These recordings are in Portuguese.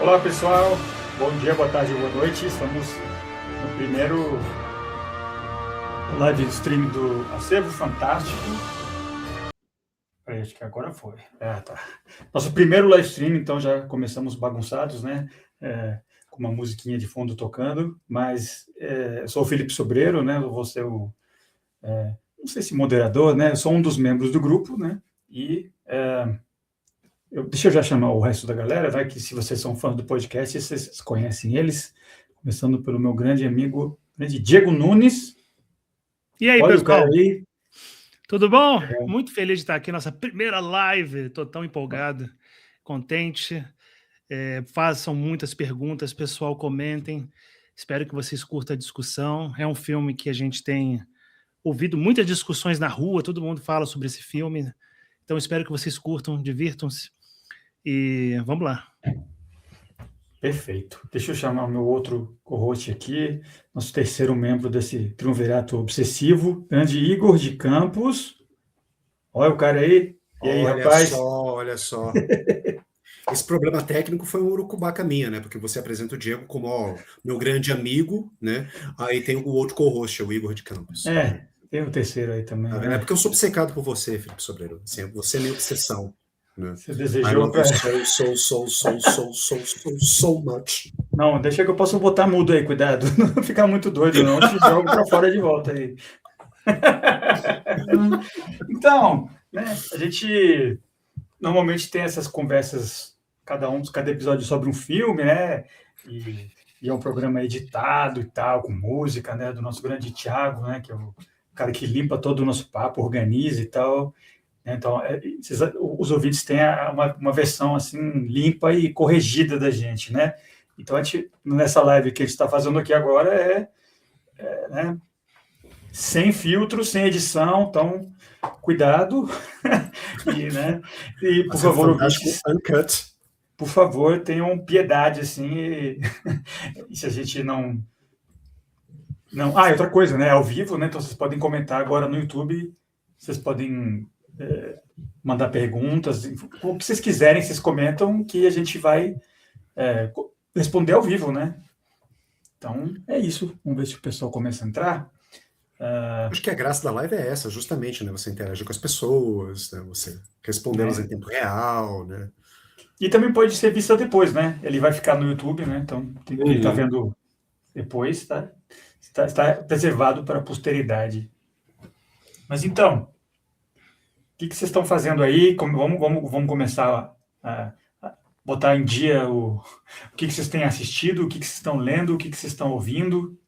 Olá pessoal, bom dia, boa tarde, boa noite. Estamos no primeiro live stream do Acervo Fantástico. Acho que agora foi. Tá. Nosso primeiro live stream, então já começamos bagunçados, né? Com uma musiquinha de fundo tocando, mas eu sou o Felipe Sobreiro, né? Eu vou ser não sei se moderador, né? Eu sou um dos membros do grupo, né? E deixa eu já chamar o resto da galera, né? Que se vocês são fãs do podcast, vocês conhecem eles, começando pelo meu grande amigo, Diego Nunes. E aí, olha pessoal? O cara aí. Tudo bom? Muito feliz de estar aqui, nossa primeira live. Estou tão empolgado, contente. Façam muitas perguntas, pessoal, comentem. Espero que vocês curtam a discussão. É um filme que a gente tem ouvido muitas discussões na rua, todo mundo fala sobre esse filme. Então, espero que vocês curtam, divirtam-se. E vamos lá. Perfeito. Deixa eu chamar o meu outro co-host aqui, nosso terceiro membro desse triunvirato obsessivo, grande Igor de Campos. Olha o cara aí. E aí, rapaz? Olha só. Esse problema técnico foi um urucubaca minha, né? Porque você apresenta o Diego como meu grande amigo, né? Aí tem o outro co-host, o Igor de Campos. Tem o terceiro aí também. Tá vendo? É porque eu sou obcecado por você, Felipe Sobreiro. Assim, você é minha obsessão. Né? Você desejou para... so much. Não, deixa que eu posso botar mudo aí, cuidado. Não ficar muito doido, não. Te jogo para fora de volta aí. Então, né, a gente normalmente tem essas conversas, cada episódio sobre um filme, né? E é um programa editado e tal, com música, né? Do nosso grande Thiago, né? Que é o cara que limpa todo o nosso papo, organiza e tal. Então, os ouvintes têm uma versão assim limpa e corrigida da gente, né? Então, nessa live que a gente está fazendo aqui agora né, sem filtro, sem edição, então cuidado e por favor, ouvintes, uncut. Por favor, tenham piedade assim e se a gente não. Outra coisa, né? Ao vivo, né? Então vocês podem comentar agora no YouTube, vocês podem mandar perguntas, o que vocês quiserem, vocês comentam que a gente vai responder ao vivo, né? Então, é isso. Vamos ver se o pessoal começa a entrar. Acho que a graça da live é essa, justamente, né? Você interagir com as pessoas, né? Você respondê-las em tempo real, né? E também pode ser vista depois, né? Ele vai ficar no YouTube, né? Então, quem está vendo depois está preservado para a posteridade. Mas então, o que vocês estão fazendo aí? Vamos começar a botar em dia o que vocês têm assistido, o que vocês estão lendo, o que vocês estão ouvindo.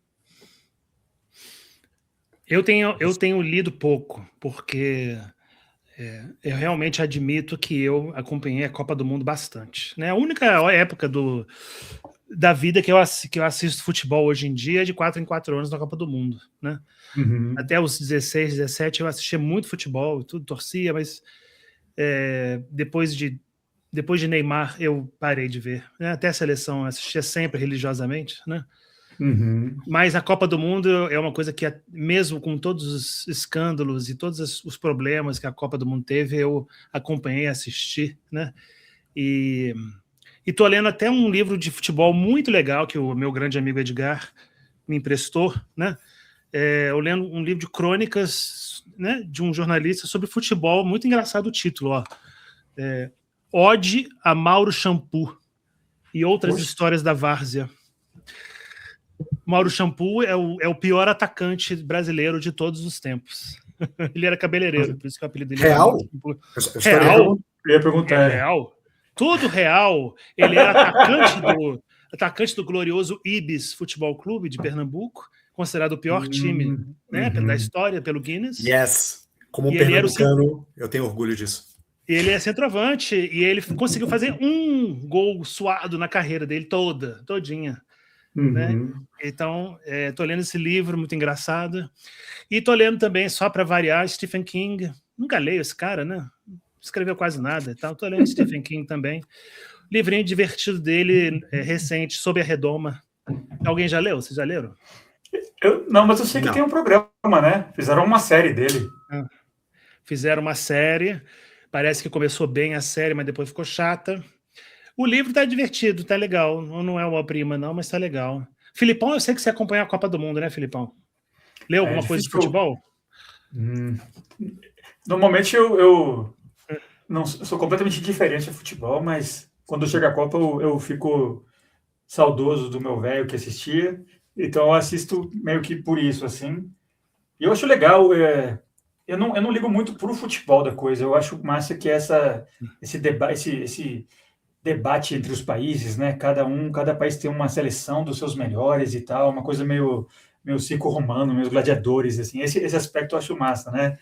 Eu tenho lido pouco, porque eu realmente admito que eu acompanhei a Copa do Mundo bastante. Né? A única época da vida que eu assisto futebol hoje em dia é de 4 em 4 anos na Copa do Mundo. Né? Uhum. Até os 16, 17 eu assistia muito futebol, tudo torcia, mas depois de Neymar eu parei de ver. Né? Até a seleção eu assistia sempre religiosamente, né? Uhum. Mas a Copa do Mundo é uma coisa que, mesmo com todos os escândalos e todos os problemas que a Copa do Mundo teve, eu acompanhei, assisti, né? E tô lendo até um livro de futebol muito legal que o meu grande amigo Edgar me emprestou, né? Eu lendo um livro de crônicas, né, de um jornalista sobre futebol, muito engraçado o título, Ode a Mauro Shampoo e outras histórias da várzea. Mauro Shampoo é o pior atacante brasileiro de todos os tempos. Ele era cabeleireiro, por isso que o apelido dele Real? Real? Eu ia perguntar. Real? Tudo real. Ele era atacante do glorioso Ibis Futebol Clube de Pernambuco, considerado o pior time né, da história pelo Guinness. Yes. Como pernambucano, eu tenho orgulho disso. Ele é centroavante e ele conseguiu fazer um gol suado na carreira dele todinha. Né? Então, tô lendo esse livro, muito engraçado. E tô lendo também, só para variar, Stephen King. Nunca leio esse cara, né? Não escreveu quase nada. Então, tô lendo Stephen King também. Livrinho divertido dele, recente, Sob a Redoma. Alguém já leu? Vocês já leram? Não, mas eu sei que tem um programa, né? Fizeram uma série dele. Fizeram uma série. Parece que começou bem a série, mas depois ficou chata. O livro tá divertido, tá legal. Não é uma prima, não, mas tá legal. Filipão, eu sei que você acompanha a Copa do Mundo, né, Filipão? Leu alguma coisa de futebol? Normalmente eu sou completamente diferente de futebol, mas quando chega a Copa eu fico saudoso do meu velho que assistia, então eu assisto meio que por isso, assim. E eu acho legal, eu não ligo muito pro futebol da coisa, eu acho massa que esse debate entre os países, né? Cada país tem uma seleção dos seus melhores e tal, uma coisa meio circo romano, meio gladiadores, assim. Esse aspecto eu acho massa, né?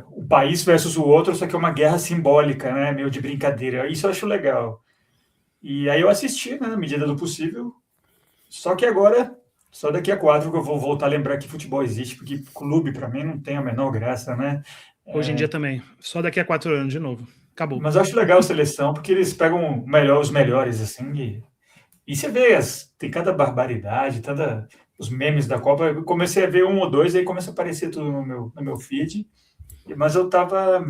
O país versus o outro, só que é uma guerra simbólica, né? Meio de brincadeira. Isso eu acho legal. E aí eu assisti, né, na medida do possível. Só que agora, só daqui a 4 que eu vou voltar a lembrar que futebol existe, porque clube para mim não tem a menor graça, né? Hoje em dia também. Só daqui a 4 anos de novo. Acabou. Mas eu acho legal a seleção, porque eles pegam os melhores, assim, e você vê, tem cada barbaridade, os memes da Copa. Eu comecei a ver 1 ou 2, aí começa a aparecer tudo no meu feed. Mas eu tava...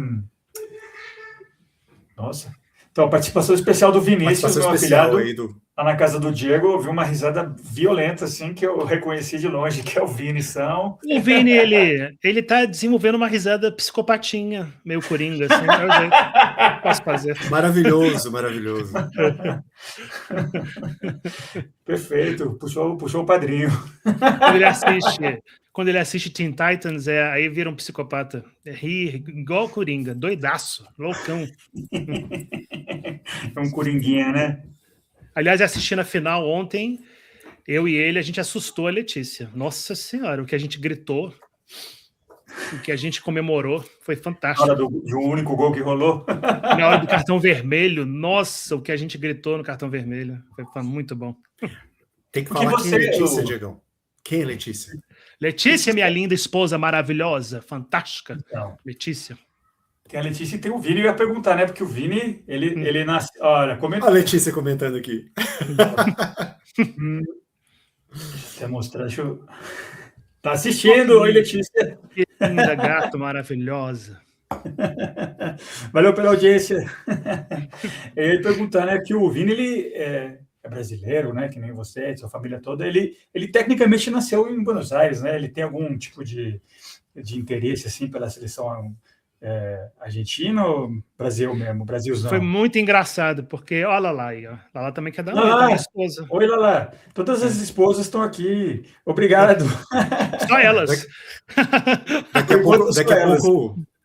Nossa. Então, a participação especial do Vinícius, meu afilhado, lá na casa do Diego, eu vi uma risada violenta, assim, que eu reconheci de longe, que é o Vinição. O Vini, ele tá desenvolvendo uma risada psicopatinha, meio coringa, assim, é o jeito que posso fazer. Maravilhoso, maravilhoso. Perfeito, puxou o padrinho. Quando ele assiste Teen Titans, aí vira um psicopata. Ri igual coringa, doidaço, loucão. É um coringuinha, né? Aliás, assistindo a final ontem, eu e ele, a gente assustou a Letícia. Nossa Senhora, o que a gente gritou, o que a gente comemorou, foi fantástico. Na hora do único gol que rolou. Na hora do cartão vermelho, nossa, o que a gente gritou no cartão vermelho. Foi muito bom. Tem que falar quem é Letícia, Diegão. Quem é Letícia? Letícia, minha linda esposa maravilhosa, fantástica. Então, Letícia. Tem a Letícia e tem o Vini. Eu ia perguntar, né? Porque o Vini, ele nasce... Olha, comenta... A Letícia comentando aqui. Deixa eu mostrar. Tá assistindo? Oi, Letícia. Que linda, gato, maravilhosa. Valeu pela audiência. Eu ia perguntar, né? Que o Vini, ele é brasileiro, né? Que nem você, sua família toda. Ele tecnicamente nasceu em Buenos Aires, né? Ele tem algum tipo de interesse, assim, pela seleção argentina ou Brasil mesmo? Brasilzão. Foi muito engraçado, porque olha lá, Lala também quer dar uma esposa. Oi, Lala. Todas as esposas estão aqui. Obrigado. Só elas.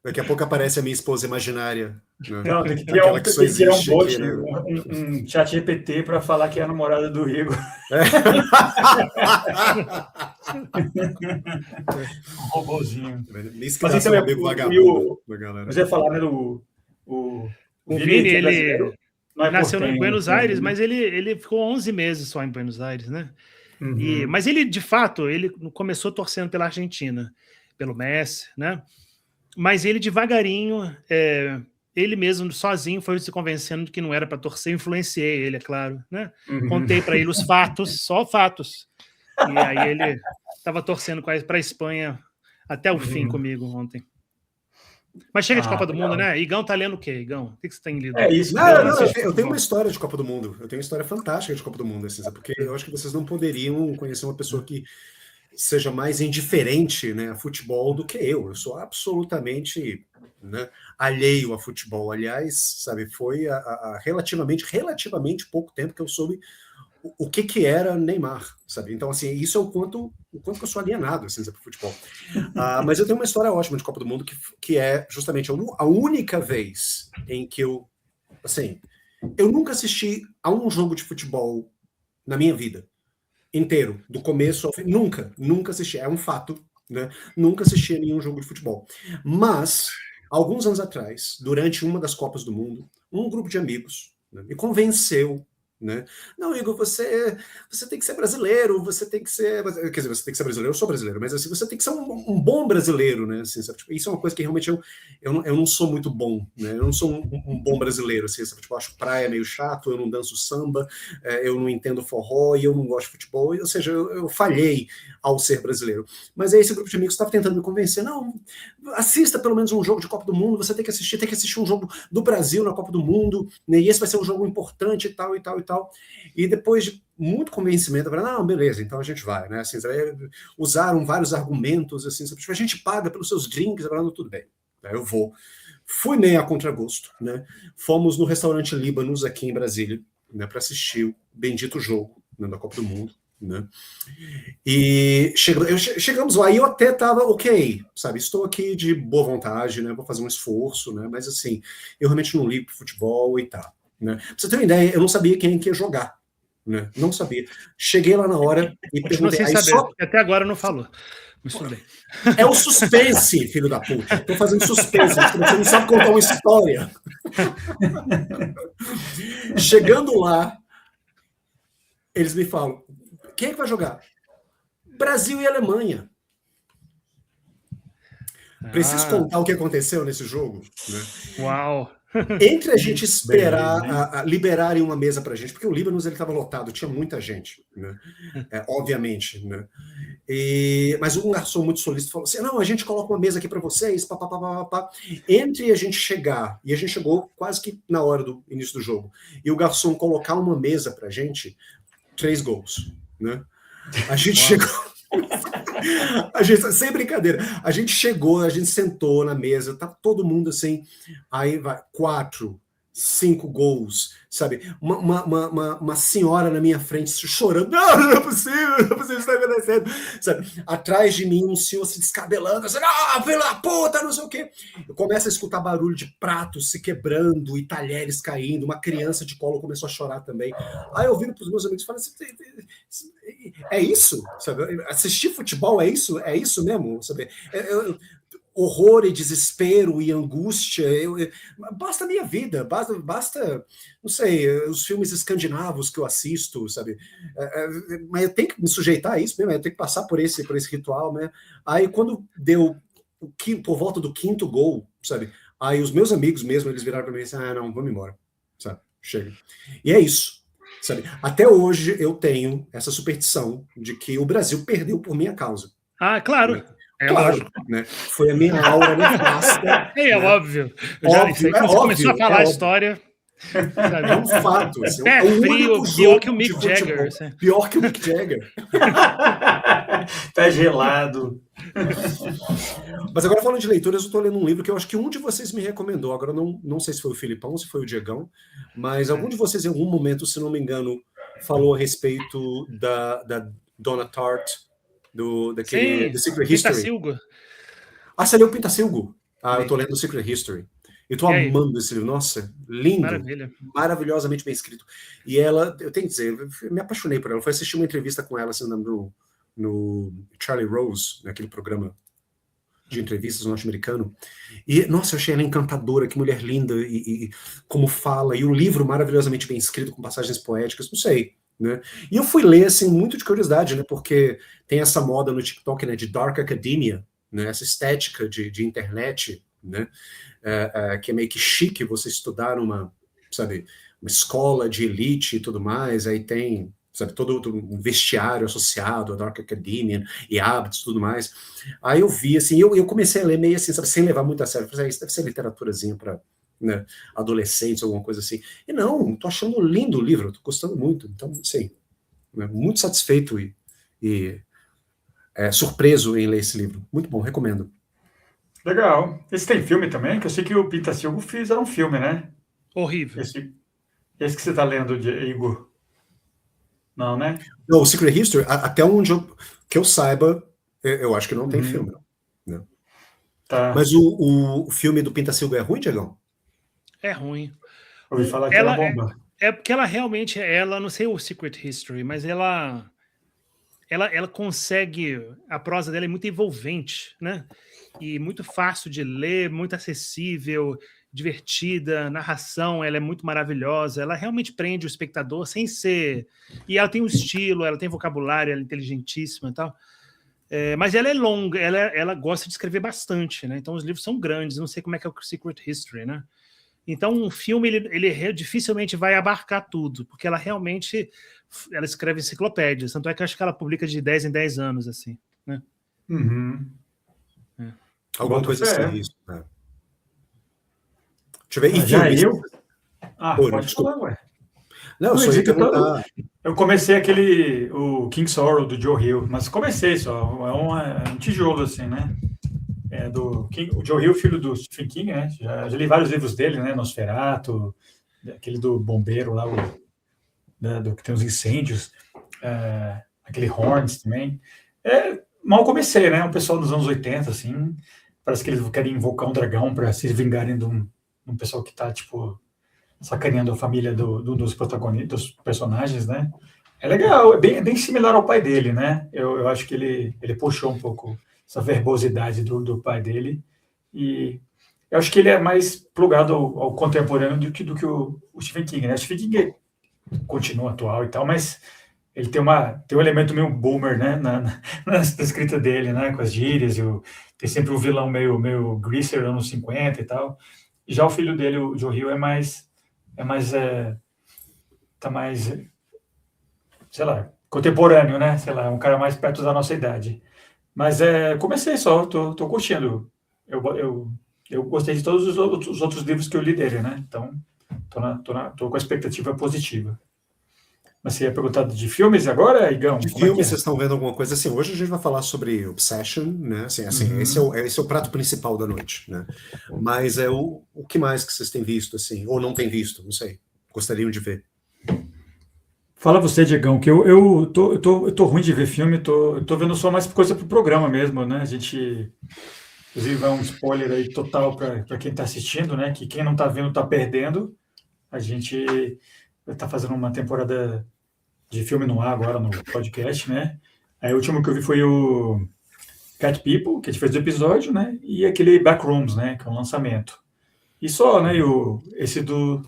Daqui a pouco aparece a minha esposa imaginária. Né? Não, tem que criar um bot, aqui, né? um chat GPT para falar que é a namorada do Igor. Um robôzinho. Mas então é amigo vagabundo. Mas eu ia falar, né, o Vini, ele nasceu em Buenos Aires, mas ele ficou 11 meses só em Buenos Aires, né? Uhum. Mas ele, de fato, ele começou torcendo pela Argentina, pelo Messi, né? Mas ele devagarinho, ele mesmo sozinho foi se convencendo de que não era para torcer, influenciei ele, é claro, né? Uhum. Contei para ele os fatos, só fatos. E aí ele estava torcendo para a Espanha até o fim comigo ontem. Mas chega de Copa do Mundo, né? Igão tá lendo o quê, Igão? O que você tem lido? É isso. Eu tenho uma história de Copa do Mundo. Eu tenho uma história fantástica de Copa do Mundo, assim, porque eu acho que vocês não poderiam conhecer uma pessoa que seja mais indiferente, né, a futebol do que eu. Eu sou absolutamente, né, alheio a futebol. Aliás, sabe, foi há relativamente pouco tempo que eu soube o que era Neymar, sabe? Então, assim, isso é o quanto que eu sou alienado, assim, para o futebol. Mas eu tenho uma história ótima de Copa do Mundo que é justamente a única vez em que eu nunca assisti a um jogo de futebol na minha vida inteiro, do começo ao fim. Nunca assisti. É um fato, né? Nunca assisti a nenhum jogo de futebol. Mas, alguns anos atrás, durante uma das Copas do Mundo, um grupo de amigos, né, me convenceu né? Não, Igor, você tem que ser brasileiro, você tem que ser... Quer dizer, você tem que ser brasileiro, eu sou brasileiro, mas assim, você tem que ser um bom brasileiro, né? Assim, sabe? Tipo, isso é uma coisa que realmente eu não sou muito bom, né? Eu não sou um bom brasileiro, assim, sabe? Tipo, eu acho praia meio chato, eu não danço samba, eu não entendo forró e eu não gosto de futebol, ou seja, eu falhei ao ser brasileiro. Mas aí esse grupo de amigos estava tentando me convencer, não, assista pelo menos um jogo de Copa do Mundo, você tem que assistir um jogo do Brasil na Copa do Mundo, né? E esse vai ser um jogo importante e tal, e tal, e tal. E depois de muito convencimento, eu falei, não, beleza, então a gente vai, né? Assim, usaram vários argumentos, assim, a gente paga pelos seus drinks, eu falei, não, tudo bem, eu vou. Fui meio a contragosto, né? Fomos no restaurante Líbanos aqui em Brasília, né, para assistir o bendito jogo, né, da Copa do Mundo, né? E chegamos lá e eu até tava ok, sabe? Estou aqui de boa vontade, né? Vou fazer um esforço, né? Mas assim, eu realmente não ligo pro futebol e tal, né? Pra você ter uma ideia, eu não sabia quem que ia jogar, né? Não sabia. Cheguei lá na hora e Continua perguntei. sem saber, porque até agora não falou. Mas tudo bem. É o suspense, filho da puta. Tô fazendo suspense, você não sabe contar uma história. Chegando lá, eles me falam, quem é que vai jogar? Brasil e Alemanha. Preciso contar o que aconteceu nesse jogo, né? Uau! Entre a gente esperar liberarem uma mesa pra gente, porque o Líbanos ele estava lotado, tinha muita gente, né? Obviamente, né? Mas um garçom muito solícito falou assim, não, a gente coloca uma mesa aqui para vocês, papapá. Entre a gente chegar, e a gente chegou quase que na hora do início do jogo, e o garçom colocar uma mesa pra gente, 3 gols, né? A gente chegou... sem brincadeira, a gente chegou, a gente sentou na mesa, tá todo mundo assim, aí vai 4, 5 gols, sabe? Uma senhora na minha frente chorando, não é possível, isso está acontecendo, sabe? Atrás de mim um senhor se descabelando, assim, pela puta, não sei o quê. Eu começo a escutar barulho de pratos se quebrando e talheres caindo, uma criança de colo começou a chorar também. Aí eu viro para os meus amigos e falo assim, é isso? Sabe? Assistir futebol é isso mesmo? Sabe? Horror e desespero e angústia, basta a minha vida, basta, não sei, os filmes escandinavos que eu assisto, sabe? Mas eu tenho que me sujeitar a isso mesmo, eu tenho que passar por esse ritual, né? Aí quando deu por volta do 5º gol, sabe? Aí os meus amigos mesmo, eles viraram para mim e disseram, não, vamos embora, sabe? Chega. E é isso. Sabe? Até hoje eu tenho essa superstição de que o Brasil perdeu por minha causa. Ah, claro. Né? Claro, né? Foi a minha aura nefasta. É né? óbvio. Você começou a falar a história. É um fato. Assim, pé frio, pior que o Mick Jagger. Pior que o Mick Jagger. Tá gelado. Mas agora falando de leituras, eu estou lendo um livro que eu acho que um de vocês me recomendou. Agora não sei se foi o Filipão, se foi o Diegão, mas algum de vocês em algum momento, se não me engano, falou a respeito da Donna Tartt, daquele The Secret History. Pintacilgo. Você leu Pintacilgo? Eu estou lendo Secret History. Eu estou amando esse livro. Nossa, lindo. Maravilha. Maravilhosamente bem escrito. E ela, eu tenho que dizer, eu me apaixonei por ela. Eu fui assistir uma entrevista com ela, no Charlie Rose, naquele programa de entrevistas norte-americano. E, nossa, eu achei ela encantadora, que mulher linda, e como fala, e o livro maravilhosamente bem escrito, com passagens poéticas, não sei. Né? E eu fui ler, assim, muito de curiosidade, né? Porque tem essa moda no TikTok, né? De dark academia, né? Essa estética de internet, né? Que é meio que chique você estudar uma escola de elite e tudo mais, aí tem, sabe, todo um vestiário associado à Dark Academia e hábitos e tudo mais. Aí eu vi, assim, eu comecei a ler meio assim, sabe, sem levar muito a sério. Eu falei, isso deve ser literaturazinha para, né, adolescentes, alguma coisa assim. E não, tô achando lindo o livro, tô gostando muito. Então, assim, né, muito satisfeito e surpreso em ler esse livro. Muito bom, recomendo. Legal. Esse tem filme também? Que eu sei que o Pintacilgo fizeram um filme, né? Horrível. Esse que você está lendo, Igor? Não, né? Não, o Secret History, até onde que eu saiba, eu acho que não tem filme. Não. Tá. Mas o filme do Pintacilgo é ruim, Diegão? É ruim. Ouvi falar que era bomba. É porque ela realmente, não sei o Secret History, mas ela consegue, a prosa dela é muito envolvente, né? E muito fácil de ler, muito acessível, divertida, a narração ela é muito maravilhosa, ela realmente prende o espectador sem ser... E ela tem um estilo, ela tem vocabulário, ela é inteligentíssima e tal. Mas ela é longa, ela gosta de escrever bastante, né? Então os livros são grandes, não sei como é que é o Secret History, né? Então um filme, ele dificilmente vai abarcar tudo, porque ela realmente escreve enciclopédias, tanto é que eu acho que ela publica de 10 em 10 anos, assim, né? Alguma coisa assim, isso. Deixa eu ver. E filmes? Pode falar, ué. Não, só ia perguntar... Eu comecei o King Sorrow, do Joe Hill, mas comecei só, é um tijolo, assim, né? O Joe Hill, filho do Stephen King, né? Já li vários livros dele, né? Nosferatu, aquele do bombeiro lá, do que tem os incêndios, aquele Horns também. Mal comecei, né? Um pessoal dos anos 80, assim, parece que eles querem invocar um dragão para se vingarem de um pessoal que tá, tipo, sacaneando a família dos protagonistas, dos personagens, né? É legal, é bem similar ao pai dele, né? Eu acho que ele puxou um pouco essa verbosidade do pai dele, e eu acho que ele é mais plugado ao contemporâneo do que o Stephen King, né? O Stephen King continua atual e tal, mas ele tem um elemento meio boomer, né? Na escrita dele, né? Com as gírias, tem sempre um vilão meio greaser, anos 50 e tal. E já o filho dele, o Joe Hill, tá mais, sei lá, contemporâneo, né? Sei lá, um cara mais perto da nossa idade. Mas comecei só, tô curtindo. Eu gostei de todos os outros livros que eu li dele, né? Então, tô com a expectativa positiva. Mas você ia perguntar de filmes agora, Igão? De filmes, vocês estão vendo alguma coisa? Assim, hoje a gente vai falar sobre Obsession, né? Assim, esse é o prato principal da noite, né? Mas o que mais que vocês têm visto, assim? Ou não têm visto, não sei. Gostariam de ver. Fala você, Diegão, que eu tô ruim de ver filme, tô vendo só mais coisa pro programa mesmo, né? A gente, inclusive, vai um spoiler aí total para quem tá assistindo, né? Que quem não tá vendo tá perdendo. A gente tá fazendo uma temporada de filme no ar agora no podcast, né? Aí o último que eu vi foi o Cat People, que a gente fez o episódio, né? E aquele Backrooms, né? Que é um lançamento. E só, né? Esse do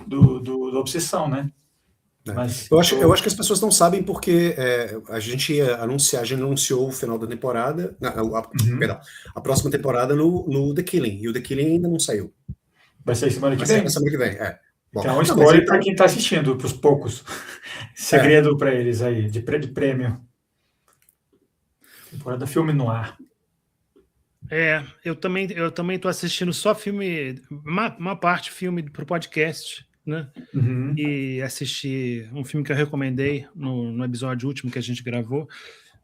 Obsessão, né? Mas eu acho que as pessoas não sabem porque a gente anunciou o final da temporada, perdão, a próxima temporada no The Killing, e o The Killing ainda não saiu. Vai sair semana que vem? Semana que vem, Bom, então, um spoiler para quem está assistindo, para os poucos. Segredo para eles aí, de prêmio. Temporada filme no ar. Eu também tô assistindo só filme, uma parte filme pro podcast, né? E assisti um filme que eu recomendei no episódio último que a gente gravou,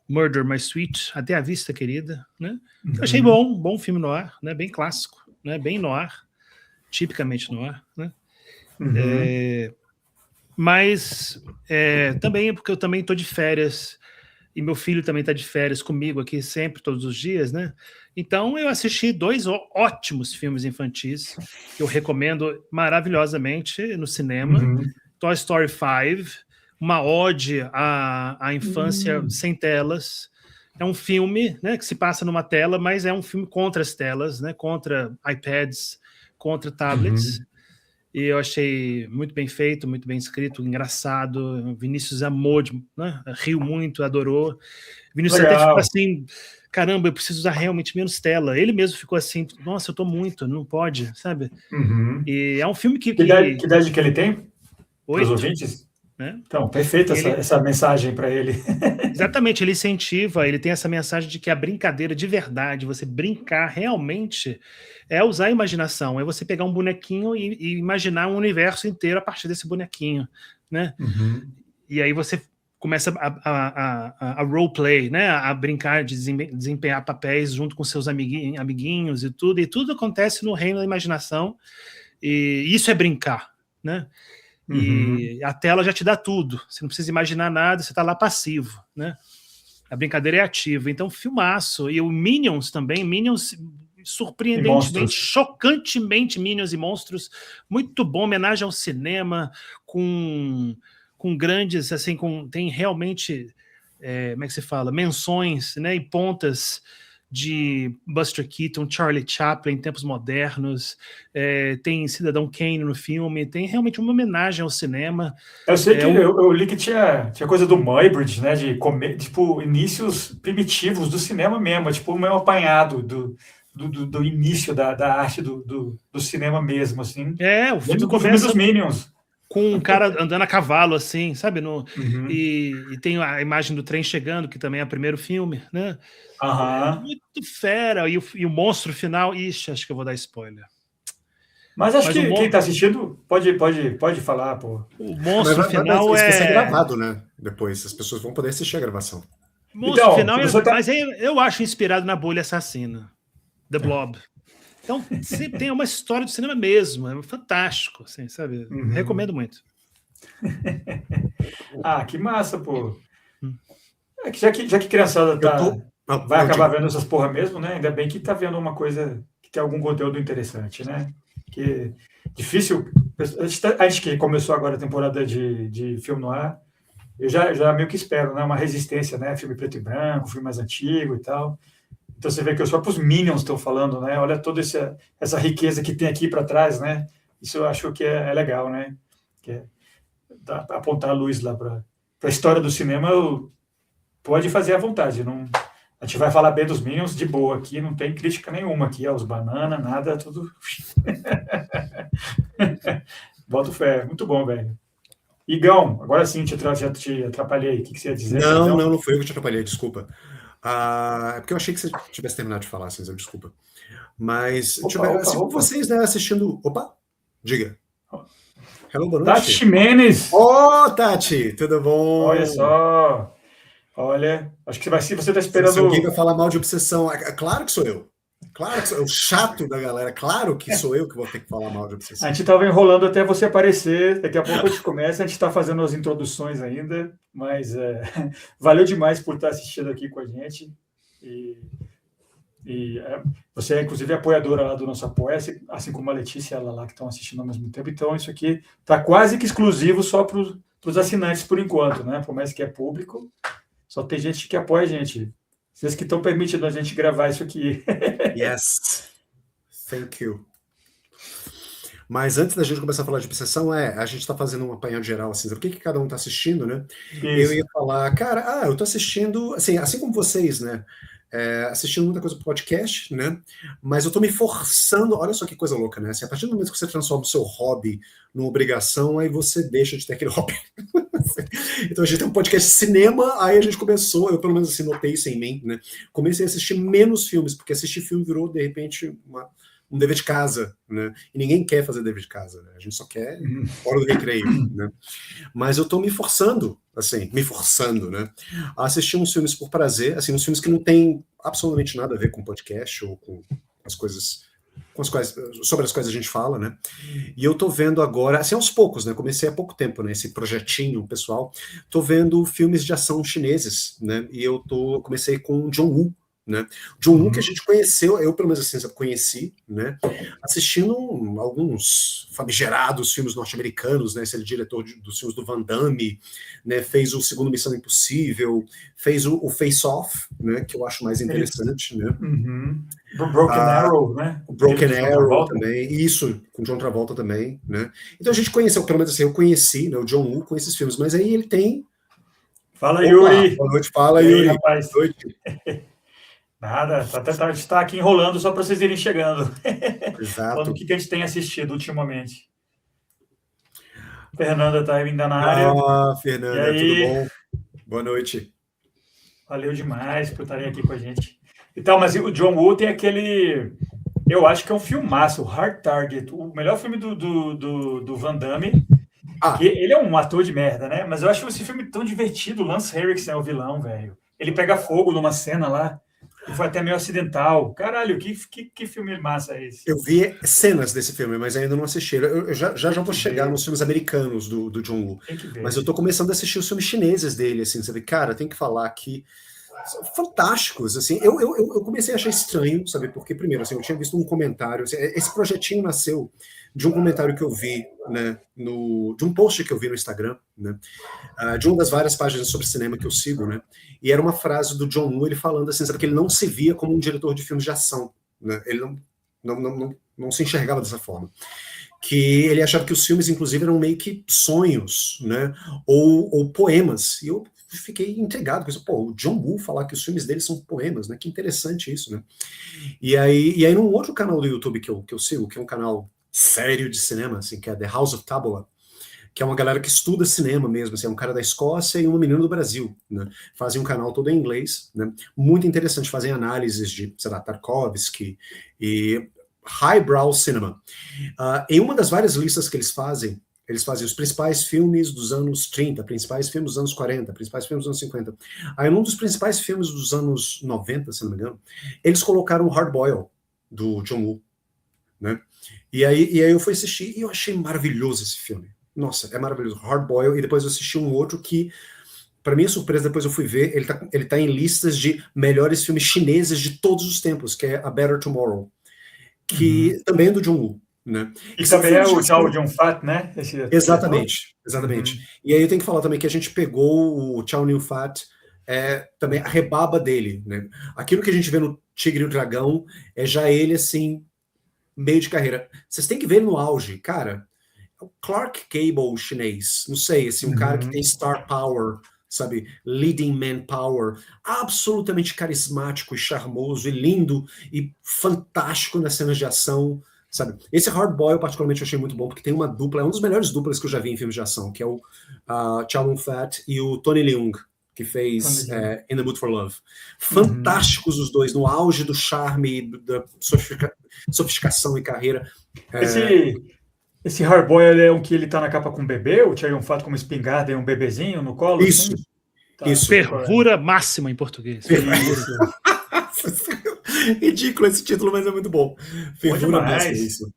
Murder, My Sweet, Até a Vista, Querida, né? Eu achei bom filme no ar, né? Bem clássico, né? Bem no ar, tipicamente no ar, né? Mas também é porque eu também tô de férias e meu filho também está de férias comigo aqui sempre, todos os dias, né? Então eu assisti 2 ótimos filmes infantis que eu recomendo maravilhosamente no cinema. Toy Story 5, uma ode à infância sem telas. É um filme, né, que se passa numa tela, mas é um filme contra as telas, né? Contra iPads, contra tablets. E eu achei muito bem feito, muito bem escrito, engraçado. Vinícius amou, né? Riu muito, adorou. Vinícius até ficou assim, caramba, eu preciso usar realmente menos tela. Ele mesmo ficou assim, nossa, eu tô muito, não pode, sabe? E é um filme que... Que idade que ele tem? 8. Para os ouvintes? Né? Então, perfeita essa mensagem para ele. Exatamente, ele incentiva, ele tem essa mensagem de que a brincadeira de verdade, você brincar realmente, é usar a imaginação, é você pegar um bonequinho e imaginar um universo inteiro a partir desse bonequinho, né? E aí você começa a roleplay, né? A brincar de desempenhar papéis junto com seus amiguinhos e tudo acontece no reino da imaginação, e isso é brincar, né? E a tela já te dá tudo, você não precisa imaginar nada, você está lá passivo, né? A brincadeira é ativa, então filmaço. E o Minions também, surpreendentemente, chocantemente Minions e Monstros, muito bom, homenagem ao cinema, com grandes, assim, tem realmente, como é que se fala, menções, né, e pontas de Buster Keaton, Charlie Chaplin, tempos modernos, tem Cidadão Kane no filme, tem realmente uma homenagem ao cinema. Eu sei que eu li que tinha coisa do Muybridge, né, de tipo, inícios primitivos do cinema mesmo, tipo, o meu apanhado do início da arte do cinema mesmo, assim. O filme começa dos Minions. Com um cara andando a cavalo, assim, sabe? E tem a imagem do trem chegando, que também é o primeiro filme, né? Muito fera. E o monstro final... Ixi, acho que eu vou dar spoiler. Mas acho que quem tá assistindo pode falar, pô. O monstro final vai ser gravado, né? Depois, as pessoas vão poder assistir a gravação. O monstro final mas eu acho inspirado na Bolha Assassina, The Blob. Então, tem uma história do cinema mesmo, é fantástico, assim, sabe? Recomendo muito. Que massa, pô. Já que criançada vai acabar vendo essas porra mesmo, né? Ainda bem que tá vendo uma coisa que tem algum conteúdo interessante, né? Que difícil... A gente que começou agora a temporada de filme noir, eu já meio que espero, né? Uma resistência, né? Filme preto e branco, filme mais antigo e tal. Então você vê que os próprios Minions estão falando, né? Olha toda essa riqueza que tem aqui para trás, né? Isso eu acho que é legal, né? Que apontar a luz lá para a história do cinema, pode fazer à vontade. Não, a gente vai falar bem dos Minions de boa aqui, não tem crítica nenhuma aqui aos Banana, nada, tudo. Boto fé, muito bom, velho. Igão, agora sim, já te atrapalhei. O que você ia dizer? Não foi eu que te atrapalhei, desculpa. É porque eu achei que você tivesse terminado de falar, César, desculpa. Mas, vocês, né, assistindo... Opa, diga. Hello, boa noite. Tati Ximenes. Tati, tudo bom? Olha só. Olha, acho que você está esperando... Alguém vai falar mal de obsessão. Claro que sou eu. Claro que sou eu. O chato da galera. Claro que sou eu que vou ter que falar mal de obsessão. A gente estava enrolando até você aparecer. Daqui a pouco a gente começa. A gente está fazendo as introduções ainda. Mas valeu demais por estar assistindo aqui com a gente. Você é, inclusive, apoiadora lá do nosso Apoia-se, assim como a Letícia e ela lá que estão assistindo ao mesmo tempo. Então, isso aqui está quase que exclusivo só para os assinantes por enquanto, né? Por mais que é público, só tem gente que apoia a gente. Vocês que estão permitindo a gente gravar isso aqui. Yes. Thank you. Mas antes da gente começar a falar de obsessão, a gente está fazendo um apanhado geral, assim, o que cada um está assistindo, né? Isso. Eu ia falar, cara, eu estou assistindo, assim como vocês, né? Assistindo muita coisa pro podcast, né? Mas eu tô me forçando, olha só que coisa louca, né? Assim, a partir do momento que você transforma o seu hobby numa obrigação, aí você deixa de ter aquele hobby. Então a gente tem um podcast de cinema, aí a gente começou, eu pelo menos assim notei isso em mim, né? Comecei a assistir menos filmes, porque assistir filme virou, de repente, um dever de casa, né? E ninguém quer fazer dever de casa, né? A gente só quer hora do recreio, né? Mas eu tô me forçando, né? A assistir uns filmes por prazer, assim, uns filmes que não tem absolutamente nada a ver com podcast ou com as coisas sobre as quais a gente fala, né? E eu tô vendo agora, assim, aos poucos, né? Comecei há pouco tempo, né? Esse projetinho pessoal. Tô vendo filmes de ação chineses, né? E eu comecei com John Woo, né? John Woo que a gente conheceu, eu pelo menos assim, conheci, né? Assistindo alguns famigerados filmes norte-americanos, né? Esse é o diretor dos filmes do Van Damme, né? Fez o segundo Missão Impossível, fez o Face Off, né? Que eu acho mais interessante, né? Broken Arrow, né? O Broken Arrow também, isso, com John Travolta também, né? Então a gente conheceu, pelo menos assim, eu conheci, né, o John Woo com esses filmes, mas aí ele tem... Fala, Yuri! Boa noite, fala, Yuri! Rapaz. Boa noite. Nada, a gente está aqui enrolando só para vocês irem chegando. Exato. Falando o que a gente tem assistido ultimamente. Fernanda está ainda na área. Fernanda, tudo bom? Boa noite. Valeu demais por estarem aqui com a gente. Então, mas o John Woo tem aquele... Eu acho que é um filmaço, o Hard Target, o melhor filme do Van Damme. Ele é um ator de merda, né? Mas eu acho esse filme tão divertido. O Lance Henriksen é o vilão, velho. Ele pega fogo numa cena lá. E foi até meio acidental. Caralho, que filme massa é esse? Eu vi cenas desse filme, mas ainda não assisti. Eu já vou chegar nos filmes americanos do John Woo. Mas eu tô começando a assistir os filmes chineses dele, assim, sabe? Cara, tem que falar que fantásticos, assim, eu comecei a achar estranho, sabe, porque primeiro, assim, eu tinha visto um comentário, assim, esse projetinho nasceu de um comentário que eu vi, né, de um post que eu vi no Instagram, né, de uma das várias páginas sobre cinema que eu sigo, né, e era uma frase do John Woo, ele falando assim, sabe, que ele não se via como um diretor de filmes de ação, né, ele não se enxergava dessa forma, que ele achava que os filmes, inclusive, eram meio que sonhos, né, ou poemas, e eu fiquei intrigado com isso. Pô, o John Woo falar que os filmes dele são poemas, né? Que interessante isso, né? E aí num outro canal do YouTube que eu sigo, que é um canal sério de cinema, assim, que é The House of Tabula, que é uma galera que estuda cinema mesmo, assim, é um cara da Escócia e uma menina do Brasil, né? Fazem um canal todo em inglês, né? Muito interessante, fazem análises de, sei lá, Tarkovsky e highbrow cinema. Em uma das várias listas que eles fazem os principais filmes dos anos 30, principais filmes dos anos 40, principais filmes dos anos 50. Aí, num dos principais filmes dos anos 90, se não me engano, eles colocaram o Hard Boiled, do John Woo, né? E aí eu fui assistir e eu achei maravilhoso esse filme. Nossa, é maravilhoso. Hard Boiled, e depois eu assisti um outro que, para minha surpresa, depois eu fui ver, ele tá em listas de melhores filmes chineses de todos os tempos, que é A Better Tomorrow, que também é do John Woo. Né? E também é o Chow Yun-fat, né? Exatamente. E aí eu tenho que falar também que a gente pegou o Chow Yun-fat, também a rebaba dele, né? Aquilo que a gente vê no Tigre e o Dragão é já ele, assim, meio de carreira. Vocês têm que ver ele no auge, cara. É o Clark Gable chinês, não sei, assim, um cara que tem star power, sabe, leading man power, absolutamente carismático e charmoso e lindo e fantástico nas cenas de ação, sabe? Esse Hard Boiled eu particularmente achei muito bom, porque tem uma dupla, é uma das melhores duplas que eu já vi em filmes de ação, que é o Chow Yun-fat e o Tony Leung, que fez In the Mood for Love. Fantásticos os dois, no auge do charme, da sofisticação e carreira. Esse Hard Boiled é um que ele tá na capa com um bebê, o Chow Yun-fat com uma espingarda e um bebezinho no colo? Isso. Assim? Isso. Fervura máxima em português. Ridículo esse título, mas é muito bom. Fervura máxima, isso.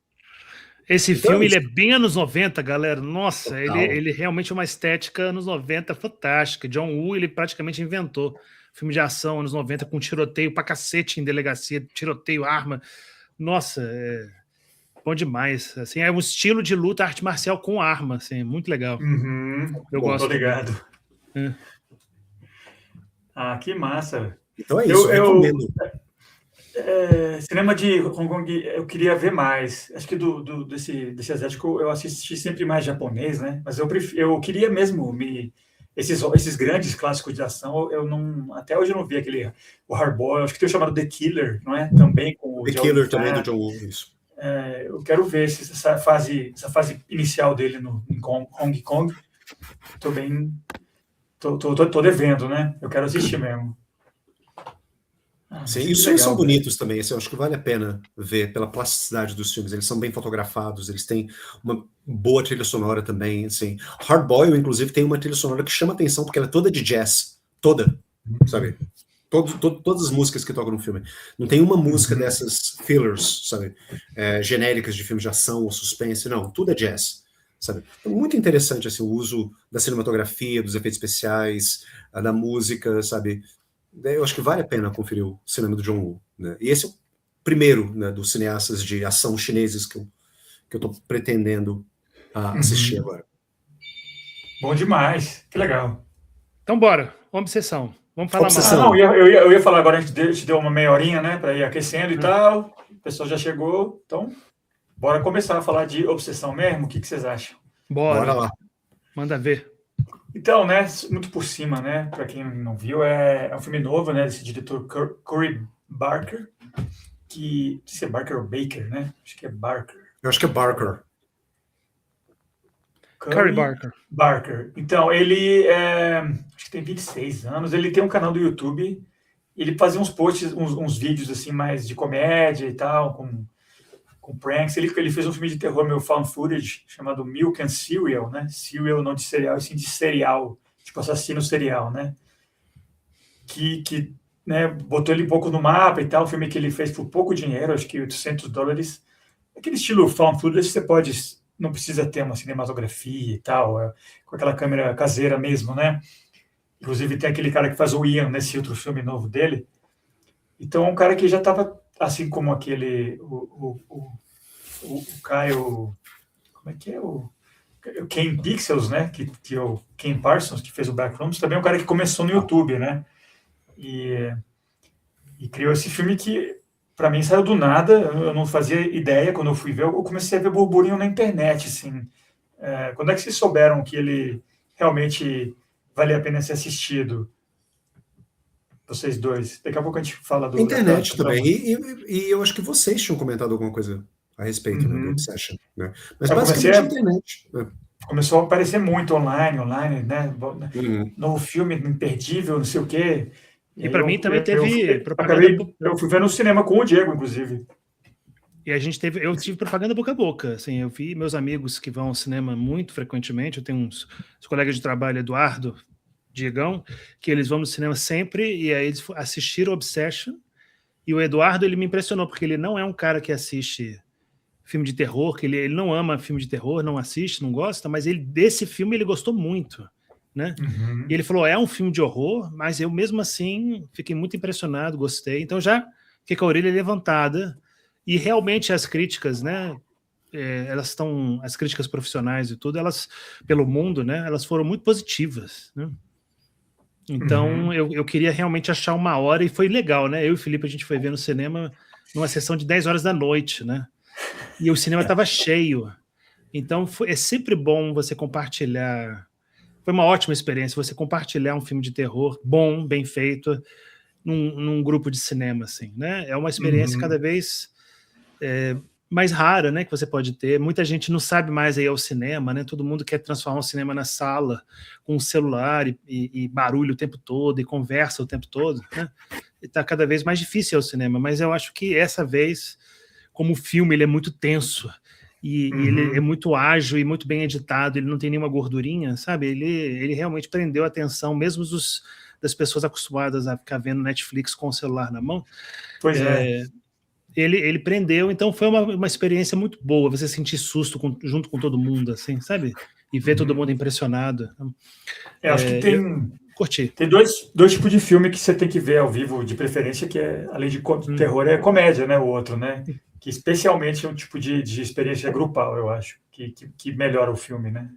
Esse filme ele é bem anos 90, galera. Nossa, ele realmente é uma estética anos 90 fantástica. John Woo, ele praticamente inventou filme de ação anos 90 com tiroteio pra cacete em delegacia, tiroteio, arma. Nossa, bom demais. Assim, é um estilo de luta, arte marcial com arma, assim, muito legal. Eu gosto. Tô ligado. Que massa. Então é isso, eu recomendo. Cinema de Hong Kong eu queria ver mais. Acho que desse asiático eu assisti sempre mais japonês, né? Mas eu queria mesmo esses grandes clássicos de ação. Eu não, até hoje eu não vi o Hard Boiled, acho que tem o chamado The Killer, não é? Também com o The Killer também do John Woo, isso. Eu quero ver essa fase inicial dele em Hong Kong. Tô devendo, né? Eu quero assistir mesmo. Sim, e os filmes são bonitos também, assim, eu acho que vale a pena ver pela plasticidade dos filmes, eles são bem fotografados, eles têm uma boa trilha sonora também, assim. Hard Boiled, inclusive, tem uma trilha sonora que chama atenção, porque ela é toda de jazz, toda, sabe? Todas as músicas que tocam no filme. Não tem uma música dessas fillers, sabe? Genéricas de filmes de ação ou suspense, não, tudo é jazz, sabe? É muito interessante, assim, o uso da cinematografia, dos efeitos especiais, da música, sabe? Eu acho que vale a pena conferir o cinema do John Woo, né? E esse é o primeiro, né, dos cineastas de ação chineses que eu tô pretendendo assistir agora. Bom demais, que legal. Então bora, Obsessão. Vamos falar mais. Não, eu ia falar agora, a gente deu uma meia horinha, né, para ir aquecendo e tal, o pessoal já chegou, então bora começar a falar de Obsessão mesmo, o que vocês acham? Bora lá. Manda ver. Então, né, muito por cima, né, para quem não viu, é um filme novo, né, desse diretor Curry Barker, que, não sei se é Barker ou Baker, né, acho que é Barker. Eu acho que é Barker. Curry Barker. Então, ele acho que tem 26 anos, ele tem um canal do YouTube, ele fazia uns posts, uns vídeos assim, mais de comédia e tal, com pranks. Ele fez um filme de terror, meu found footage, chamado Milk and Cereal, né? Cereal não de cereal, e sim de serial, tipo assassino serial, né? Que né, botou ele um pouco no mapa e tal, um filme que ele fez por pouco dinheiro, acho que $800. Aquele estilo found footage, você não precisa ter uma cinematografia e tal, com aquela câmera caseira mesmo, né? Inclusive tem aquele cara que faz o Ian nesse outro filme novo dele. Então é um cara que já estava, assim como aquele, o Kyle, como é que é? O Ken Pixels, né? Que é o Ken Parsons, que fez o Backrooms, também é um cara que começou no YouTube, né? E criou esse filme que, para mim, saiu do nada. Eu não fazia ideia quando eu fui ver. Eu comecei a ver burburinho na internet, assim. Quando é que vocês souberam que ele realmente valia a pena ser assistido? Vocês dois. Daqui a pouco a gente fala do... Internet também. E eu acho que vocês tinham comentado alguma coisa a respeito, né, do Obsession, né? Mas basicamente a internet. Começou a aparecer muito online, né? Novo filme, imperdível, não sei o quê. E para mim também teve propaganda. Eu fui ver no cinema com o Diego, inclusive. E eu tive propaganda boca a boca. Assim, eu vi meus amigos que vão ao cinema muito frequentemente. Eu tenho uns colegas de trabalho, Eduardo, Diegão, que eles vão no cinema sempre, e aí eles assistiram Obsession. E o Eduardo, ele me impressionou, porque ele não é um cara que assiste filme de terror, que ele não ama filme de terror, não assiste, não gosta, mas desse filme ele gostou muito, né? E ele falou, é um filme de horror, mas eu mesmo assim fiquei muito impressionado, gostei. Então já fiquei com a orelha levantada, e realmente as críticas, né? As críticas profissionais e tudo, elas, pelo mundo, né? Elas foram muito positivas, né? Então eu queria realmente achar uma hora, e foi legal, né? Eu e o Felipe, a gente foi ver no cinema numa sessão de 10 horas da noite, né? E o cinema estava cheio. Então é sempre bom você compartilhar. Foi uma ótima experiência você compartilhar um filme de terror bom, bem feito, num grupo de cinema, assim, né? É uma experiência cada vez mais rara, né, que você pode ter. Muita gente não sabe mais ir ao cinema, né? Todo mundo quer transformar o cinema na sala, com um celular e barulho o tempo todo, e conversa o tempo todo, né? E tá cada vez mais difícil ir ao cinema, mas eu acho que essa vez, como o filme ele é muito tenso, e ele é muito ágil e muito bem editado, ele não tem nenhuma gordurinha, sabe? Ele realmente prendeu a atenção, mesmo das pessoas acostumadas a ficar vendo Netflix com o celular na mão. Pois é. Ele prendeu, então foi uma experiência muito boa, você sentir susto junto com todo mundo, assim, sabe? E ver todo mundo impressionado. Acho que curti. Tem dois tipos de filme que você tem que ver ao vivo, de preferência, que além de terror, é comédia, né? O outro, né? Que especialmente é um tipo de experiência grupal, eu acho, que melhora o filme, né?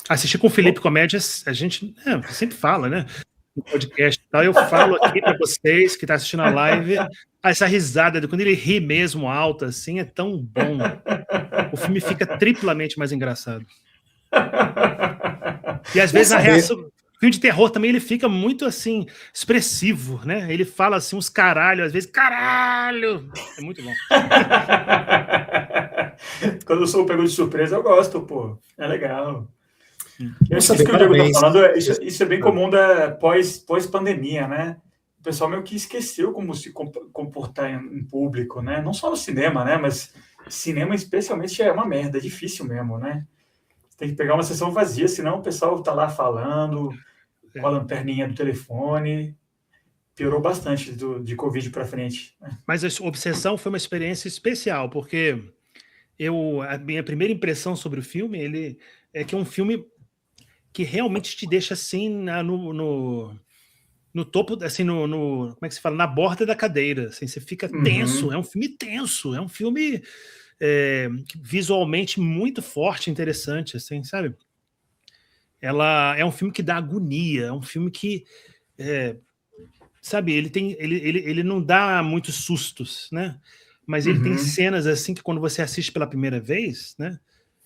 Assistir com o Felipe comédias, a gente sempre fala, né? No podcast e tal, eu falo aqui para vocês que estão assistindo a live, essa risada, quando ele ri mesmo alto, assim, é tão bom. O filme fica triplamente mais engraçado. E às vezes a reação... O filme de terror também, ele fica muito, assim, expressivo, né? Ele fala, assim, uns caralho, às vezes, caralho! É muito bom. Quando eu sou pego de surpresa, eu gosto, pô. É legal. Isso que o Diego tá falando, isso é bem comum da pós-pandemia, né? O pessoal meio que esqueceu como se comportar em público, né? Não só no cinema, né? Mas cinema, especialmente, é uma merda, é difícil mesmo, né? Tem que pegar uma sessão vazia, senão o pessoal tá lá falando com a lanterninha do telefone. Piorou bastante de Covid para frente. Mas a Obsessão foi uma experiência especial, porque a minha primeira impressão sobre o filme, é que é um filme que realmente te deixa assim no topo, assim, como é que se fala? Na borda da cadeira. Assim, você fica tenso, é um filme tenso, é um filme... visualmente muito forte, interessante, assim, sabe? Ela é um filme que dá agonia, é um filme que, sabe, ele não dá muitos sustos, né? Mas ele tem cenas assim que quando você assiste pela primeira vez, né?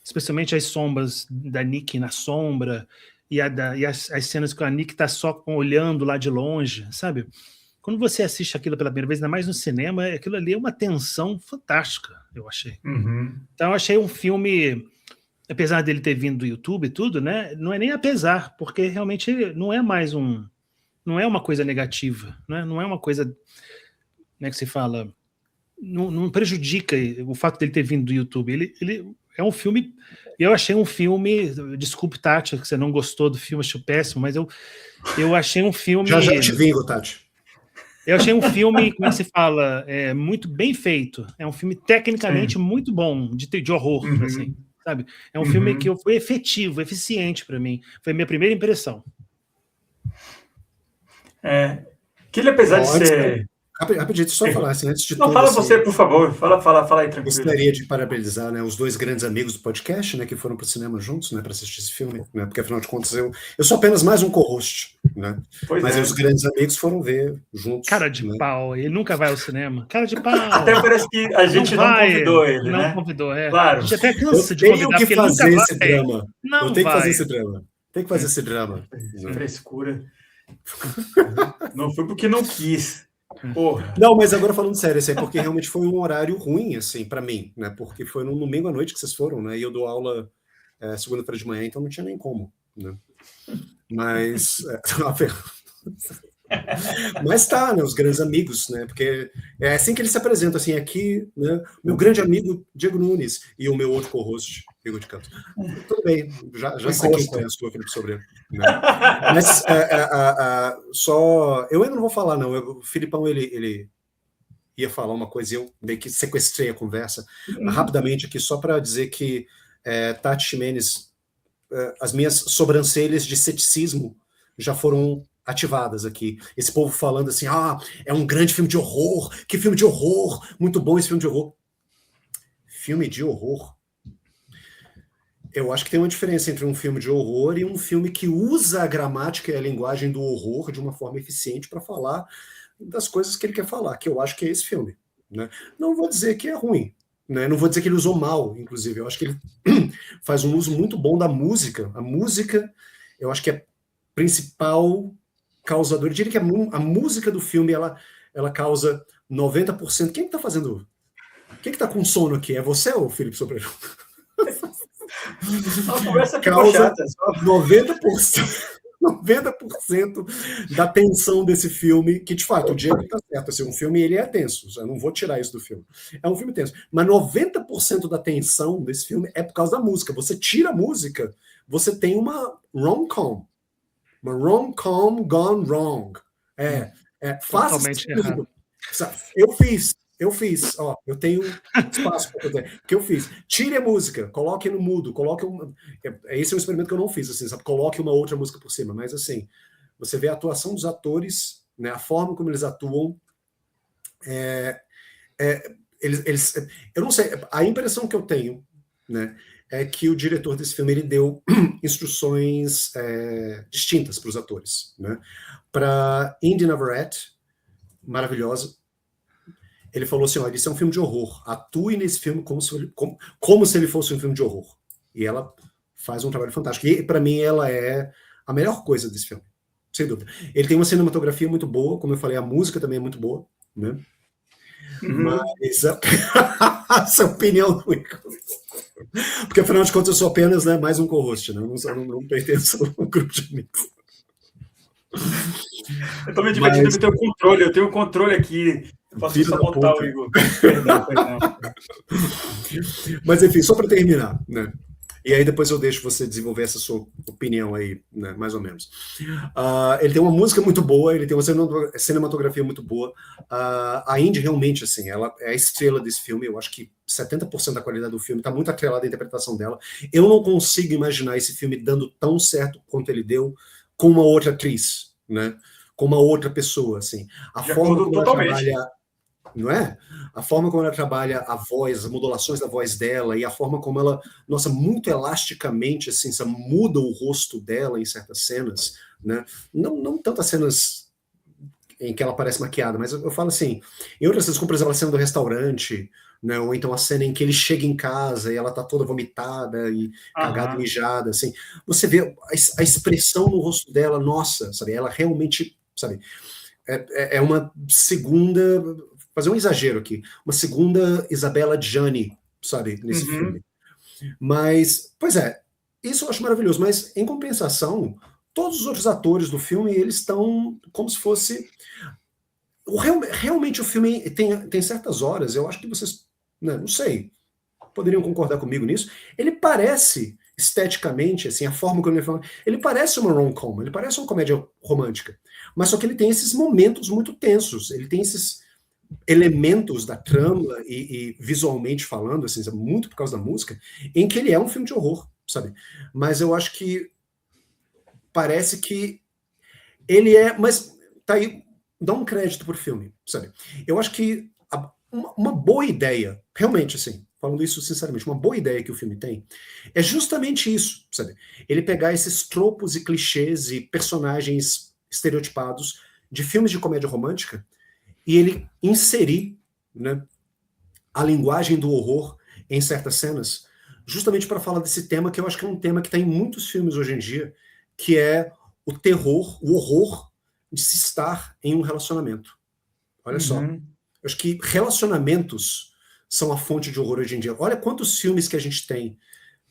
Especialmente as sombras da Nick na sombra e as cenas que a Nick tá só olhando lá de longe, sabe? Quando você assiste aquilo pela primeira vez, ainda mais no cinema, aquilo ali é uma tensão fantástica, eu achei. Então eu achei um filme, apesar dele ter vindo do YouTube e tudo, né? Não é nem apesar, porque realmente não é mais não é uma coisa negativa, né? Não é uma coisa, como é que se fala? Não prejudica o fato dele ter vindo do YouTube. Ele é um filme, eu achei um filme, desculpe, Tati, que você não gostou do filme, achei péssimo, mas eu achei um filme... Já te vingo, Tati. Eu achei um filme, como é que se fala, muito bem feito. É um filme tecnicamente muito bom, de horror, assim, sabe? É um filme que foi efetivo, eficiente para mim. Foi a minha primeira impressão. Que ele, apesar de ser... Rapidinho, deixa eu só falar, assim, antes de Não, tudo... fala assim, você, por favor. Fala aí, tranquilo. Gostaria de parabenizar, né, os dois grandes amigos do podcast, né, que foram para o cinema juntos, né, para assistir esse filme, né, porque afinal de contas eu sou apenas mais um co-host, né, mas os grandes amigos foram ver juntos. Cara de pau, ele nunca vai ao cinema. Cara de pau. Até parece que a gente não convidou ele, né? Não convidou, Claro. A gente até cansa de Eu convidar, tenho que fazer esse drama. Não tenho que fazer esse drama. Tem que fazer esse drama. Frescura. Não foi porque não quis. Porra. Não, mas agora falando sério, assim, porque realmente foi um horário ruim, assim, para mim, né? Porque foi no domingo à noite que vocês foram, né? E eu dou aula segunda-feira de manhã, então não tinha nem como, né? Mas mas tá, né? Os grandes amigos, né? Porque é assim que eles se apresentam, assim, aqui, né? Meu grande amigo Diego Nunes e o meu outro co-host, Igor de Campos. Tudo bem, já saquei qual é a sua, Felipe Sobreiro. Né? Mas só... Eu ainda não vou falar, não. O Filipão, ele ia falar uma coisa e eu meio que sequestrei a conversa. Rapidamente aqui, só para dizer que Tati Ximenes, as minhas sobrancelhas de ceticismo já foram ativadas aqui. Esse povo falando assim, é um grande filme de horror, que filme de horror, muito bom esse filme de horror. Filme de horror? Eu acho que tem uma diferença entre um filme de horror e um filme que usa a gramática e a linguagem do horror de uma forma eficiente para falar das coisas que ele quer falar, que eu acho que é esse filme. Né? Não vou dizer que é ruim, né? Não vou dizer que ele usou mal, inclusive. Eu acho que ele faz um uso muito bom da música. A música, eu acho que é principal causador. Eu diria que a música do filme, ela causa 90%. Quem está fazendo... Quem que tá com sono aqui? É você ou o Felipe Sobreiro? A conversa causa 90% da tensão desse filme, que de fato o Diego tá certo, assim, um filme ele é tenso, eu não vou tirar isso do filme, é um filme tenso, mas 90% da tensão desse filme é por causa da música. Você tira a música, você tem uma rom-com gone wrong. Faça totalmente errado. Eu fiz, eu tenho espaço para fazer. O que eu fiz? Tire a música, coloque no mudo, esse é um experimento que eu não fiz, assim, sabe? Coloque uma outra música por cima, mas assim, você vê a atuação dos atores, né, a forma como eles atuam, eu não sei, a impressão que eu tenho, né, é que o diretor desse filme ele deu instruções distintas para os atores, né? Para Indy Navarrete, maravilhosa, ele falou assim, olha, isso é um filme de horror, atue nesse filme como se ele fosse um filme de horror. E ela faz um trabalho fantástico. E para mim ela é a melhor coisa desse filme, sem dúvida. Ele tem uma cinematografia muito boa, como eu falei, a música também é muito boa, né? Mas essa opinião não é... Porque afinal de contas eu sou apenas, né, mais um co-host, né? Não pertenço ao grupo de amigos. Eu tô me divertindo, eu tenho controle aqui. Eu posso só botar o Igor. Perdão. Mas enfim, só para terminar, né? E aí depois eu deixo você desenvolver essa sua opinião aí, né, mais ou menos. Ele tem uma música muito boa, ele tem uma cinematografia muito boa. A Indy realmente, assim, ela é a estrela desse filme. Eu acho que 70% da qualidade do filme está muito atrelada à interpretação dela. Eu não consigo imaginar esse filme dando tão certo quanto ele deu com uma outra atriz, né? Com uma outra pessoa, assim. A forma como ela trabalha... Não é? A forma como ela trabalha a voz, as modulações da voz dela e a forma como ela, muito elasticamente, assim, muda o rosto dela em certas cenas, né? Não tantas cenas em que ela parece maquiada, mas eu falo assim, em outras cenas, como por exemplo a cena do restaurante, né? Ou então a cena em que ele chega em casa e ela tá toda vomitada e cagada e mijada, assim, você vê a expressão no rosto dela, nossa, sabe? Ela realmente, sabe? É uma segunda... fazer um exagero aqui, uma segunda Isabella Gianni, sabe, nesse filme. Mas, pois isso eu acho maravilhoso, mas em compensação, todos os outros atores do filme, eles estão como se fosse... Realmente o filme tem certas horas, eu acho que vocês, né, não sei, poderiam concordar comigo nisso, ele parece, esteticamente, assim, a forma como ele fala, ele parece uma rom-com, ele parece uma comédia romântica, mas só que ele tem esses momentos muito tensos, ele tem esses elementos da trama e visualmente falando, assim, muito por causa da música, em que ele é um filme de horror, sabe? Mas eu acho que parece que ele é... Mas tá aí, dá um crédito pro filme, sabe? Eu acho que uma boa ideia, realmente, assim, falando isso sinceramente, uma boa ideia que o filme tem é justamente isso, sabe? Ele pegar esses tropos e clichês e personagens estereotipados de filmes de comédia romântica e ele inserir, né, a linguagem do horror em certas cenas, justamente para falar desse tema que eu acho que é um tema que está em muitos filmes hoje em dia, que é o terror, o horror de se estar em um relacionamento. Olha só. Eu acho que relacionamentos são a fonte de horror hoje em dia. Olha quantos filmes que a gente tem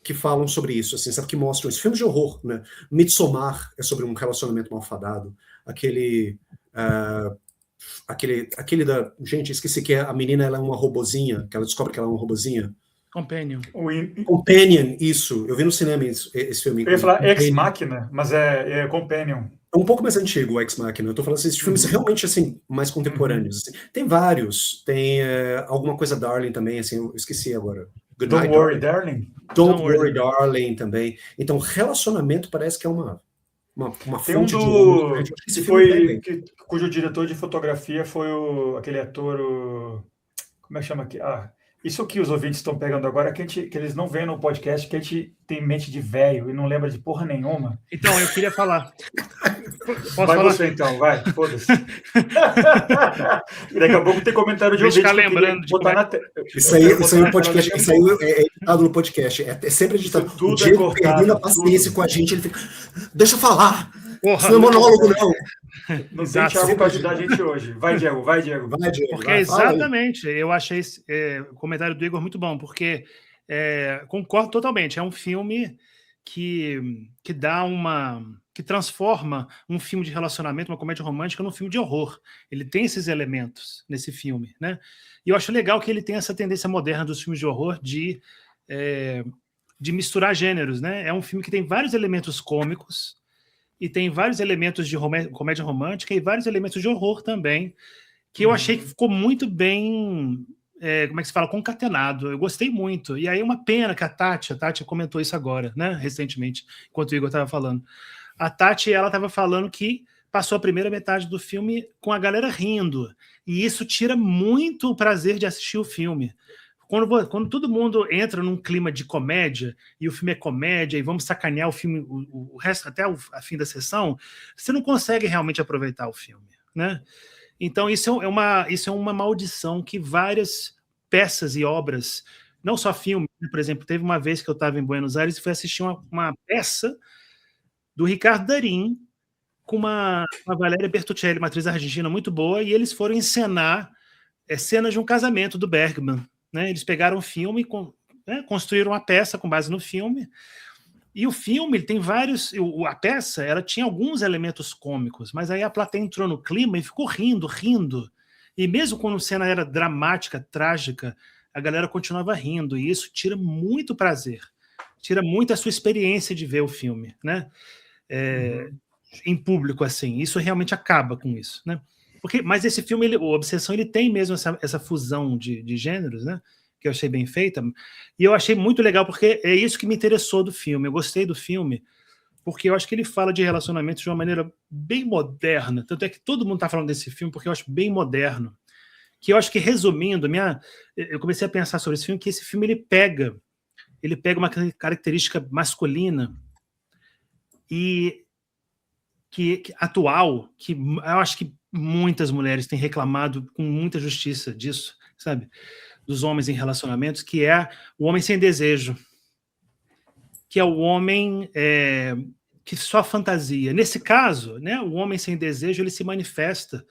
que falam sobre isso, assim, sabe, que mostram isso. Filmes de horror, né? Midsommar é sobre um relacionamento malfadado. Aquele da... Gente, esqueci que a menina ela é uma robozinha, que ela descobre que ela é uma robozinha. Companion. Companion, isso. Eu vi no cinema esse filme. Eu ia falar Ex Machina, mas é Companion. É um pouco mais antigo o Ex Machina. Eu tô falando assim, esses filmes realmente assim, mais contemporâneos. Assim. Tem vários. Tem alguma coisa Darling também, assim, eu esqueci agora. Good Don't Worry, Darling. Don't Worry, Darling também. Então, relacionamento parece que é uma tem fonte de horror. Cujo diretor de fotografia foi aquele ator... Como é que chama aqui? Isso que os ouvintes estão pegando agora, que eles não veem no podcast, que a gente tem mente de velho e não lembra de porra nenhuma. Então, eu queria falar. Vai falar? Você então, vai, foda-se. Daqui a pouco tem comentário de ouvinte. Ficar lembrando de botar na Isso aí é podcast, isso aí é editado no podcast. É sempre editado. Tudo o Diego cortado, perdendo a paciência com a gente, ele fica. Deixa eu falar! Porra, isso não é monólogo, não. Não tem Thiago para ajudar a gente hoje. Vai, Diego. Vai, Diego. Porque exatamente, eu achei o comentário do Igor muito bom, porque concordo totalmente. É um filme que transforma um filme de relacionamento, uma comédia romântica, num filme de horror. Ele tem esses elementos nesse filme, né? E eu acho legal que ele tem essa tendência moderna dos filmes de horror de misturar gêneros, né? É um filme que tem vários elementos cômicos e tem vários elementos de comédia romântica e vários elementos de horror também, que eu achei que ficou muito bem, como é que se fala, concatenado. Eu gostei muito. E aí uma pena que a Tati comentou isso agora, né, recentemente, enquanto o Igor estava falando. A Tati, ela estava falando que passou a primeira metade do filme com a galera rindo, e isso tira muito o prazer de assistir o filme. Quando todo mundo entra num clima de comédia, e o filme é comédia, e vamos sacanear o filme, o resto até a fim da sessão, você não consegue realmente aproveitar o filme, né? Então, isso é uma maldição que várias peças e obras, não só filme, por exemplo, teve uma vez que eu estava em Buenos Aires e fui assistir uma peça do Ricardo Darín com a Valéria Bertuccelli, uma atriz argentina muito boa, e eles foram encenar cenas de um casamento do Bergman. Né? Eles pegaram o filme e construíram uma peça com base no filme, e o filme ele tem vários... A peça ela tinha alguns elementos cômicos, mas aí a plateia entrou no clima e ficou rindo, e mesmo quando a cena era dramática, trágica, a galera continuava rindo, e isso tira muito prazer, tira muito a sua experiência de ver o filme, né? Em público, assim, isso realmente acaba com isso, né? Mas esse filme, o Obsessão, ele tem mesmo essa fusão de gêneros, né? Que eu achei bem feita, e eu achei muito legal, porque é isso que me interessou do filme. Eu gostei do filme, porque eu acho que ele fala de relacionamentos de uma maneira bem moderna, tanto é que todo mundo está falando desse filme, porque eu acho bem moderno, que eu acho que, resumindo, eu comecei a pensar sobre esse filme, que esse filme ele pega uma característica masculina e que atual, que eu acho que muitas mulheres têm reclamado com muita justiça disso, sabe? Dos homens em relacionamentos, que é o homem sem desejo, que é o homem que só fantasia. Nesse caso, né, o homem sem desejo ele se manifesta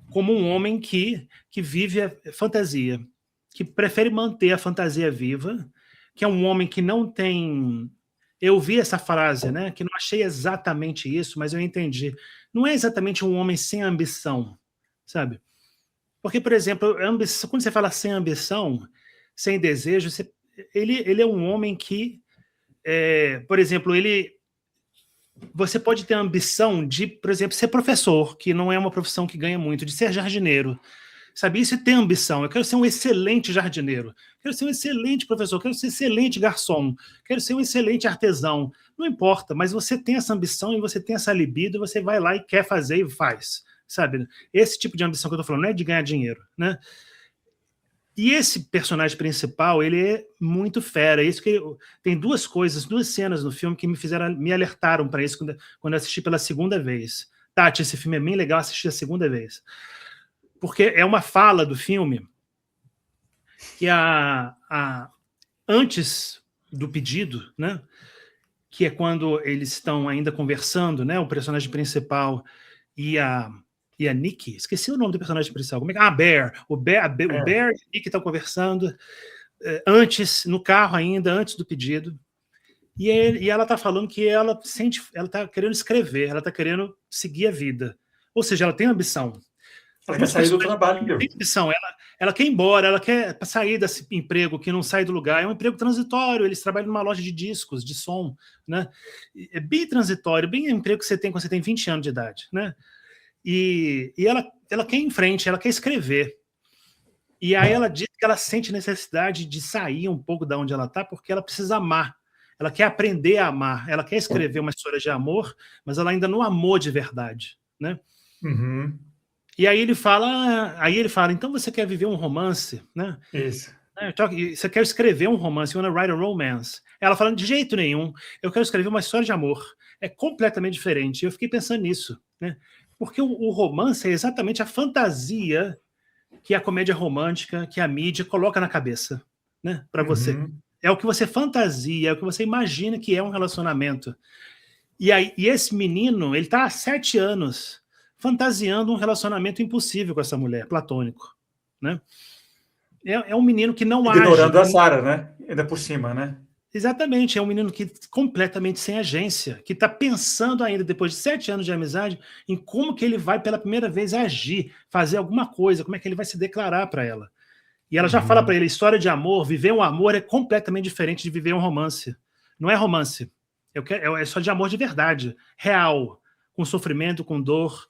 como um homem que vive a fantasia, que prefere manter a fantasia viva, que é um homem que não tem... Eu vi essa frase, né, que não achei exatamente isso, mas eu entendi. Não é exatamente um homem sem ambição, sabe? Porque, por exemplo, quando você fala sem ambição, sem desejo, ele é um homem que, por exemplo, você pode ter a ambição de, por exemplo, ser professor, que não é uma profissão que ganha muito, de ser jardineiro. Sabe, isso é ter ambição. Eu quero ser um excelente jardineiro, quero ser um excelente professor, quero ser um excelente garçom, quero ser um excelente artesão. Não importa, mas você tem essa ambição e você tem essa libido, e você vai lá e quer fazer e faz, sabe? Esse tipo de ambição que eu tô falando não é de ganhar dinheiro, né? E esse personagem principal, ele é muito fera. Isso que tem duas cenas no filme que me alertaram para isso quando eu assisti pela segunda vez. Tati, esse filme é bem legal, assisti a segunda vez. Porque é uma fala do filme que antes do pedido, né? Que é quando eles estão ainda conversando, né? O personagem principal e a Nikki, esqueci o nome do personagem principal. Como é que... Bear. O Bear e a Nikki estão conversando antes, no carro ainda, antes do pedido. E ela está falando que ela está querendo escrever, ela está querendo seguir a vida. Ou seja, ela tem ambição. Ela quer sair do trabalho. Tem ambição. Ela quer ir embora, ela quer sair desse emprego que não sai do lugar. É um emprego transitório, eles trabalham numa loja de discos, de som, né? É bem transitório, bem o emprego que você tem quando você tem 20 anos de idade, né? E ela quer ir em frente, ela quer escrever. E aí ela diz que ela sente necessidade de sair um pouco da onde ela está, porque ela precisa amar. Ela quer aprender a amar. Ela quer escrever uma história de amor, mas ela ainda não amou de verdade, né? Uhum. E aí ele fala, então você quer viver um romance, né? Isso. Você quer escrever um romance, you wanna write a romance. Ela fala, de jeito nenhum, eu quero escrever uma história de amor. É completamente diferente. Eu fiquei pensando nisso, né? Porque o romance é exatamente a fantasia que a comédia romântica, que a mídia coloca na cabeça, né? Para você. É o que você fantasia, é o que você imagina que é um relacionamento. E esse menino, ele tá há 7 anos fantasiando um relacionamento impossível com essa mulher, platônico, né? É um menino que não ignorando a Sarah, né? Ainda por cima, né? Exatamente, é um menino que completamente sem agência, que está pensando ainda, depois de 7 anos de amizade, em como que ele vai pela primeira vez agir, fazer alguma coisa, como é que ele vai se declarar para ela. E ela já fala para ele, história de amor, viver um amor é completamente diferente de viver um romance. Não é romance, é só de amor de verdade, real, com sofrimento, com dor,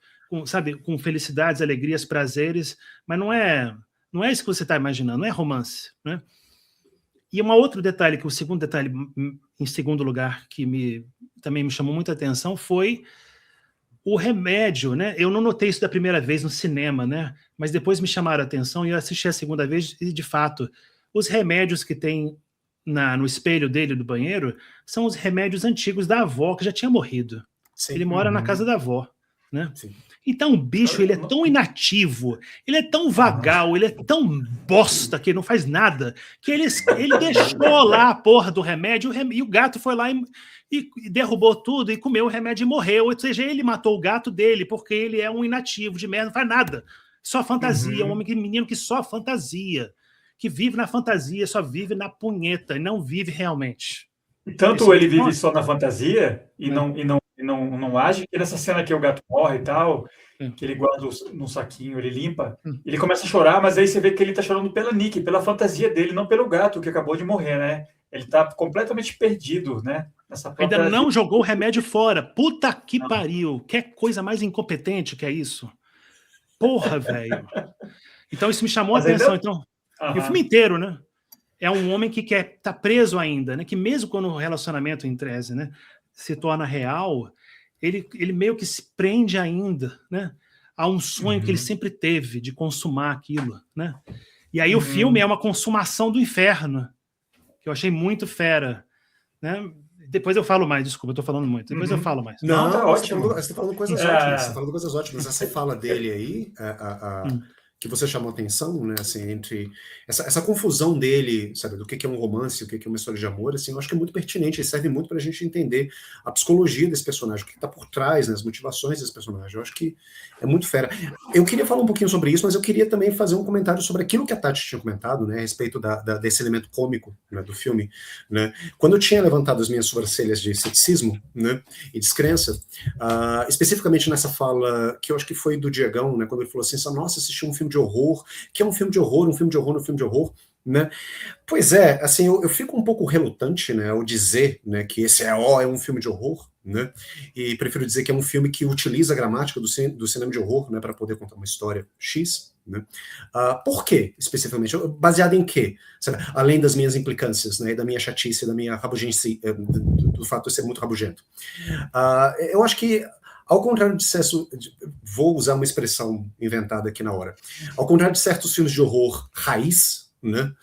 com felicidades, alegrias, prazeres, mas não é isso que você está imaginando, não é romance, né? E um outro detalhe, o segundo detalhe, em segundo lugar, que também me chamou muita atenção, foi o remédio, né? Eu não notei isso da primeira vez no cinema, né? Mas depois me chamaram a atenção e eu assisti a segunda vez e, de fato, os remédios que tem no espelho dele, do banheiro, são os remédios antigos da avó, que já tinha morrido. Sim. Ele mora na casa da avó, né? Sim. Então o bicho, ele é tão inativo, ele é tão vagal, ele é tão bosta que ele não faz nada, que ele deixou lá a porra do remédio e o gato foi lá e derrubou tudo e comeu o remédio e morreu. Ou seja, ele matou o gato dele porque ele é um inativo de merda, não faz nada. Só fantasia, um menino que só fantasia, que vive na fantasia, só vive na punheta e não vive realmente. E tanto ele vive só na fantasia e não age, que nessa cena que o gato morre e tal, que ele guarda num saquinho, ele limpa, ele começa a chorar, mas aí você vê que ele tá chorando pela Nikki, pela fantasia dele, não pelo gato que acabou de morrer, né? Ele tá completamente perdido, né? Ainda não jogou o remédio fora. Puta que pariu. Que coisa mais incompetente que é isso? Porra, velho. Então isso me chamou a atenção. Então, e o filme inteiro, né? É um homem que quer tá preso ainda, né? Que mesmo quando o relacionamento em tese, né, se torna real, ele meio que se prende ainda, né? A um sonho que ele sempre teve de consumar aquilo, né? E aí o filme é uma consumação do inferno, que eu achei muito fera, né? Depois eu falo mais, desculpa, eu tô falando muito. Depois eu falo mais. Não, tá ótimo. Você tá falando coisas ótimas. Você tá falando coisas ótimas. Essa fala dele aí, que você chamou atenção, né, assim, entre essa confusão dele, sabe, do que é um romance, o que é uma história de amor, assim, eu acho que é muito pertinente e serve muito pra gente entender a psicologia desse personagem, o que tá por trás, né, as motivações desse personagem. Eu acho que é muito fera. Eu queria falar um pouquinho sobre isso, mas eu queria também fazer um comentário sobre aquilo que a Tati tinha comentado, né, a respeito desse elemento cômico, né, do filme, né. Quando eu tinha levantado as minhas sobrancelhas de ceticismo, né, e descrença, especificamente nessa fala que eu acho que foi do Diegão, né, quando ele falou assim, nossa, assisti um filme de horror, que é um filme de horror, um filme de horror, um filme de horror, né? Pois é, assim, eu fico um pouco relutante, né, ao dizer, né, que esse é um filme de horror, né, e prefiro dizer que é um filme que utiliza a gramática do cinema de horror, né, para poder contar uma história X, né? Por quê, especificamente? Baseado em quê? Sabe? Além das minhas implicâncias, né, da minha chatice, da minha rabugência, do fato de ser muito rabugento. Eu acho que Ao contrário de certos... Vou usar uma expressão inventada aqui na hora. Ao contrário de certos filmes de horror raiz, né?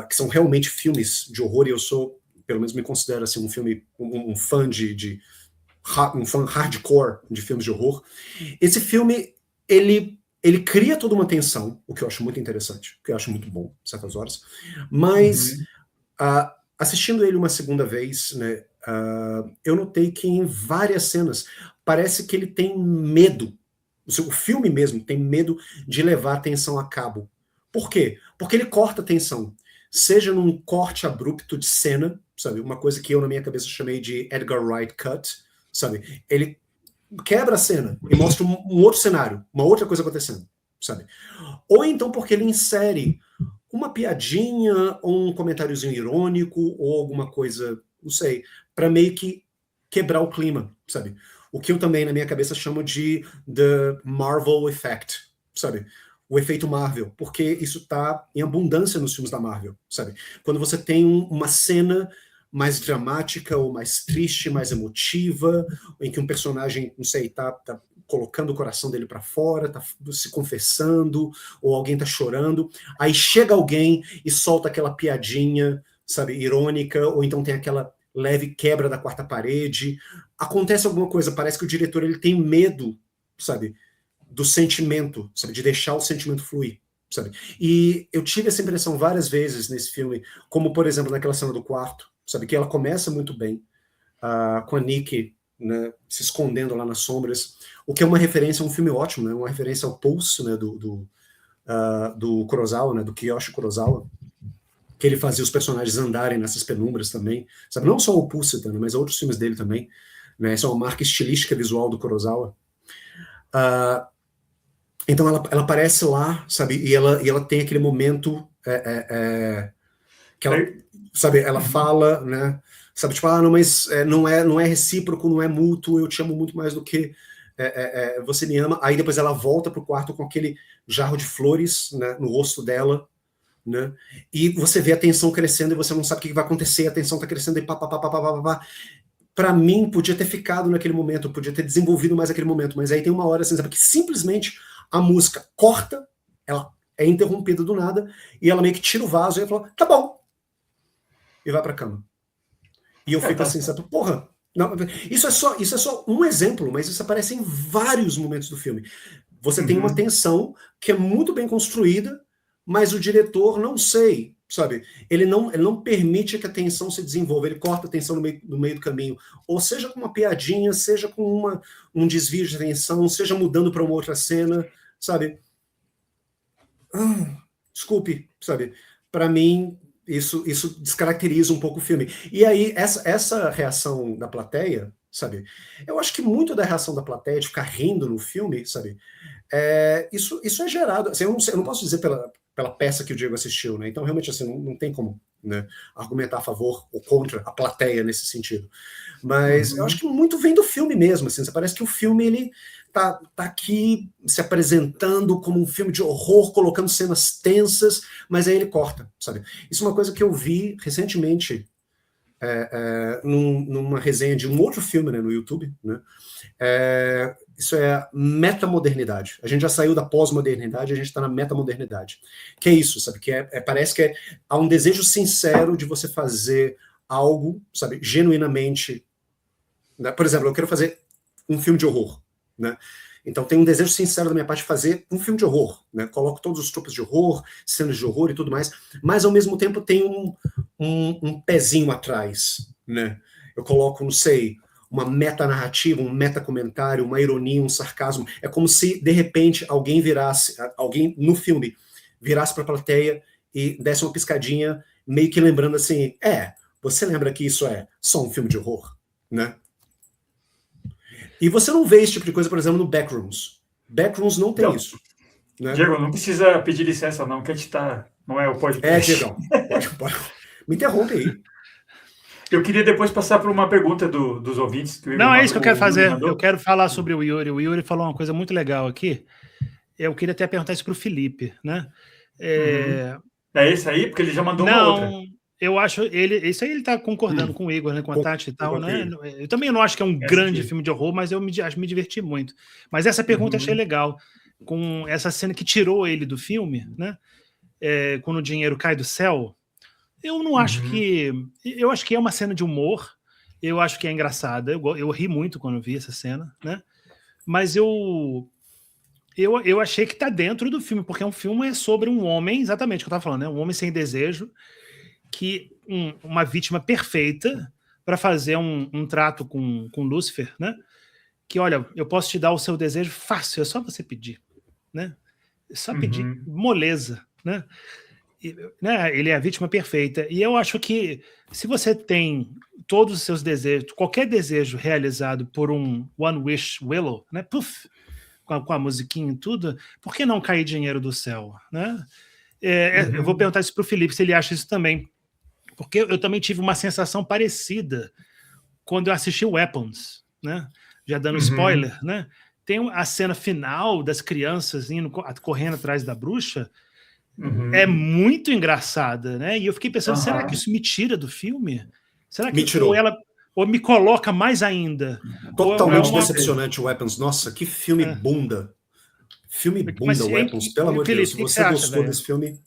Que são realmente filmes de horror, e eu sou, pelo menos me considero assim, um fã um fã hardcore de filmes de horror. Esse filme, ele cria toda uma tensão, o que eu acho muito interessante, o que eu acho muito bom, certas horas, mas assistindo ele uma segunda vez, né, eu notei que em várias cenas parece que ele tem medo, o filme mesmo tem medo de levar a tensão a cabo. Por quê? Porque ele corta a tensão, seja num corte abrupto de cena, sabe, uma coisa que eu na minha cabeça chamei de Edgar Wright cut, sabe, ele quebra a cena e mostra um outro cenário, uma outra coisa acontecendo, sabe, ou então porque ele insere uma piadinha, ou um comentáriozinho irônico, ou alguma coisa, não sei, para meio que quebrar o clima, sabe? O que eu também, na minha cabeça, chamo de The Marvel Effect, sabe? O efeito Marvel, porque isso tá em abundância nos filmes da Marvel, sabe? Quando você tem uma cena mais dramática, ou mais triste, mais emotiva, em que um personagem, não sei, tá colocando o coração dele para fora, tá se confessando, ou alguém tá chorando, aí chega alguém e solta aquela piadinha, sabe, irônica, ou então tem aquela leve quebra da quarta parede, acontece alguma coisa, parece que o diretor ele tem medo, sabe, do sentimento, sabe, de deixar o sentimento fluir, sabe, e eu tive essa impressão várias vezes nesse filme, como por exemplo naquela cena do quarto, sabe, que ela começa muito bem, com a Nikki, né, se escondendo lá nas sombras, o que é uma referência a um filme ótimo, né, uma referência ao Pulse, né, do Kurosawa, né, do Kiyoshi Kurosawa, que ele fazia os personagens andarem nessas penumbras também, sabe, não só o Pulse, né, mas outros filmes dele também, né, essa é uma marca estilística visual do Kurosawa. Então ela aparece lá, sabe, e ela tem aquele momento que ela, sabe, ela fala, né, sabe, tipo, não, mas não é recíproco, não é mútuo, eu te amo muito mais do que você me ama. Aí depois ela volta pro quarto com aquele jarro de flores, né, no rosto dela, né, e você vê a tensão crescendo e você não sabe o que vai acontecer, a tensão tá crescendo e pá. Pra mim, podia ter ficado naquele momento, podia ter desenvolvido mais aquele momento, mas aí tem uma hora, assim, sabe, que simplesmente a música corta, ela é interrompida do nada, e ela meio que tira o vaso e ela fala, tá bom, e vai pra cama. E eu fico assim, sabe, porra, não, isso é só um exemplo, mas isso aparece em vários momentos do filme. Você tem uma tensão que é muito bem construída, mas o diretor, não sei, sabe, ele não permite que a tensão se desenvolva, ele corta a tensão no meio do caminho, ou seja com uma piadinha, seja com um desvio de tensão, seja mudando para uma outra cena, sabe, desculpe, sabe, para mim isso descaracteriza um pouco o filme. E aí essa reação da plateia, sabe, eu acho que muito da reação da plateia de ficar rindo no filme, sabe, isso é gerado, assim, eu não posso dizer pela peça que o Diego assistiu, né? Então realmente assim não tem como, né, argumentar a favor ou contra a plateia nesse sentido. Mas eu acho que muito vem do filme mesmo, assim, parece que o filme ele tá aqui se apresentando como um filme de horror, colocando cenas tensas, mas aí ele corta, sabe? Isso é uma coisa que eu vi recentemente numa resenha de um outro filme, né, no YouTube, né? Isso é metamodernidade. A gente já saiu da pós-modernidade, a gente está na metamodernidade. Que é isso, sabe? Que parece que há um desejo sincero de você fazer algo, sabe, genuinamente, né? Por exemplo, eu quero fazer um filme de horror, né? Então tem um desejo sincero da minha parte de fazer um filme de horror, né? Coloco todos os tropos de horror, cenas de horror e tudo mais, mas ao mesmo tempo tem um pezinho atrás, né? Eu coloco, não sei, uma metanarrativa, um metacomentário, uma ironia, um sarcasmo. É como se, de repente, alguém no filme, virasse para a plateia e desse uma piscadinha, meio que lembrando assim, você lembra que isso é só um filme de horror, né? E você não vê esse tipo de coisa, por exemplo, no Backrooms. Backrooms não tem isso. Né? Diego, não precisa pedir licença não, que a gente não é o podcast. Diego, pode. Me interrompe aí. Eu queria depois passar por uma pergunta dos ouvintes. Não, é isso que eu quero fazer. Eu quero falar sobre o Yuri. O Yuri falou uma coisa muito legal aqui. Eu queria até perguntar isso para o Felipe, né? É esse aí? Porque ele já mandou uma outra. Eu acho isso aí ele tá concordando com o Igor, né, com a Tati e tal, né? Eu também não acho que é um grande filme de horror, mas eu me diverti muito. Mas essa pergunta eu achei legal, com essa cena que tirou ele do filme, né? Quando o dinheiro cai do céu. Eu não acho que... Eu acho que é uma cena de humor, eu acho que é engraçada, eu ri muito quando vi essa cena, né? Mas eu achei que tá dentro do filme, porque um filme é sobre um homem, exatamente o que eu tava falando, né? Um homem sem desejo, que uma vítima perfeita para fazer um trato com Lúcifer, né? Que, olha, eu posso te dar o seu desejo fácil, é só você pedir, né? É só pedir, moleza, né? Ele é a vítima perfeita. E eu acho que se você tem todos os seus desejos, qualquer desejo realizado por um One Wish Willow, né? Puff, com a musiquinha e tudo, por que não cair dinheiro do céu, né? Eu vou perguntar isso para o Felipe, se ele acha isso também. Porque eu também tive uma sensação parecida quando eu assisti Weapons, né? Já dando spoiler, né? Tem a cena final das crianças correndo atrás da bruxa, é muito engraçada, né? E eu fiquei pensando, será que isso me tira do filme? Será que ou me coloca mais ainda? Totalmente decepcionante o Weapons. Nossa, que filme bunda. Filme bunda, Weapons. Pelo amor de Deus, se você gostou desse filme,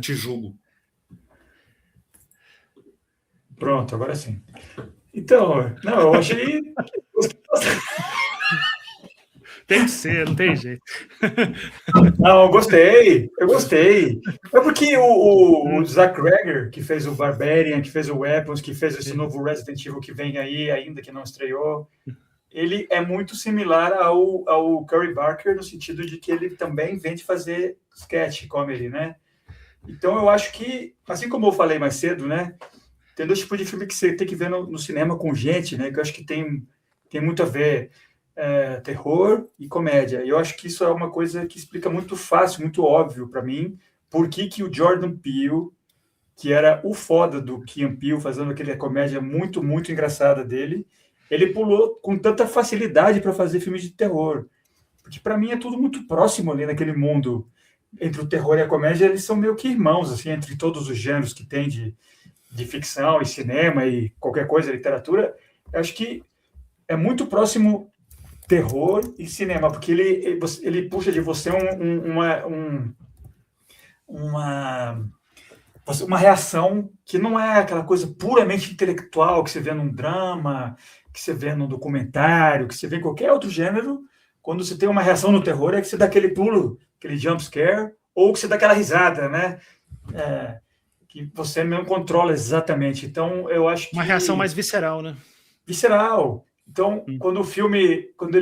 te julgo. Pronto, agora sim. Então, não, eu achei... Tem que ser, não tem jeito. Não, eu gostei. É porque o Zach Cregger, que fez o Barbarian, que fez o Weapons, que fez esse novo Resident Evil que vem aí, ainda que não estreou, ele é muito similar ao Curry Barker, no sentido de que ele também vem de fazer sketch comedy, né? Então, eu acho que, assim como eu falei mais cedo, né? Tem dois tipos de filme que você tem que ver no cinema com gente, né? Que eu acho que tem muito a ver terror e comédia. E eu acho que isso é uma coisa que explica muito fácil, muito óbvio para mim, por que o Jordan Peele, que era o foda do Key and Peele, fazendo aquela comédia muito, muito engraçada dele, ele pulou com tanta facilidade para fazer filmes de terror. Porque para mim é tudo muito próximo ali naquele mundo. Entre o terror e a comédia, eles são meio que irmãos, assim, entre todos os gêneros que tem de ficção e cinema e qualquer coisa, literatura. Eu acho que é muito próximo terror e cinema, porque ele puxa de você uma reação que não é aquela coisa puramente intelectual que você vê num drama, que você vê num documentário, que você vê em qualquer outro gênero. Quando você tem uma reação no terror, é que você dá aquele pulo, aquele jump scare, ou que você dá aquela risada, né? Que você mesmo controla exatamente. Então, eu acho que... Uma reação mais visceral, né? Visceral. Então, quando o filme, quando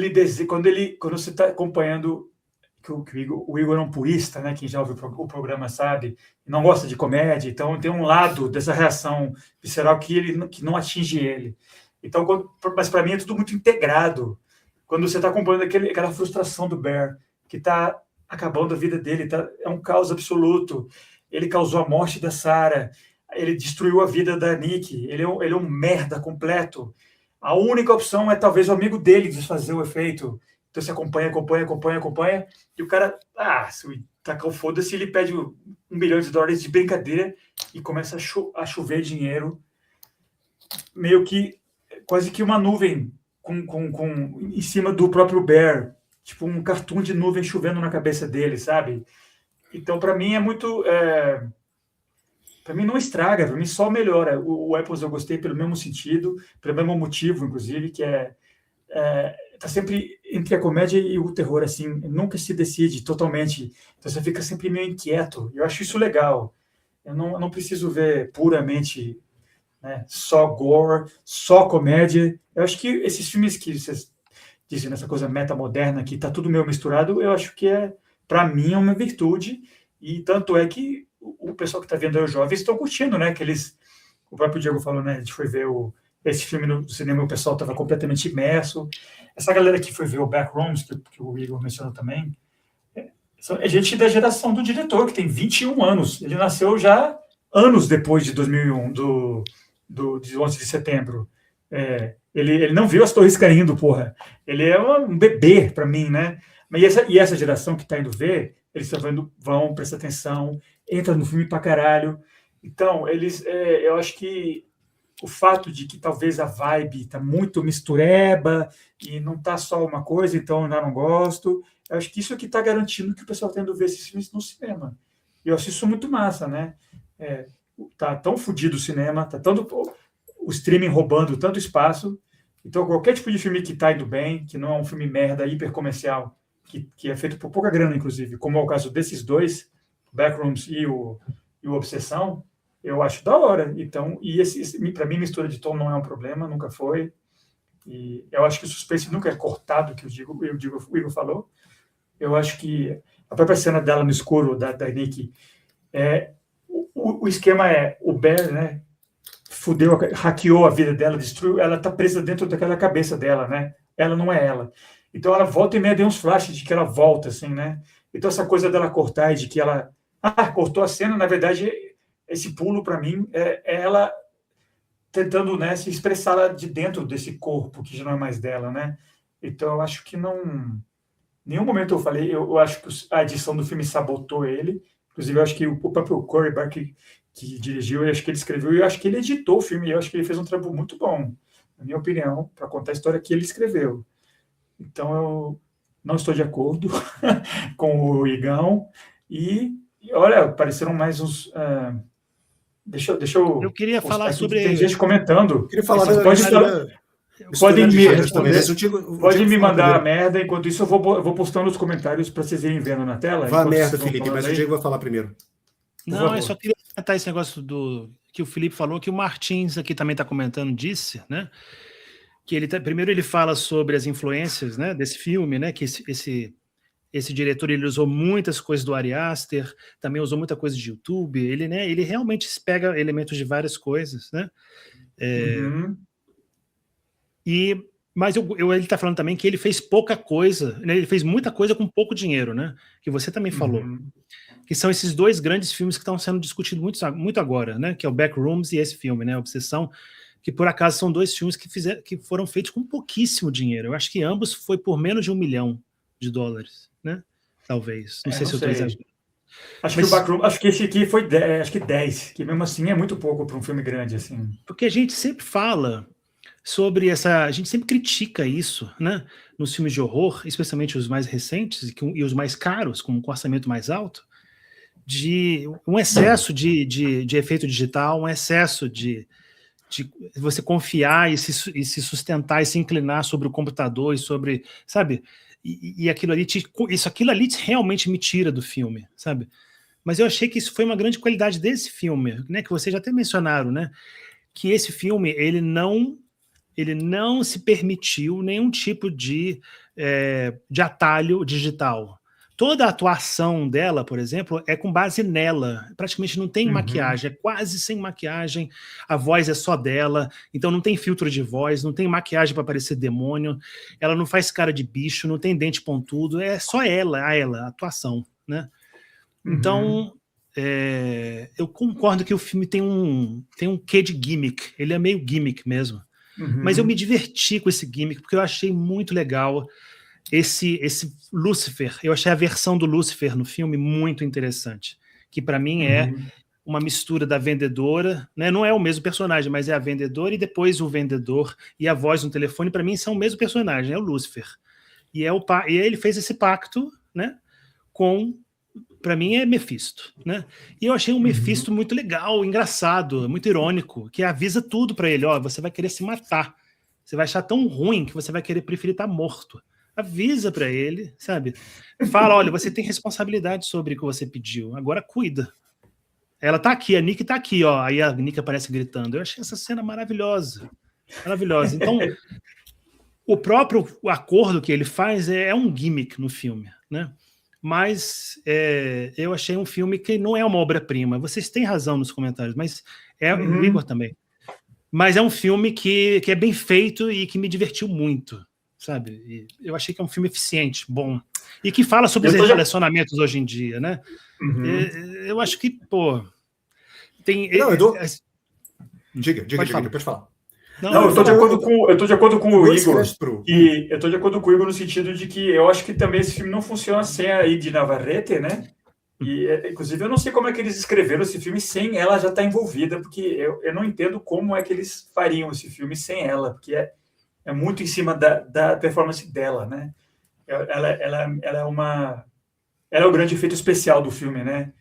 você está acompanhando, que o Igor é um purista, né? Quem já ouviu o programa sabe, não gosta de comédia, então tem um lado dessa reação visceral que não atinge ele. Então, mas para mim é tudo muito integrado. Quando você está acompanhando aquela frustração do Bear, que está acabando a vida dele, é um caos absoluto. Ele causou a morte da Sarah, ele destruiu a vida da Nick, ele é um merda completo. A única opção é talvez o amigo dele desfazer o efeito. Então você acompanha, e o cara, se tacar o foda-se, ele pede $1 bilhão de brincadeira e começa a chover dinheiro, meio que quase que uma nuvem em cima do próprio Bear, tipo um cartoon de nuvem chovendo na cabeça dele, sabe? Então, para mim, é muito... para mim, não estraga, para mim só melhora. O Weapons eu gostei pelo mesmo sentido, pelo mesmo motivo, inclusive, que tá sempre entre a comédia e o terror, assim, nunca se decide totalmente. Então, você fica sempre meio inquieto. Eu acho isso legal. Eu não preciso ver puramente, né, só gore, só comédia. Eu acho que esses filmes que vocês dizem, nessa coisa metamoderna, que tá tudo meio misturado, eu acho que para mim, é uma virtude, e tanto é que o pessoal que está vendo aí, os jovens, estão curtindo, né? O próprio Diego falou, né? A gente foi ver esse filme no cinema, o pessoal estava completamente imerso. Essa galera que foi ver o Backrooms, que o Igor mencionou também, é gente da geração do diretor, que tem 21 anos. Ele nasceu já anos depois de 2001, de 11 de setembro. Ele não viu as torres caindo, porra. Ele é um bebê para mim, né? E essa geração que está indo ver, eles vão prestar atenção, entra no filme pra caralho. Então, eu acho que o fato de que talvez a vibe está muito mistureba e não está só uma coisa, então eu ainda não gosto. Eu acho que isso é que está garantindo que o pessoal está indo ver esses filmes no cinema. E eu acho isso muito massa, né? Tá tão fodido o cinema, tá tanto o streaming roubando tanto espaço. Então, qualquer tipo de filme que está indo bem, que não é um filme merda, hiper comercial, que é feito por pouca grana, inclusive, como é o caso desses dois, Backrooms e o Obsessão, eu acho da hora. Então, para mim, mistura de tom não é um problema, nunca foi. E eu acho que o suspense nunca é cortado, que o Igor falou. Eu acho que a própria cena dela no escuro, da Nick, o esquema o Bear, né? Fudeu, hackeou a vida dela, destruiu, ela tá presa dentro daquela cabeça dela, né? Ela não é ela. Então ela volta e meia deu uns flashes de que ela volta, assim, né? Então essa coisa dela cortar e de que ela cortou a cena, na verdade, esse pulo para mim é ela tentando, né, se expressar lá de dentro desse corpo que já não é mais dela, né? Então eu acho que não, em nenhum momento eu falei, eu acho que a edição do filme sabotou ele. Inclusive eu acho que o próprio Corey Barker que dirigiu, eu acho que ele escreveu e eu acho que ele editou o filme, e eu acho que ele fez um trampo muito bom, na minha opinião, para contar a história que ele escreveu. Então eu não estou de acordo com o Igão, e olha, apareceram mais uns... Deixa eu queria falar sobre... Tem gente comentando. Eu queria falar Podem me mandar a merda, enquanto isso eu vou postando os comentários para vocês irem vendo na tela. Vá a merda, Felipe, mas o Diego vai falar primeiro. Não, eu só queria comentar esse negócio que o Felipe falou, que o Martins aqui também está comentando, disse, né? Que primeiro ele fala sobre as influências, né, desse filme, né? Que esse diretor ele usou muitas coisas do Ari Aster, também usou muita coisa de YouTube. Ele realmente pega elementos de várias coisas, né? Mas ele está falando também que ele fez pouca coisa, né? Ele fez muita coisa com pouco dinheiro, né? Que você também falou. Que são esses dois grandes filmes que estão sendo discutidos muito agora, né? Que é o Backrooms e esse filme, né? Obsessão, que por acaso são dois filmes que foram feitos com pouquíssimo dinheiro. Eu acho que ambos foi por menos de $1 milhão, né? Talvez. Não sei se eu estou exagerando. Acho que o Backrooms, acho que esse aqui foi 10, que mesmo assim é muito pouco para um filme grande, assim. Porque a gente sempre fala sobre a gente sempre critica isso, né? Nos filmes de horror, especialmente os mais recentes e os mais caros, com um orçamento mais alto, de um excesso de efeito digital, um excesso de você confiar e se sustentar e se inclinar sobre o computador e sobre, sabe? E aquilo ali realmente me tira do filme, sabe? Mas eu achei que isso foi uma grande qualidade desse filme, né? Que vocês já até mencionaram, né? Que esse filme ele não se permitiu nenhum tipo de atalho digital. Toda a atuação dela, por exemplo, é com base nela. Praticamente não tem maquiagem, é quase sem maquiagem. A voz é só dela, então não tem filtro de voz, não tem maquiagem para parecer demônio. Ela não faz cara de bicho, não tem dente pontudo. É só a atuação, né? Então, eu concordo que o filme tem um quê de gimmick. Ele é meio gimmick mesmo. Mas eu me diverti com esse gimmick, porque eu achei muito legal esse Lúcifer. Eu achei a versão do Lúcifer no filme muito interessante, que para mim é uma mistura da vendedora, né? Não é o mesmo personagem, mas é a vendedora e depois o vendedor e a voz no telefone, para mim são o mesmo personagem, é o Lúcifer. E ele fez esse pacto, né, para mim é Mephisto, né? E eu achei um Mephisto muito legal, engraçado, muito irônico, que avisa tudo para ele, você vai querer se matar, você vai achar tão ruim que você vai preferir estar morto. Avisa para ele, sabe? Fala, olha, você tem responsabilidade sobre o que você pediu, agora cuida. Ela tá aqui, a Nick tá aqui, aí a Nick aparece gritando. Eu achei essa cena maravilhosa. Maravilhosa. Então, o próprio acordo que ele faz é um gimmick no filme, né? Mas eu achei um filme que não é uma obra-prima. Vocês têm razão nos comentários, mas o Igor também. Mas é um filme que é bem feito e que me divertiu muito, sabe? E eu achei que é um filme eficiente, bom. E que fala sobre os relacionamentos hoje em dia, né? Eu acho que, tem... Diga, pode falar. Não, eu estou de acordo com o Igor. E eu estou de acordo com o Igor no sentido de que eu acho que também esse filme não funciona sem a Ed Navarrete, né? E, inclusive, eu não sei como é que eles escreveram esse filme sem ela já estar envolvida, porque eu não entendo como é que eles fariam esse filme sem ela, porque é muito em cima da performance dela, né? Ela é o grande efeito especial do filme, né?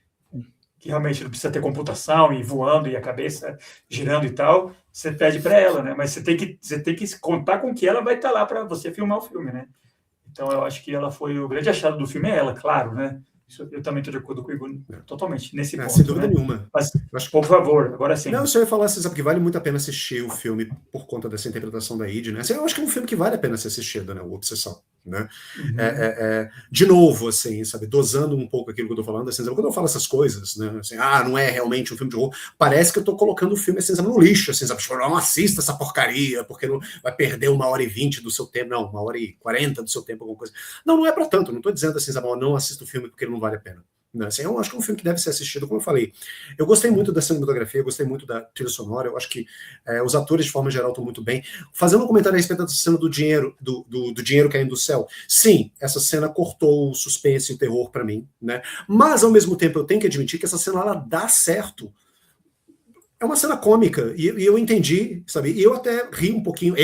Que realmente não precisa ter computação e voando e a cabeça girando e tal. Você pede para ela, né? Mas você tem que contar com que ela vai estar lá para você filmar o filme, né? Então eu acho que ela foi o grande achado do filme, é ela, claro, né? Eu também estou de acordo com o Igor totalmente nesse ponto. Sem dúvida nenhuma. Mas, por favor, agora sim. Não, eu só ia falar assim, sabe, que vale muito a pena assistir o filme por conta dessa interpretação da Id, né? Assim, eu acho que é um filme que vale a pena ser assistido, né? O Obsessão, né? De novo, assim, sabe, dosando um pouco aquilo que eu tô falando, assim, sabe, quando eu falo essas coisas, né? Assim, não é realmente um filme de horror, parece que eu tô colocando o filme, assim, sabe, no lixo, assim, sabe, tipo, não assista essa porcaria, porque não vai perder 1h20 do seu tempo, não, 1h40 do seu tempo, alguma coisa. Não é pra tanto, não tô dizendo assim, sabe, não assista o filme porque ele não vale a pena. Assim, eu acho que é um filme que deve ser assistido, como eu falei. Eu gostei muito da cinematografia, eu gostei muito da trilha sonora, eu acho que os atores, de forma geral, estão muito bem. Fazendo um comentário a respeito da cena do dinheiro, do dinheiro caindo do céu. Sim, essa cena cortou o suspense e o terror para mim, né? Mas, ao mesmo tempo, eu tenho que admitir que essa cena, ela dá certo. É uma cena cômica, e eu entendi, sabe? E eu até ri um pouquinho,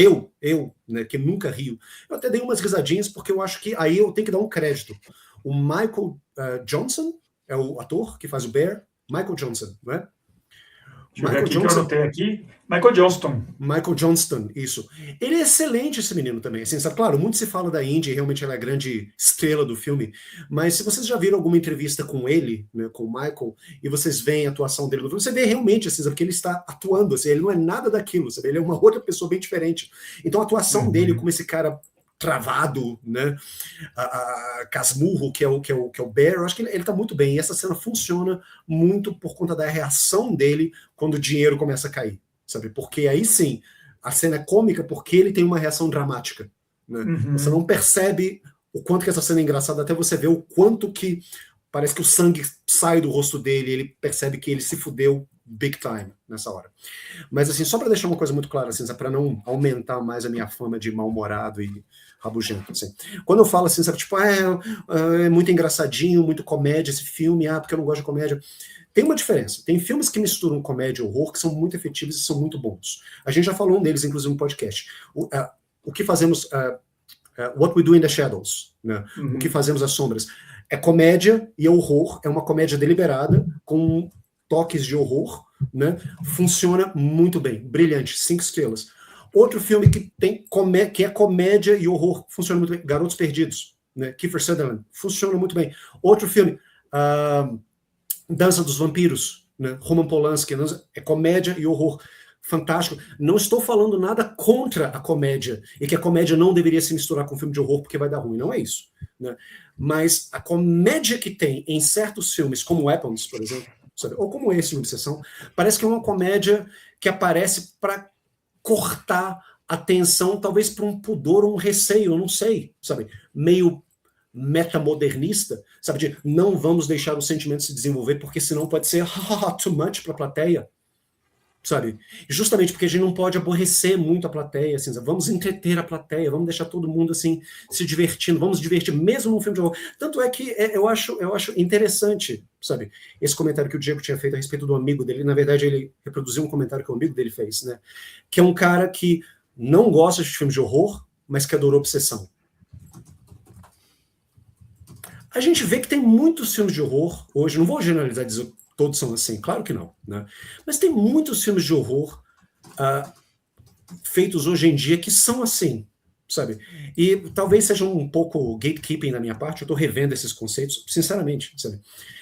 né, que nunca rio, eu até dei umas risadinhas, porque eu acho que aí eu tenho que dar um crédito. O Michael Johnson é o ator que faz o Bear. Michael Johnson, não é? Michael Johnson. Que eu anotei aqui. Michael Johnston, isso. Ele é excelente, esse menino também. Assim, sabe? Claro, muito se fala da Indy, realmente ela é a grande estrela do filme, mas se vocês já viram alguma entrevista com ele, né, com o Michael, e vocês veem a atuação dele no filme, você vê realmente, assim, sabe, que ele está atuando, assim, ele não é nada daquilo, sabe? Ele é uma outra pessoa bem diferente. Então a atuação dele, como esse cara travado, né, casmurro, que é o Bear, eu acho que ele tá muito bem, e essa cena funciona muito por conta da reação dele quando o dinheiro começa a cair, sabe, porque aí sim, a cena é cômica porque ele tem uma reação dramática, né? Você não percebe o quanto que essa cena é engraçada, até você ver o quanto que parece que o sangue sai do rosto dele, ele percebe que ele se fudeu big time nessa hora. Mas assim, só para deixar uma coisa muito clara, assim, para não aumentar mais a minha fama de mal-humorado e rabugento, assim. Quando eu falo assim, sabe, tipo, é muito engraçadinho, muito comédia esse filme, porque eu não gosto de comédia. Tem uma diferença. Tem filmes que misturam comédia e horror que são muito efetivos e são muito bons. A gente já falou um deles, inclusive, no podcast. O que fazemos... What We Do in the Shadows, né? O que fazemos às sombras. É comédia e é horror. É uma comédia deliberada, com toques de horror, né? Funciona muito bem. Brilhante. 5 estrelas. Outro filme que que é comédia e horror, funciona muito bem. Garotos Perdidos, né? Kiefer Sutherland, funciona muito bem. Outro filme, Dança dos Vampiros, né? Roman Polanski, é comédia e horror. Fantástico. Não estou falando nada contra a comédia, e que a comédia não deveria se misturar com filme de horror porque vai dar ruim, não é isso, né? Mas a comédia que tem em certos filmes, como Weapons, por exemplo, sabe? Ou como esse, no Obsessão, parece que é uma comédia que aparece para cortar a tensão, talvez por um pudor ou um receio, eu não sei, sabe? Meio metamodernista, sabe? De não vamos deixar o sentimento se desenvolver, porque senão pode ser too much para a plateia, sabe? Justamente porque a gente não pode aborrecer muito a plateia, assim, sabe? Vamos entreter a plateia, vamos deixar todo mundo assim se divertindo, vamos divertir mesmo num filme de horror. Tanto é que eu acho interessante, sabe? Esse comentário que o Diego tinha feito a respeito do amigo dele, na verdade ele reproduziu um comentário que o amigo dele fez, né? Que é um cara que não gosta de filmes de horror, mas que adorou Obsessão. A gente vê que tem muitos filmes de horror hoje, não vou generalizar, dizer todos são assim, claro que não, né? Mas tem muitos filmes de horror feitos hoje em dia que são assim, sabe? E talvez seja um pouco gatekeeping da minha parte, eu estou revendo esses conceitos, sinceramente, sabe?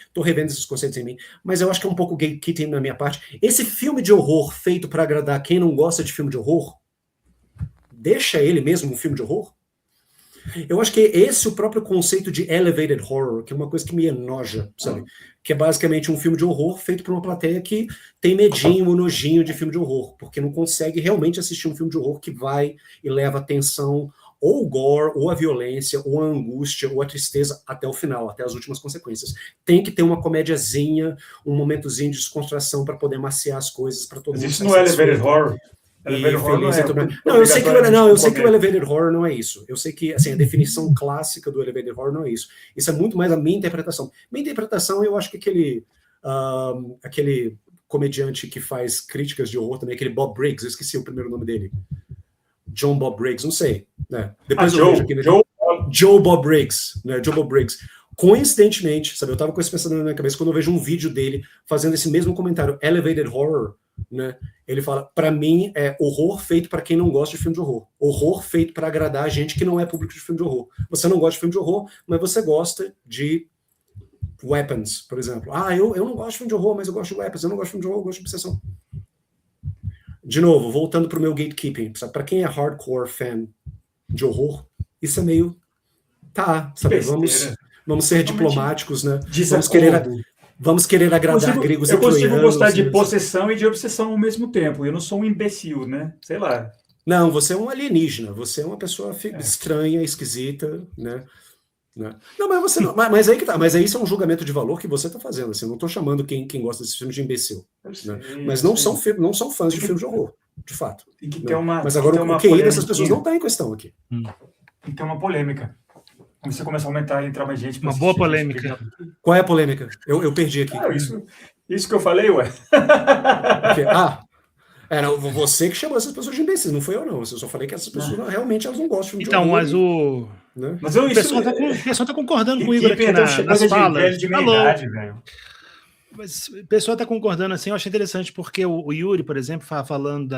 Estou revendo esses conceitos em mim, mas eu acho que é um pouco gatekeeping da minha parte. Esse filme de horror feito para agradar quem não gosta de filme de horror, deixa ele mesmo um filme de horror? Eu acho que esse é o próprio conceito de elevated horror, que é uma coisa que me enoja, sabe? Que é basicamente um filme de horror feito por uma plateia que tem medinho ou nojinho de filme de horror, porque não consegue realmente assistir um filme de horror que vai e leva a tensão, ou o gore, ou a violência, ou a angústia, ou a tristeza até o final, até as últimas consequências. Tem que ter uma comédiazinha, um momentozinho de descontração para poder maciar as coisas, para todo mundo. Mas isso não é elevated horror? e feliz e tudo mais. Não, eu sei que o Elevated Horror não é isso. Eu sei que assim, a definição clássica do Elevated Horror não é isso. Isso é muito mais a minha interpretação. Minha interpretação, eu acho que aquele comediante que faz críticas de horror também, aquele Bob Briggs, eu esqueci o primeiro nome dele. John Bob Briggs, não sei. Né? Depois eu vejo aqui, né? Joe Bob Briggs, né? Joe Bob Briggs. Coincidentemente, sabe, eu tava com esse pensamento na minha cabeça quando eu vejo um vídeo dele fazendo esse mesmo comentário, Elevated Horror, né? Ele fala, para mim é horror feito para quem não gosta de filme de horror. Horror feito para agradar a gente que não é público de filme de horror. Você não gosta de filme de horror, mas você gosta de Weapons, por exemplo. Eu não gosto de filme de horror, mas eu gosto de Weapons. Eu não gosto de filme de horror, eu gosto de Obsessão. De novo, voltando pro meu gatekeeping, sabe? Para quem é hardcore fan de horror, isso é meio sabe? Vamos ser diplomáticos, né? Vamos querer agradar gregos e troianos. Eu consigo gostar de possessão e de obsessão ao mesmo tempo. Eu não sou um imbecil, né? Sei lá. Não, você é um alienígena. Você é uma pessoa estranha, esquisita, né? Não, mas você não. Mas aí que tá. Mas aí isso é um julgamento de valor que você está fazendo. Assim, eu não estou chamando quem gosta desse filme de imbecil. Né? Mas não são fãs de filme de horror, de fato. Tem que ter uma. Mas agora o QI dessas pessoas não está em questão aqui. Tem que ter uma polêmica. Quando você começa a aumentar e entrar mais gente. Uma boa polêmica. Qual é a polêmica? Eu perdi aqui. Isso que eu falei, ué. Era você que chamou essas pessoas de imbecis, não foi eu, não. Eu só falei que essas pessoas realmente elas não gostam de então, horror. Mas o. Né? Mas o pessoal está concordando com o Igor aqui nas falas. Mas o pessoal está concordando assim, eu acho interessante, porque o Yuri, por exemplo, falando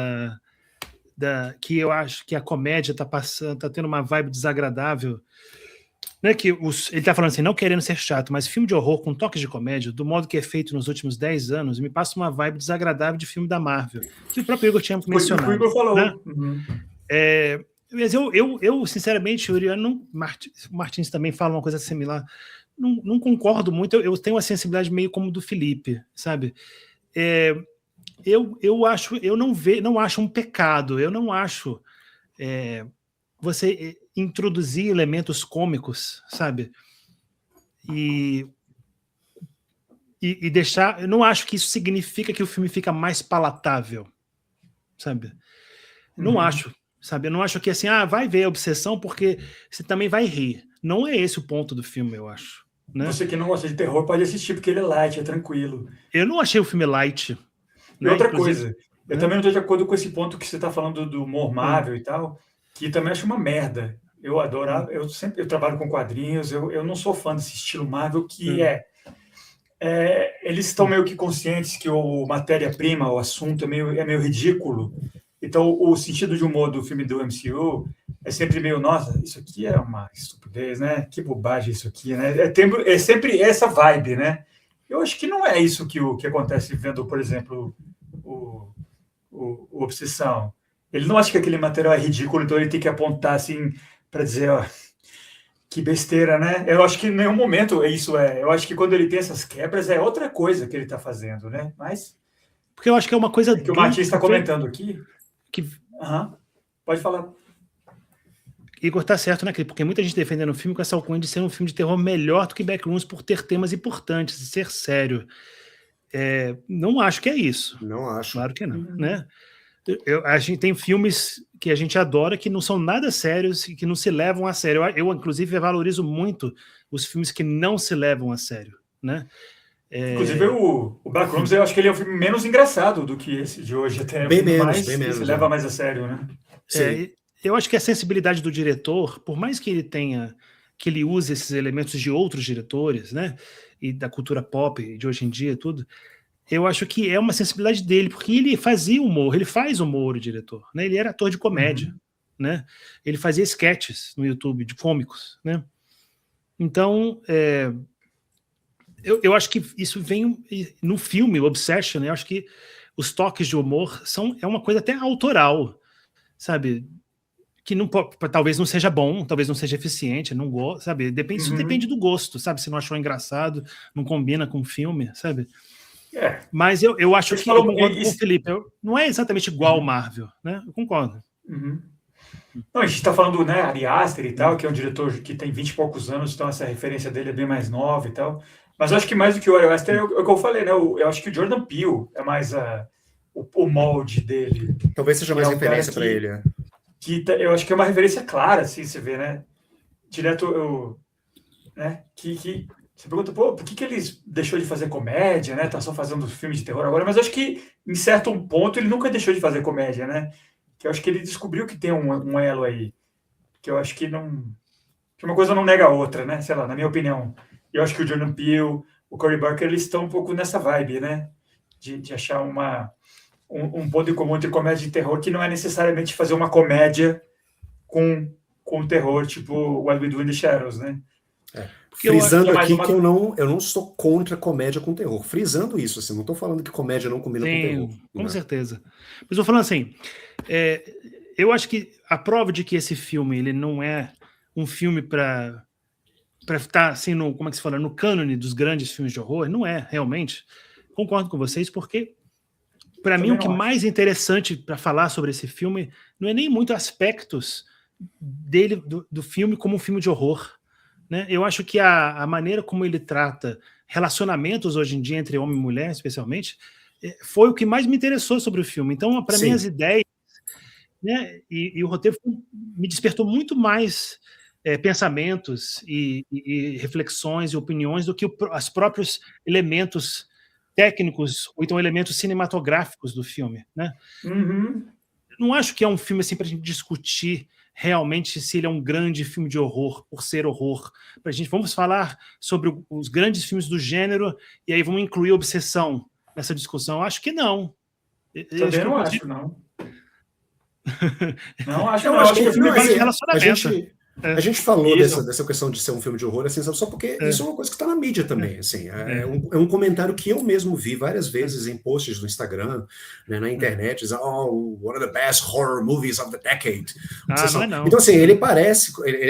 que eu acho que a comédia está tendo uma vibe desagradável. Né, que ele está falando assim, não querendo ser chato, mas filme de horror com toques de comédia, do modo que é feito nos últimos 10 anos, me passa uma vibe desagradável de filme da Marvel, que o próprio Igor tinha mencionado. O Igor falou. Né? Mas eu sinceramente, o Martins também fala uma coisa similar, não concordo muito, eu tenho uma sensibilidade meio como do Felipe, sabe? Eu não acho um pecado, eu não acho você introduzir elementos cômicos, sabe? E deixar... Eu não acho que isso significa que o filme fica mais palatável, sabe? Não acho, sabe? Eu não acho que assim, vai ver a Obsessão porque você também vai rir. Não é esse o ponto do filme, eu acho. Né? Você que não gosta de terror pode assistir porque ele é light, é tranquilo. Eu não achei o filme light. E outra coisa, eu também não estou de acordo com esse ponto que você está falando do humor Marvel e tal, que também acho uma merda. Eu adorava, eu trabalho com quadrinhos, eu não sou fã desse estilo Marvel, que eles estão meio que conscientes que o matéria-prima, o assunto é meio ridículo. Então, o sentido de humor do filme do MCU é sempre meio, nossa, isso aqui é uma estupidez, né? Que bobagem isso aqui, né? É sempre essa vibe, né? Eu acho que não é isso que acontece vendo, por exemplo, o Obsessão. Ele não acha que aquele material é ridículo, então ele tem que apontar assim para dizer, que besteira, né? Eu acho que em nenhum momento isso é. Eu acho que quando ele tem essas quebras é outra coisa que ele está fazendo, né? Mas porque eu acho que é uma coisa que o Martins está comentando aqui. Pode falar. Igor tá certo, né? Porque muita gente defendendo o filme com essa alcunha de ser um filme de terror melhor do que Backrooms por ter temas importantes e ser sério. Não acho que é isso. Não acho. Claro que não, né? A gente tem filmes que a gente adora que não são nada sérios e que não se levam a sério. Eu inclusive, valorizo muito os filmes que não se levam a sério, né? Inclusive, o Backrooms, eu acho que ele é um filme menos engraçado do que esse de hoje. Até bem menos. Se leva mais a sério, né? Eu acho que a sensibilidade do diretor, por mais que ele use esses elementos de outros diretores, né? E da cultura pop de hoje em dia, tudo... Eu acho que é uma sensibilidade dele, porque ele fazia humor, ele faz humor, o diretor, né? Ele era ator de comédia, né? Ele fazia sketches no YouTube de cômicos, né? Então, eu acho que isso vem no filme, o Obsession, eu acho que os toques de humor é uma coisa até autoral, sabe? Que talvez não seja bom, talvez não seja eficiente, não gosto, sabe? Isso depende do gosto, sabe? Se não achou engraçado, não combina com o filme, sabe? Mas eu acho que eu concordo com o Felipe. Não é exatamente igual ao Marvel, né? Eu concordo. Não, a gente está falando, né, Ari Aster e tal, que é um diretor que tem 20 e poucos anos, então essa referência dele é bem mais nova e tal. Mas eu acho que mais do que o Ari Aster é o que eu falei, né? Eu acho que o Jordan Peele é mais o molde dele. Talvez seja mais referência para ele. Eu acho que é uma referência clara, assim, você vê, né? Direto, né? Que você pergunta, pô, por que ele deixou de fazer comédia, né? Tá só fazendo filme de terror agora, mas eu acho que, em certo ponto, ele nunca deixou de fazer comédia, né? Que eu acho que ele descobriu que tem um elo aí, que eu acho que não... que uma coisa não nega a outra, né? Sei lá, na minha opinião. Eu acho que o Jordan Peele, o Cory Barker, eles estão um pouco nessa vibe, né? De achar um ponto em comum entre comédia e terror, que não é necessariamente fazer uma comédia com terror, tipo What We Do in the Shadows, né? Frisando aqui que eu não sou contra comédia com terror. Frisando isso, assim, não estou falando que comédia não combina com terror. Com certeza. Mas eu falando assim, eu acho que a prova de que esse filme ele não é um filme para estar assim como é que se fala, no cânone dos grandes filmes de horror, não é realmente. Concordo com vocês, porque para mim o que mais interessante para falar sobre esse filme não é nem muito aspectos dele do filme como um filme de horror, né? Eu acho que a maneira como ele trata relacionamentos hoje em dia entre homem e mulher, especialmente, foi o que mais me interessou sobre o filme. Então, para mim, as ideias, né, e o roteiro me despertou muito mais pensamentos e reflexões e opiniões do que os próprios elementos técnicos ou então elementos cinematográficos do filme, né? Uhum. Não acho que é um filme assim para a gente discutir realmente se ele é um grande filme de horror, por ser horror. Vamos falar sobre os grandes filmes do gênero e aí vamos incluir Obsessão nessa discussão. Acho que não. Também não acho, não. Não acho, não. Acho que o filme é de relacionamento. A gente falou dessa questão de ser um filme de horror, assim, só porque isso é uma coisa que está na mídia também. Assim, é um comentário que eu mesmo vi várias vezes em posts no Instagram, né, na internet, dizendo, one of the best horror movies of the decade. Não. Então, assim, ele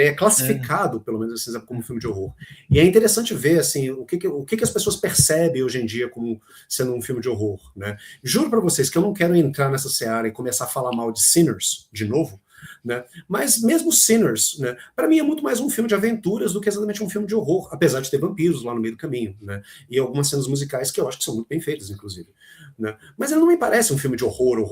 é classificado, pelo menos assim, como um filme de horror. E é interessante ver assim, o que as pessoas percebem hoje em dia como sendo um filme de horror. Né? Juro para vocês que eu não quero entrar nessa seara e começar a falar mal de Sinners de novo, né? Mas mesmo Sinners, né, para mim é muito mais um filme de aventuras do que exatamente um filme de horror, apesar de ter vampiros lá no meio do caminho, né? E algumas cenas musicais que eu acho que são muito bem feitas, inclusive. Né? Mas ele não me parece um filme de horror.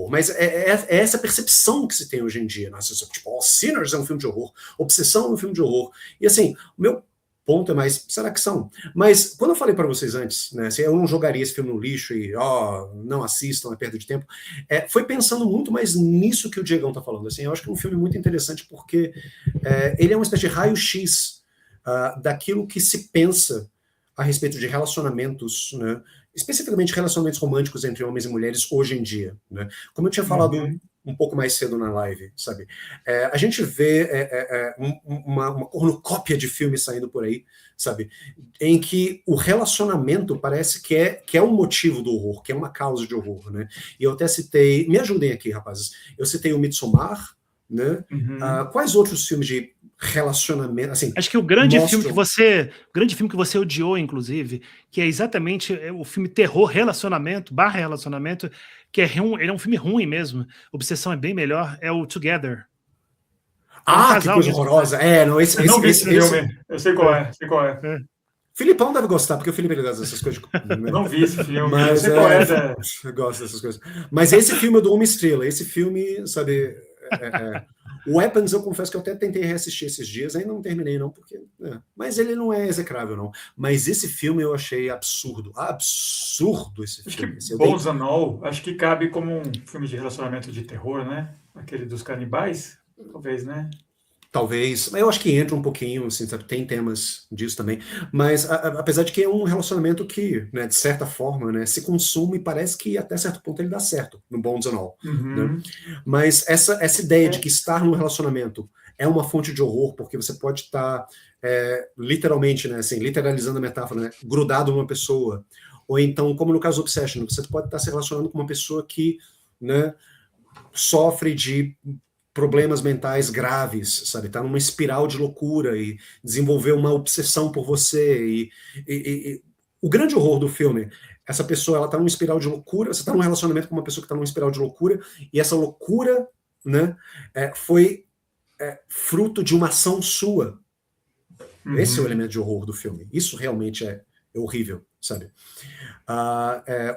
Mas é essa percepção que se tem hoje em dia. Né? Tipo, Sinners é um filme de horror, Obsessão é um filme de horror. E assim, o meu ponto é mais, será que são? Mas quando eu falei para vocês antes, né, assim, eu não jogaria esse filme no lixo e não assistam, é perda de tempo, foi pensando muito mais nisso que o Diegão tá falando. Assim, eu acho que é um filme muito interessante porque ele é uma espécie de raio-x daquilo que se pensa a respeito de relacionamentos, né, especificamente relacionamentos românticos entre homens e mulheres hoje em dia. Né? Como eu tinha falado um pouco mais cedo na live, sabe? A gente vê uma cornucópia de filmes saindo por aí, sabe? Em que o relacionamento parece que é um motivo do horror, que é uma causa de horror, né? E eu até citei, me ajudem aqui, rapazes, eu citei o Midsommar, né? Quais outros filmes de relacionamento, assim, acho que o grande filme que você odiou, inclusive, que é exatamente o filme terror relacionamento, que ele é um filme ruim mesmo, Obsessão é bem melhor, é o Together. Que coisa horrorosa. Esse filme. Eu sei qual é. Filipão deve gostar, porque o Felipe gosta dessas coisas. Não vi esse filme, mas eu sei qual é. Eu gosto dessas coisas. Mas esse filme eu dou uma estrela. Esse filme, sabe... Weapons, eu confesso que eu até tentei reassistir esses dias, ainda não terminei não, porque mas ele não é execrável não, mas esse filme eu achei absurdo esse filme. Acho que Bones and All, acho que cabe como um filme de relacionamento de terror, né? Aquele dos canibais, talvez, né? Talvez, eu acho que entra um pouquinho, assim, sabe? Tem temas disso também, mas apesar de que é um relacionamento que, né, de certa forma, né, se consome e parece que até certo ponto ele dá certo no Bones and All. Né? Mas essa ideia de que estar no relacionamento é uma fonte de horror, porque você pode estar literalmente, né, assim, literalizando a metáfora, né, grudado numa pessoa, ou então, como no caso do Obsession, você pode estar se relacionando com uma pessoa que, né, sofre de problemas mentais graves, sabe? Tá numa espiral de loucura e desenvolver uma obsessão por você. E o grande horror do filme, essa pessoa, ela tá numa espiral de loucura, você tá num relacionamento com uma pessoa que tá numa espiral de loucura, e essa loucura, né, foi fruto de uma ação sua. Esse é o elemento de horror do filme. Isso realmente é é horrível, sabe?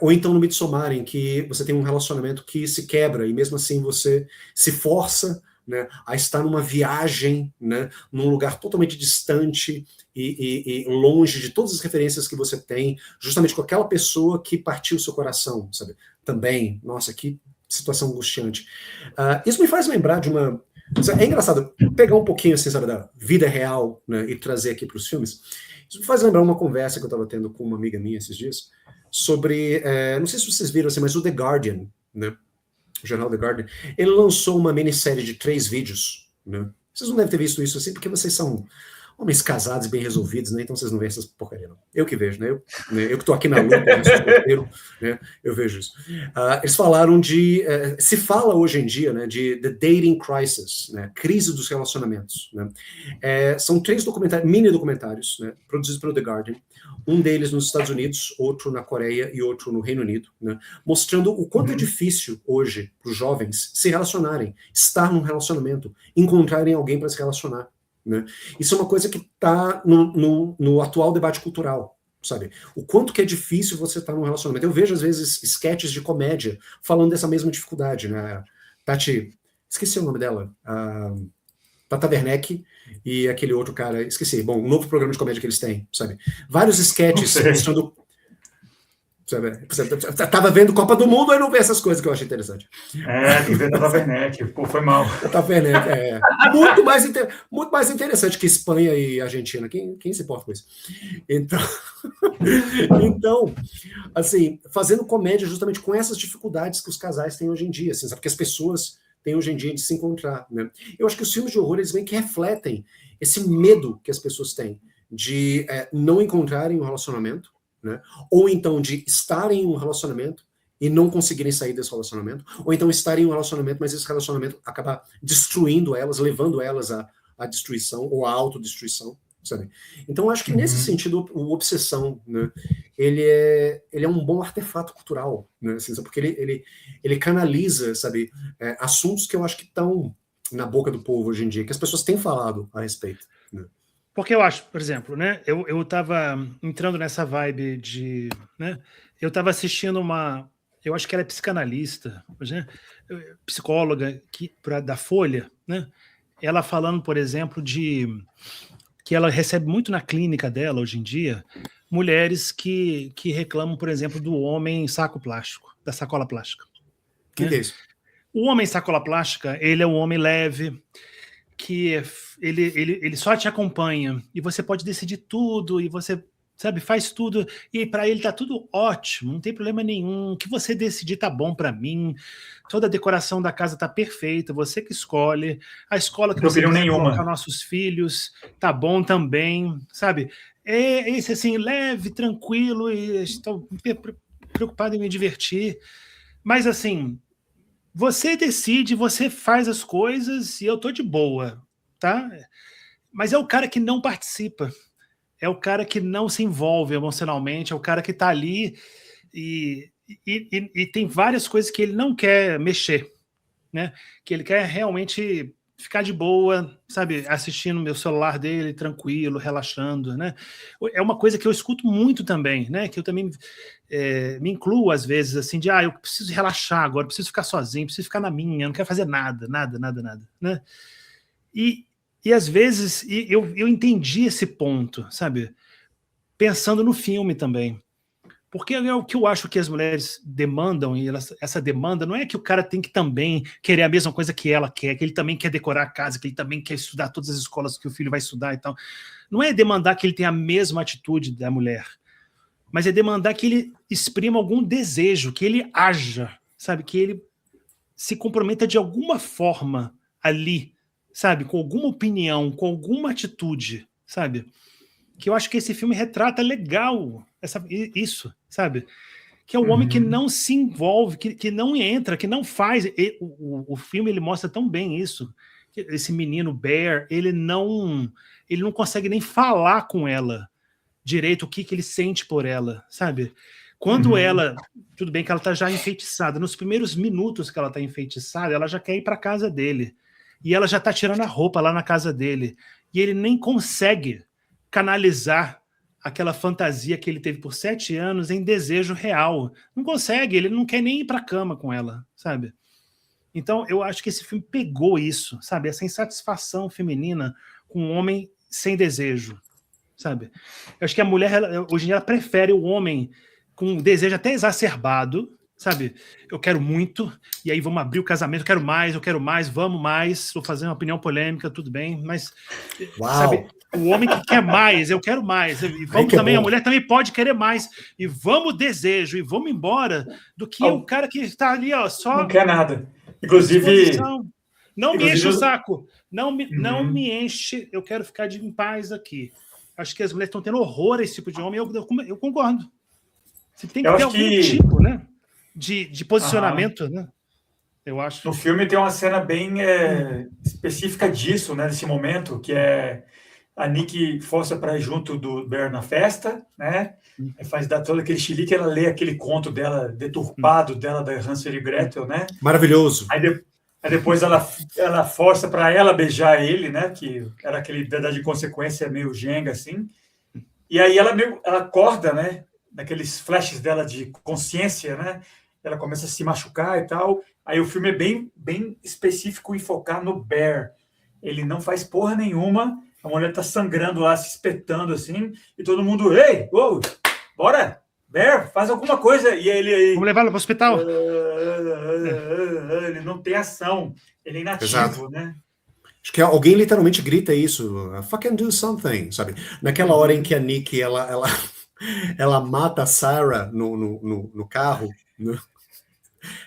Ou então no Midsommar, em que você tem um relacionamento que se quebra e mesmo assim você se força, né, a estar numa viagem, né, num lugar totalmente distante e longe de todas as referências que você tem, justamente com aquela pessoa que partiu o seu coração, sabe? Também, nossa, que situação angustiante. Isso me faz lembrar de uma... É engraçado pegar um pouquinho, assim, sabe, da vida real, né, e trazer aqui para os filmes. Isso me faz lembrar uma conversa que eu estava tendo com uma amiga minha esses dias, sobre, não sei se vocês viram, assim, mas o The Guardian, né, o jornal The Guardian, ele lançou uma minissérie de 3 vídeos, né? Vocês não devem ter visto isso assim, porque vocês são homens casados e bem resolvidos, né? Então vocês não veem essas porcaria, não. Eu que vejo, né? Eu que tô aqui na luta, né? Eu vejo isso. Eles falaram de... se fala hoje em dia, né, de The Dating Crisis, né? Crise dos relacionamentos, né? São 3 mini documentários, né, produzidos pelo The Guardian, um deles nos Estados Unidos, outro na Coreia e outro no Reino Unido, né, mostrando o quanto é difícil hoje para os jovens se relacionarem, estar num relacionamento, encontrarem alguém para se relacionar, né? Isso é uma coisa que está no atual debate cultural, sabe? O quanto que é difícil você estar num relacionamento. Eu vejo, às vezes, sketches de comédia falando dessa mesma dificuldade, né? Tati, esqueci o nome dela, Tata Werneck e aquele outro cara, esqueci, bom, um novo programa de comédia que eles têm, sabe? Vários sketches mostrando... Sabe? Você tava vendo Copa do Mundo e não vê essas coisas que eu achei interessante. Tem que ver Tata Werneck, pô, foi mal. Tata Werneck, muito mais interessante que Espanha e Argentina, quem se importa com isso? Então, assim, fazendo comédia justamente com essas dificuldades que os casais têm hoje em dia, assim, sabe? Que as pessoas têm hoje em dia de se encontrar, né? Eu acho que os filmes de horror, eles meio que refletem esse medo que as pessoas têm de não encontrarem um relacionamento, né? Ou então de estarem em um relacionamento e não conseguirem sair desse relacionamento, ou então estarem em um relacionamento, mas esse relacionamento acaba destruindo elas, levando elas à destruição ou à autodestruição, sabe? Então acho que nesse sentido o Obsessão, né, ele é um bom artefato cultural, né, assim, porque ele canaliza, sabe, assuntos que eu acho que estão na boca do povo hoje em dia, que as pessoas têm falado a respeito, né? Porque eu acho, por exemplo, né, eu estava entrando nessa vibe de... Né, eu estava assistindo eu acho que ela é psicanalista, né, psicóloga da Folha, né, ela falando, por exemplo, que ela recebe muito na clínica dela, hoje em dia, mulheres que reclamam, por exemplo, do homem saco plástico, da sacola plástica. O que é isso? O homem sacola plástica, ele é um homem leve, que ele só te acompanha e você pode decidir tudo e você, sabe, faz tudo e para ele tá tudo ótimo, não tem problema nenhum, o que você decidir tá bom para mim, toda a decoração da casa tá perfeita, você que escolhe, a escola que você quiser colocar nossos filhos tá bom também, sabe? É esse assim, leve, tranquilo e estou preocupado em me divertir, mas assim... Você decide, você faz as coisas e eu tô de boa, tá? Mas é o cara que não participa, é o cara que não se envolve emocionalmente, é o cara que tá ali e tem várias coisas que ele não quer mexer, né? Que ele quer realmente ficar de boa, sabe? Assistindo meu celular dele, tranquilo, relaxando, né? É uma coisa que eu escuto muito também, né? Que eu também me incluo às vezes, assim, de eu preciso relaxar agora, preciso ficar sozinho, preciso ficar na minha, não quero fazer nada, né? E às vezes eu entendi esse ponto, sabe? Pensando no filme também. Porque é o que eu acho que as mulheres demandam, e essa demanda não é que o cara tem que também querer a mesma coisa que ela quer, que ele também quer decorar a casa, que ele também quer estudar todas as escolas que o filho vai estudar e tal. Não é demandar que ele tenha a mesma atitude da mulher, mas é demandar que ele exprima algum desejo, que ele haja, sabe? Que ele se comprometa de alguma forma ali, sabe? Com alguma opinião, com alguma atitude, sabe? Que eu acho que esse filme retrata legal isso, sabe? Que é o homem que não se envolve, que não entra, que não faz. O filme ele mostra tão bem isso. Que esse menino Bear, ele não consegue nem falar com ela direito o que ele sente por ela, sabe? Quando ela... Tudo bem que ela tá já enfeitiçada. Nos primeiros minutos que ela tá enfeitiçada, ela já quer ir para casa dele. E ela já tá tirando a roupa lá na casa dele. E ele nem consegue canalizar aquela fantasia que ele teve por 7 anos em desejo real. Não consegue, ele não quer nem ir para a cama com ela, sabe? Então, eu acho que esse filme pegou isso, sabe? Essa insatisfação feminina com um homem sem desejo, sabe? Eu acho que a mulher, hoje em dia, ela prefere o homem com um desejo até exacerbado, sabe? Eu quero muito, e aí vamos abrir o casamento, eu quero mais, vamos mais, estou fazendo uma opinião polêmica, tudo bem, mas, sabe, o homem que quer mais, eu quero mais, e vamos também, a mulher também pode querer mais, e vamos desejo, e vamos embora, do que o cara que está ali, ó, só... Não quer nada. Inclusive... Não me enche o saco, não me enche, eu quero ficar em paz aqui. Acho que as mulheres estão tendo horror a esse tipo de homem, eu concordo. Você tem que ter algum tipo, né? De posicionamento, né? Eu acho. No filme tem uma cena bem específica disso, né? Desse momento, que é a Nick força para ir junto do Bear na festa, né? Aí faz dar todo aquele chilique, ela lê aquele conto dela, deturpado dela, da Hansel e Gretel, né? Maravilhoso. Aí depois ela força para ela beijar ele, né? Que era aquele verdade de consequência meio Jenga, assim. E aí ela acorda, né? Daqueles flashes dela de consciência, né? Ela começa a se machucar e tal. Aí o filme é bem específico em focar no Bear. Ele não faz porra nenhuma. A mulher tá sangrando lá, se espetando assim. E todo mundo, ei, ô, bora, Bear, faz alguma coisa. E ele aí... Vamos levá-lo para o hospital. Ele não tem ação. Ele é inativo, exato, né? Acho que alguém literalmente grita isso. Fucking do something, sabe? Naquela hora em que a Nick, ela mata a Sarah no carro.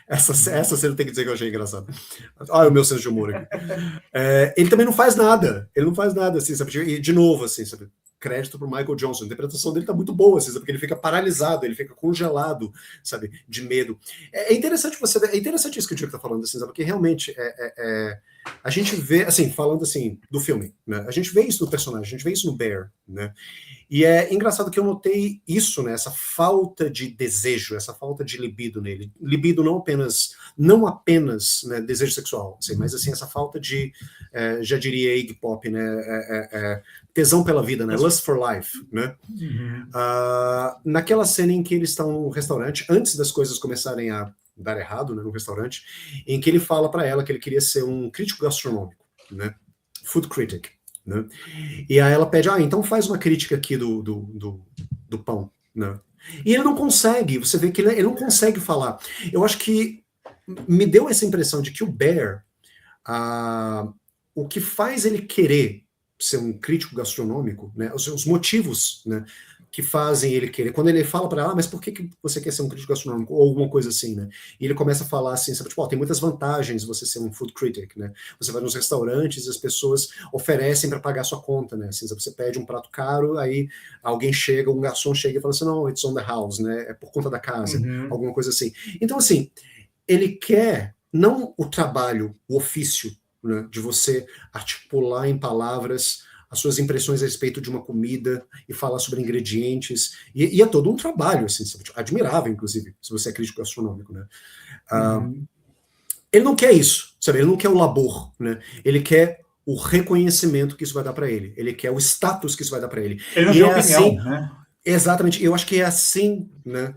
Essa cena tem que dizer que eu achei engraçado. Olha o meu senso de humor aqui. Ele também não faz nada. Ele não faz nada, assim, sabe? E, de novo, assim, sabe? Crédito pro Michael Johnson. A interpretação dele tá muito boa, assim, sabe? Porque ele fica paralisado, ele fica congelado, sabe? De medo. É interessante é interessante isso que o Diego tá falando, assim, sabe? Porque realmente a gente vê, assim, falando assim, do filme, né? A gente vê isso no personagem, a gente vê isso no Bear, né? E é engraçado que eu notei isso, né? Essa falta de desejo, essa falta de libido nele. Libido não apenas né, desejo sexual, assim, mas assim, essa falta de, já diria Iggy Pop, né? Tesão pela vida, né? Lust for life, né? Naquela cena em que eles estão no restaurante, antes das coisas começarem a dar errado, né, no restaurante, em que ele fala para ela que ele queria ser um crítico gastronômico, né? Food critic. Né? E aí ela pede, então faz uma crítica aqui do pão, né? E ele não consegue, você vê que ele não consegue falar. Eu acho que me deu essa impressão de que o Bear, o que faz ele querer ser um crítico gastronômico, né? Os motivos, né, que fazem ele querer. Quando ele fala para ela, mas por que você quer ser um crítico gastronômico? Ou alguma coisa assim, né? E ele começa a falar assim, sabe, tipo, tem muitas vantagens você ser um food critic, né? Você vai nos restaurantes e as pessoas oferecem para pagar sua conta, né? Assim, você pede um prato caro, aí alguém chega, um garçom chega e fala assim, não, it's on the house, né? É por conta da casa, alguma coisa assim. Então, assim, ele quer não o trabalho, o ofício, né, de você articular em palavras as suas impressões a respeito de uma comida e falar sobre ingredientes, e é todo um trabalho, assim, admirável, inclusive, se você é crítico gastronômico, né? Ele não quer isso, sabe? Ele não quer o labor, né? Ele quer o reconhecimento que isso vai dar para ele, ele quer o status que isso vai dar para ele. Ele não tem opinião, assim, né? Exatamente, eu acho que é assim, né,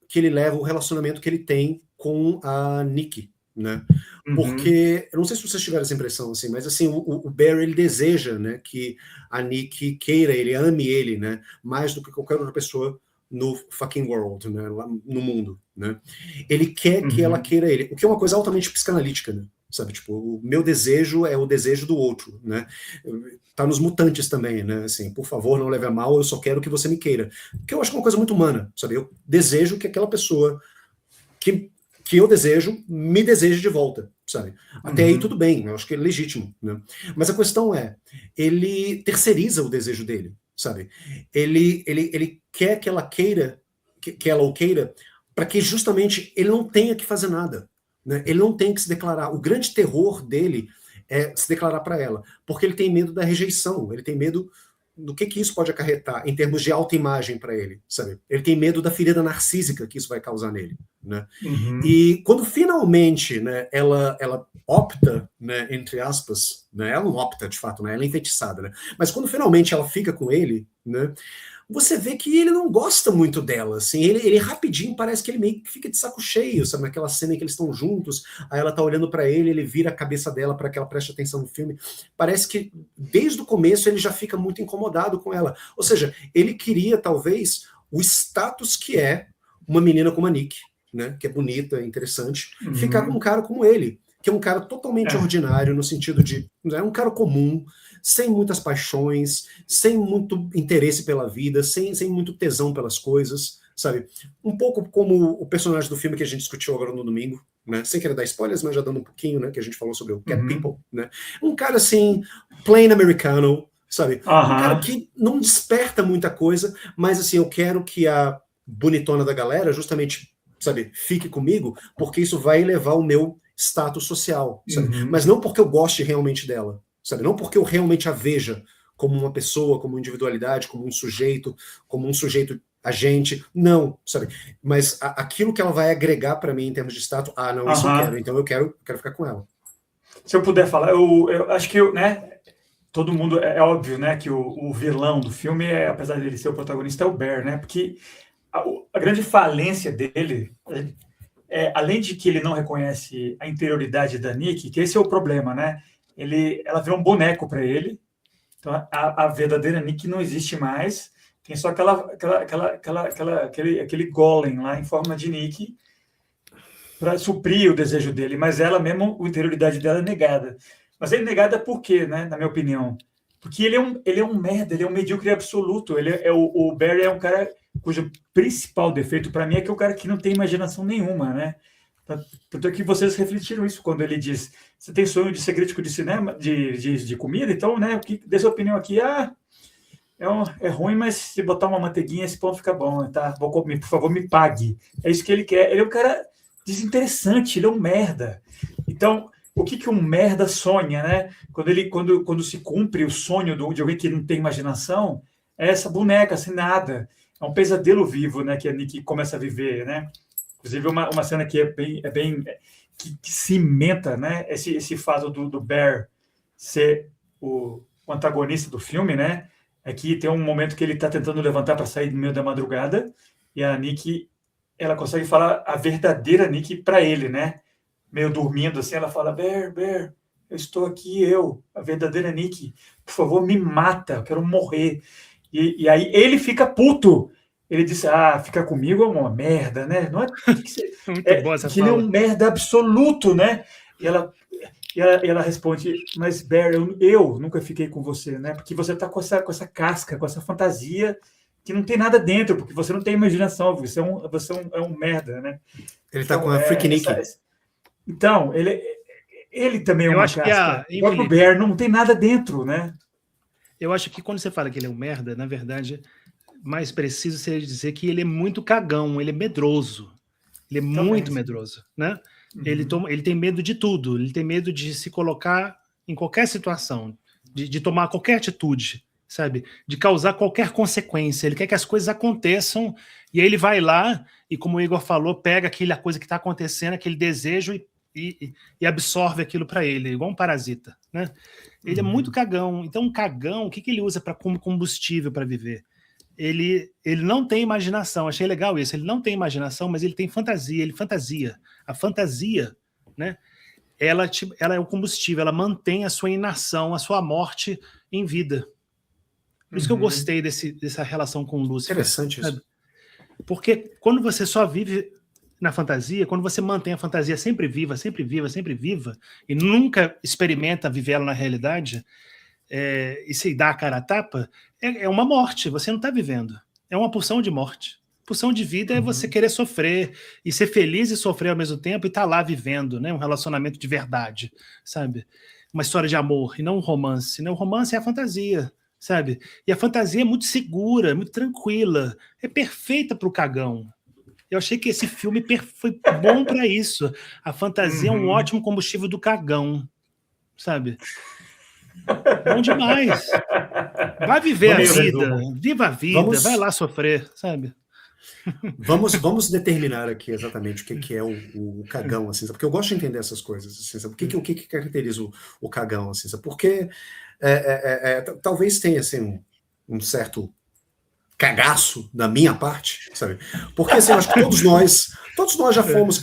que ele leva o relacionamento que ele tem com a Nick, né? Porque, eu não sei se vocês tiveram essa impressão, assim, mas assim, o Bear, ele deseja, né, que a Nick queira ele, ame ele, né, mais do que qualquer outra pessoa no fucking world, né, lá no mundo, né. Ele quer que ela queira ele, o que é uma coisa altamente psicanalítica, né, sabe, tipo, o meu desejo é o desejo do outro, né. Tá nos Mutantes também, né, assim, por favor, não leve a mal, eu só quero que você me queira. Que eu acho que é uma coisa muito humana, sabe, eu desejo que aquela pessoa que eu desejo, me deseje de volta, sabe? Até aí tudo bem, eu acho que é legítimo, né? Mas a questão é, ele terceiriza o desejo dele, sabe? Ele quer que ela queira, que ela o queira, para que justamente ele não tenha que fazer nada, né? Ele não tem que se declarar. O grande terror dele é se declarar para ela, porque ele tem medo da rejeição, ele tem medo do que isso pode acarretar em termos de autoimagem para ele, sabe? Ele tem medo da ferida narcísica que isso vai causar nele, né? E quando finalmente, né, ela opta, né, entre aspas, né, ela não opta de fato, né, ela é enfeitiçada, né? Mas quando finalmente ela fica com ele, né, você vê que ele não gosta muito dela, assim, ele rapidinho parece que ele meio que fica de saco cheio, sabe, naquela cena em que eles estão juntos, aí ela tá olhando para ele vira a cabeça dela para que ela preste atenção no filme, parece que desde o começo ele já fica muito incomodado com ela, ou seja, ele queria talvez o status que é uma menina como a Nick, né, que é bonita, interessante, ficar com um cara como ele, que é um cara totalmente ordinário, no sentido de, é um cara comum, sem muitas paixões, sem muito interesse pela vida, sem muito tesão pelas coisas, sabe? Um pouco como o personagem do filme que a gente discutiu agora no domingo, né? Sem querer dar spoilers, mas já dando um pouquinho, né? Que a gente falou sobre o Cat People, né? Um cara assim, plain americano, sabe? Um cara que não desperta muita coisa, mas assim, eu quero que a bonitona da galera justamente, sabe, fique comigo, porque isso vai elevar o meu status social, sabe? Mas não porque eu goste realmente dela, sabe? Não porque eu realmente a veja como uma pessoa, como uma individualidade, como um sujeito agente, não, sabe? Mas aquilo que ela vai agregar para mim em termos de status, não, isso eu quero, então eu quero ficar com ela. Se eu puder falar, eu acho que, né, todo mundo, é óbvio, né, que o vilão do filme, apesar dele ser o protagonista, é o Bear, né? Porque a grande falência dele além de que ele não reconhece a interioridade da Nick, que esse é o problema, né? Ela virou um boneco para ele. Então, a verdadeira Nick não existe mais. Tem só aquele golem lá em forma de Nick para suprir o desejo dele. Mas ela mesmo, a interioridade dela é negada. Mas é negada por quê, né? Na minha opinião. Porque ele é um merda, ele é um medíocre absoluto. O Barry é um cara cujo principal defeito para mim é que é o cara que não tem imaginação nenhuma, né? Tanto é que vocês refletiram isso quando ele diz: você tem sonho de ser crítico de cinema, de comida, então, né? Dê sua opinião aqui. É ruim, mas se botar uma manteiguinha, esse pão fica bom, tá? Vou comer, por favor, me pague. É isso que ele quer. Ele é um cara desinteressante, ele é um merda. Então, o que um merda sonha, né? Quando se cumpre o sonho de alguém que não tem imaginação, é essa boneca sem nada. É um pesadelo vivo, né? Que a Nick começa a viver, né? Inclusive, uma cena que que cimenta, né? Esse fato do Bear ser o antagonista do filme, né? É que tem um momento que ele está tentando levantar para sair no meio da madrugada e a Nick, ela consegue falar a verdadeira Nick para ele, né? Meio dormindo assim, ela fala: Bear, eu estou aqui, a verdadeira Nick, por favor, me mata, eu quero morrer. E aí ele fica puto. Ele disse: ficar comigo é uma merda, né? Não é muito boa essa fala. Ele é um merda absoluto, né? E ela responde: mas Bear, eu nunca fiquei com você, né? Porque você tá com essa casca, com essa fantasia que não tem nada dentro, porque você não tem imaginação, você é um merda, né? Ele tá com a freak Nick. Então, ele também é uma casca. O próprio Bear não tem nada dentro, né? Eu acho que quando você fala que ele é um merda, na verdade, mais preciso seria dizer que ele é muito cagão, ele é medroso. Ele é muito medroso, né? Ele tem medo de tudo, ele tem medo de se colocar em qualquer situação, de tomar qualquer atitude, sabe? De causar qualquer consequência. Ele quer que as coisas aconteçam e aí ele vai lá e, como o Igor falou, pega aquela coisa que está acontecendo, aquele desejo e absorve aquilo para ele, igual um parasita, né? Ele é muito cagão. Então, um cagão, o que ele usa como combustível para viver? Ele não tem imaginação. Achei legal isso. Ele não tem imaginação, mas ele tem fantasia. Ele fantasia. A fantasia, né? Ela é o combustível. Ela mantém a sua inação, a sua morte em vida. Por isso que eu gostei dessa relação com o Lúcifer. Interessante isso. Porque quando você só vive na fantasia, quando você mantém a fantasia sempre viva, sempre viva, sempre viva, e nunca experimenta viver ela na realidade, e se dá a cara a tapa, é uma morte, você não está vivendo. É uma porção de morte. Porção de vida é você querer sofrer, e ser feliz e sofrer ao mesmo tempo, e estar lá vivendo, né? Um relacionamento de verdade, sabe? Uma história de amor, e não um romance. Né? O romance é a fantasia, sabe? E a fantasia é muito segura, muito tranquila, é perfeita para o cagão. Eu achei que esse filme foi bom para isso. A fantasia é um ótimo combustível do cagão, sabe? Bom demais. Vai viver a vida, viva a vida, vai lá sofrer, sabe? Vamos determinar aqui exatamente o que é o cagão, assim, porque eu gosto de entender essas coisas, assim, sabe? O que caracteriza o cagão, assim, sabe? Porque talvez tenha, assim, um certo cagaço da minha parte, sabe? Porque, assim, eu acho que todos nós já fomos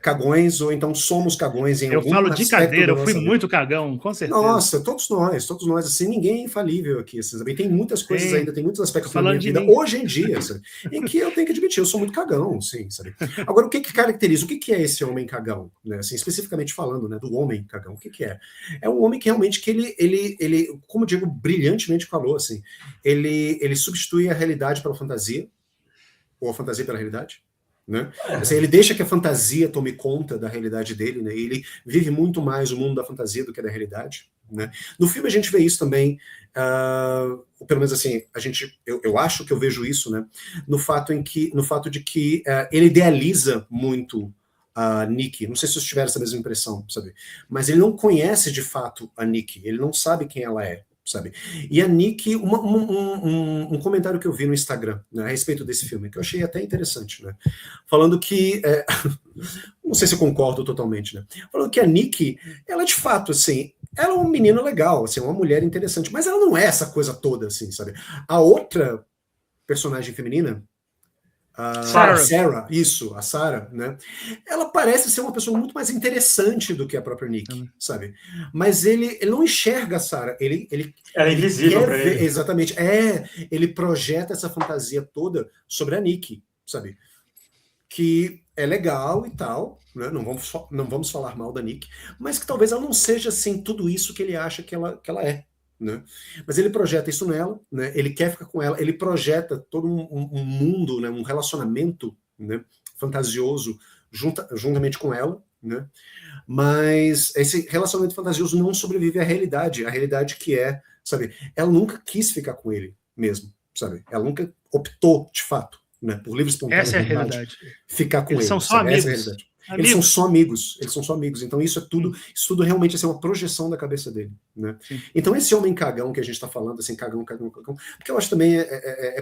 cagões, ou então somos cagões em algum aspecto. Eu falo de cadeira, eu fui muito cagão, com certeza. Nossa, todos nós, assim, ninguém é infalível aqui, assim, sabe? Tem muitas coisas ainda, tem muitos aspectos da minha vida, hoje em dia, sabe? Em que eu tenho que admitir, eu sou muito cagão, sim, sabe? Agora, o que caracteriza, o que é esse homem cagão, né? Assim, especificamente falando, né, do homem cagão, o que é? É um homem que realmente, que ele, como o Diego brilhantemente falou, assim, ele substitui a realidade pela fantasia, ou a fantasia pela realidade, né? Assim, ele deixa que a fantasia tome conta da realidade dele, né? Ele vive muito mais o mundo da fantasia do que da realidade, né? No filme a gente vê isso também, pelo menos assim, eu acho que eu vejo isso, né? No fato de que ele idealiza muito a Nikki. Não sei se vocês tiveram essa mesma impressão, sabe? Mas ele não conhece de fato a Nikki, ele não sabe quem ela é, sabe? E a Nikki, um comentário que eu vi no Instagram, né, a respeito desse filme, que eu achei até interessante, né? Falando que, não sei se eu concordo totalmente, né? Falando que a Nikki, ela de fato, assim, ela é uma menina legal, assim, uma mulher interessante, mas ela não é essa coisa toda, assim, sabe? A outra personagem feminina, a Sarah, a Sarah, né? Ela parece ser uma pessoa muito mais interessante do que a própria Nikki, sabe? Mas ele não enxerga a Sarah, ela é invisível para ele. Exatamente, ele projeta essa fantasia toda sobre a Nikki, sabe? Que é legal e tal, né? Não vamos falar mal da Nikki, mas que talvez ela não seja assim tudo isso que ele acha que ela é. Né? Mas ele projeta isso nela, né? Ele quer ficar com ela, ele projeta todo um mundo, né? Um relacionamento, né? Fantasioso juntamente com ela, né? Mas esse relacionamento fantasioso não sobrevive à realidade que é, sabe? Ela nunca quis ficar com ele mesmo, sabe? Ela nunca optou, de fato, né? Por livre espontânea essa é a realidade. Ficar com ele. São só amigos. Essa é a realidade. Eles são só amigos, então isso tudo realmente assim, é uma projeção da cabeça dele, né? Então esse homem cagão que a gente está falando, assim, cagão, porque eu acho também,